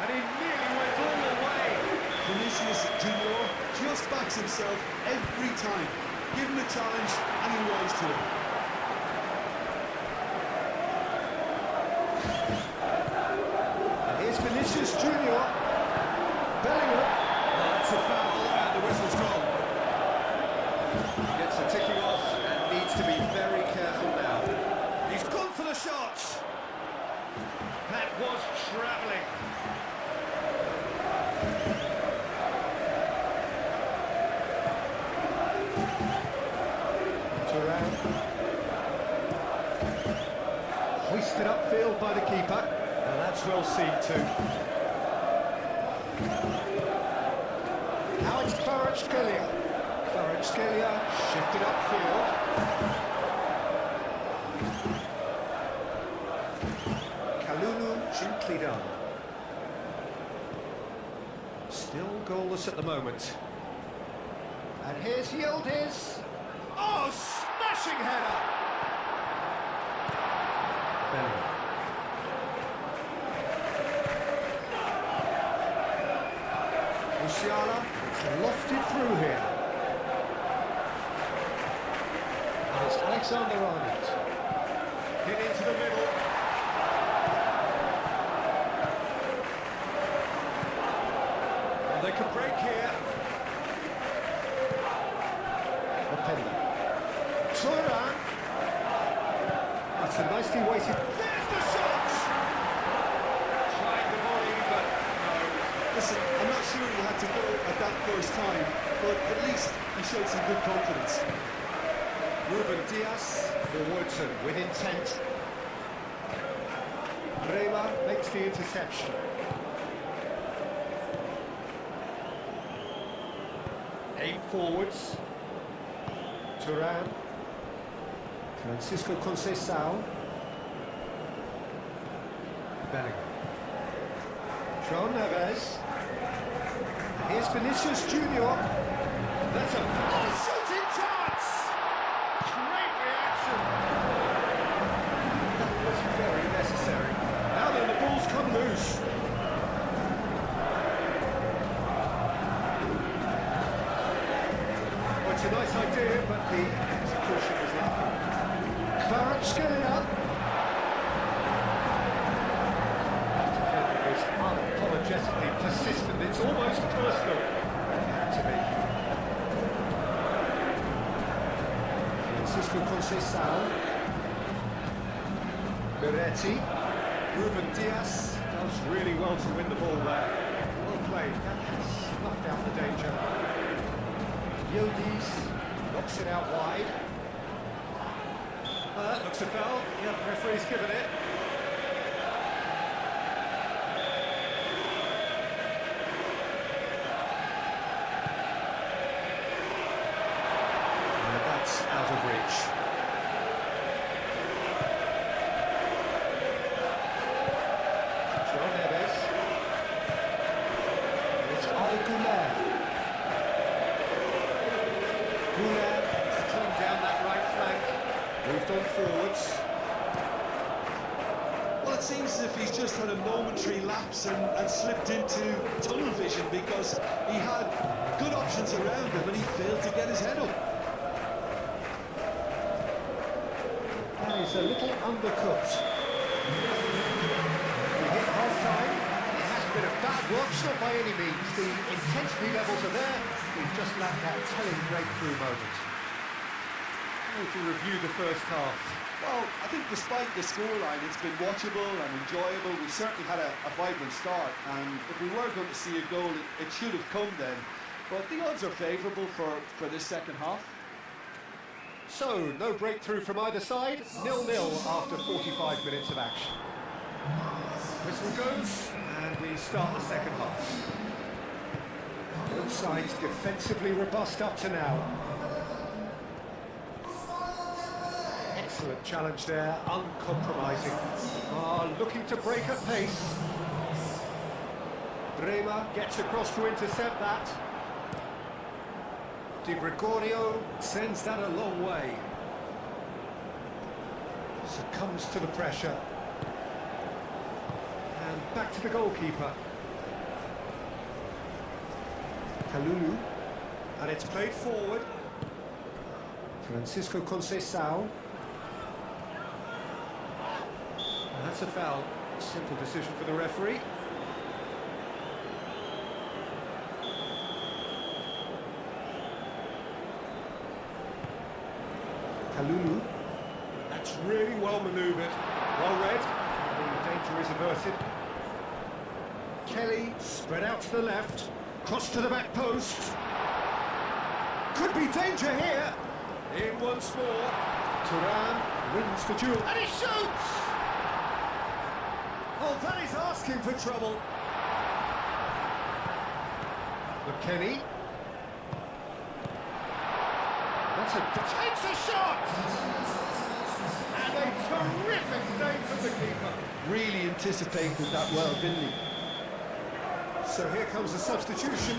And he nearly went all the way. Vinicius Junior just backs himself every time. Give him a challenge and he rise to it. And here's Vinicius Junior. Bellingham. That's a foul and the whistle's gone. Gets a ticking off and needs to be very careful now. He's gone for the shot. That was travelling. Hoisted upfield by the keeper, and that's well seen too. Now it's Kvaratskhelia. Kvaratskhelia shifted upfield. Kalulu gently done. Still goalless at the moment. And here's Yildiz. Oh, smashing header! Bellingham. Musiala, it's lofted through here. And it's Alexander Arnold. Hit into the middle. Well, they could break here. Openda. Turan. That's a nicely weighted. There's the shot! Trying the volley, but no. Listen, I'm not sure he had to go at that first time, but at least he showed some good confidence. Ruben Diaz forwards and with intent. Bremer makes the interception. Aim forwards. Turan. Francisco Conceição. Bellingham. João Neves. Here's Vinicius Junior. That's a Shooting chance! great reaction. That was very necessary. Now then, the ball's come loose. Well, it's a nice idea, but the execution was lacking. Kvaratskhelia. Defender is unapologetically persistent. It's almost personal to me. Francisco Conceição. Beretti. Ruben Diaz does really well to win the ball there. Well played. That has snuffed out the danger. Yildiz knocks it out wide. That looks a foul. Yeah, referee's given it. And that's out of reach. João Neves. And it's Arda Güler. Güler has turned down that right flank. Moved on forwards. Well, it seems as if he's just had a momentary lapse and slipped into tunnel vision because he had good options around him and he failed to get his head up. And he's a little undercooked. He hit half-time. It hasn't been a bad watch, not by any means. The intensity levels are there. We've just lacked that telling breakthrough moment. We can review the first half. Well, I think despite the scoreline, it's been watchable and enjoyable. We certainly had a vibrant start, and if we were going to see a goal, it should have come then. But the odds are favourable for this second half. So, no breakthrough from either side, 0-0 after 45 minutes of action. Whistle goes, and we start the second half. Both sides defensively robust up to now. Excellent challenge there, uncompromising. Looking to break at pace. Bremer gets across to intercept that. Di Gregorio sends that a long way. Succumbs to the pressure. And back to the goalkeeper. Dulu. And it's played forward. Francisco Conceição. And that's a foul. Simple decision for the referee. Dulu. That's really well manoeuvred. Well read. The danger is averted. Kelly spread out to the left. Cross to the back post. Could be danger here. In once more. Turan wins the duel. And he shoots! Oh, that is asking for trouble. McKennie. Takes a shot! And a terrific save from the keeper. Really anticipated that well, didn't he? So here comes the substitution.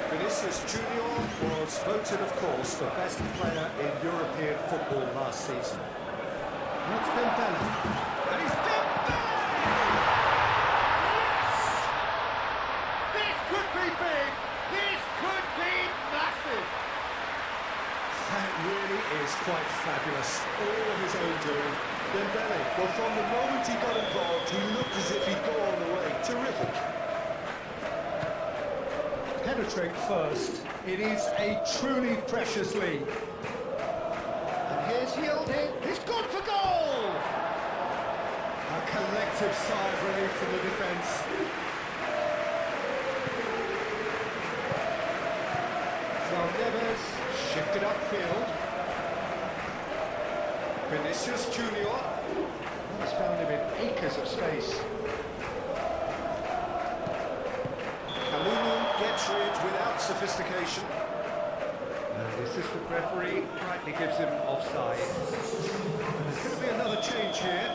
Vinicius Junior was voted, of course, the best player in European football last season. That's Dembele. And he's Dembele! Big. This could be massive. That really is quite fabulous. All of his own doing. Dembele, well, from the moment he got involved, he looked as if he'd go all the way. Terrific. Penetrate first. It is a truly precious lead. And here's Yildiz. He's gone for goal! A collective sigh of relief from the defence. Neves shifted upfield. Vinicius Junior. He's found him in acres of space. Dulu gets rid without sophistication. And the assistant referee rightly gives him offside. There's going to be another change here.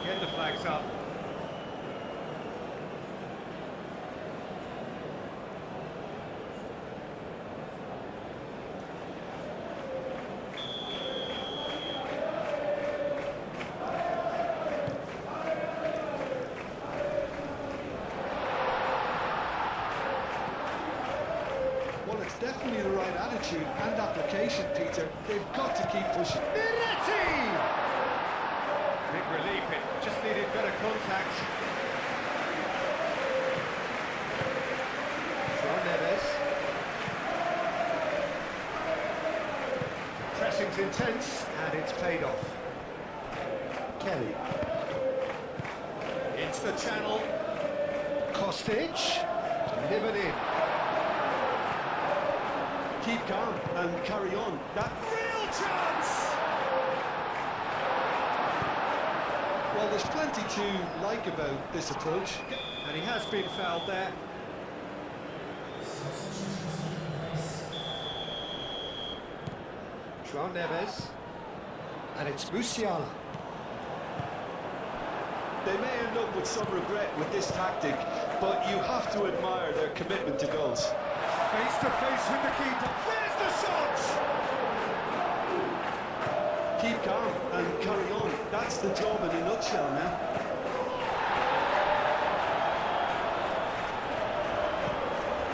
Again, the flag's up. Well, it's definitely the right attitude and application, Peter. They've got to keep pushing. Big relief, it just needed better contact. Neves. Pressing's intense, and it's paid off. Kelly. Into the channel. Kostic. Delivered in. Keep calm and carry on. That Real chance! Well, there's plenty to like about this approach. And he has been fouled there. João Neves. And it's Musiala. They may end up with some regret with this tactic, but you have to admire their commitment to goals. Face to face with the keeper. There's the shot! Keep calm and carry on. That's the job in a nutshell now.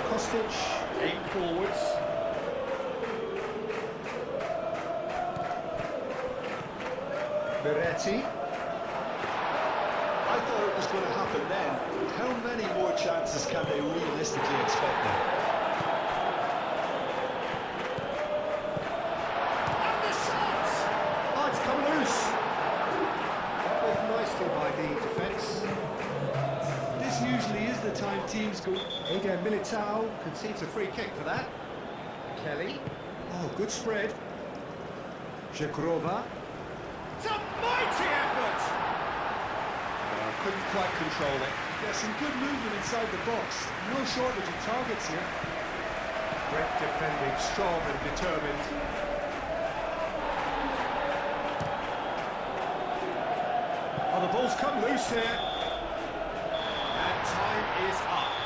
Kostic, aim forwards. Beretti. I thought it was going to happen then. How many more chances can they realistically expect now? physical. Eder Militao concedes a free kick for that. Kelly. Oh, good spread. Żegrova. It's a mighty effort! Couldn't quite control it. Yeah, some good movement inside the box. No shortage of targets here. Great defending, strong and determined. Oh, the ball's come loose here. And time is up.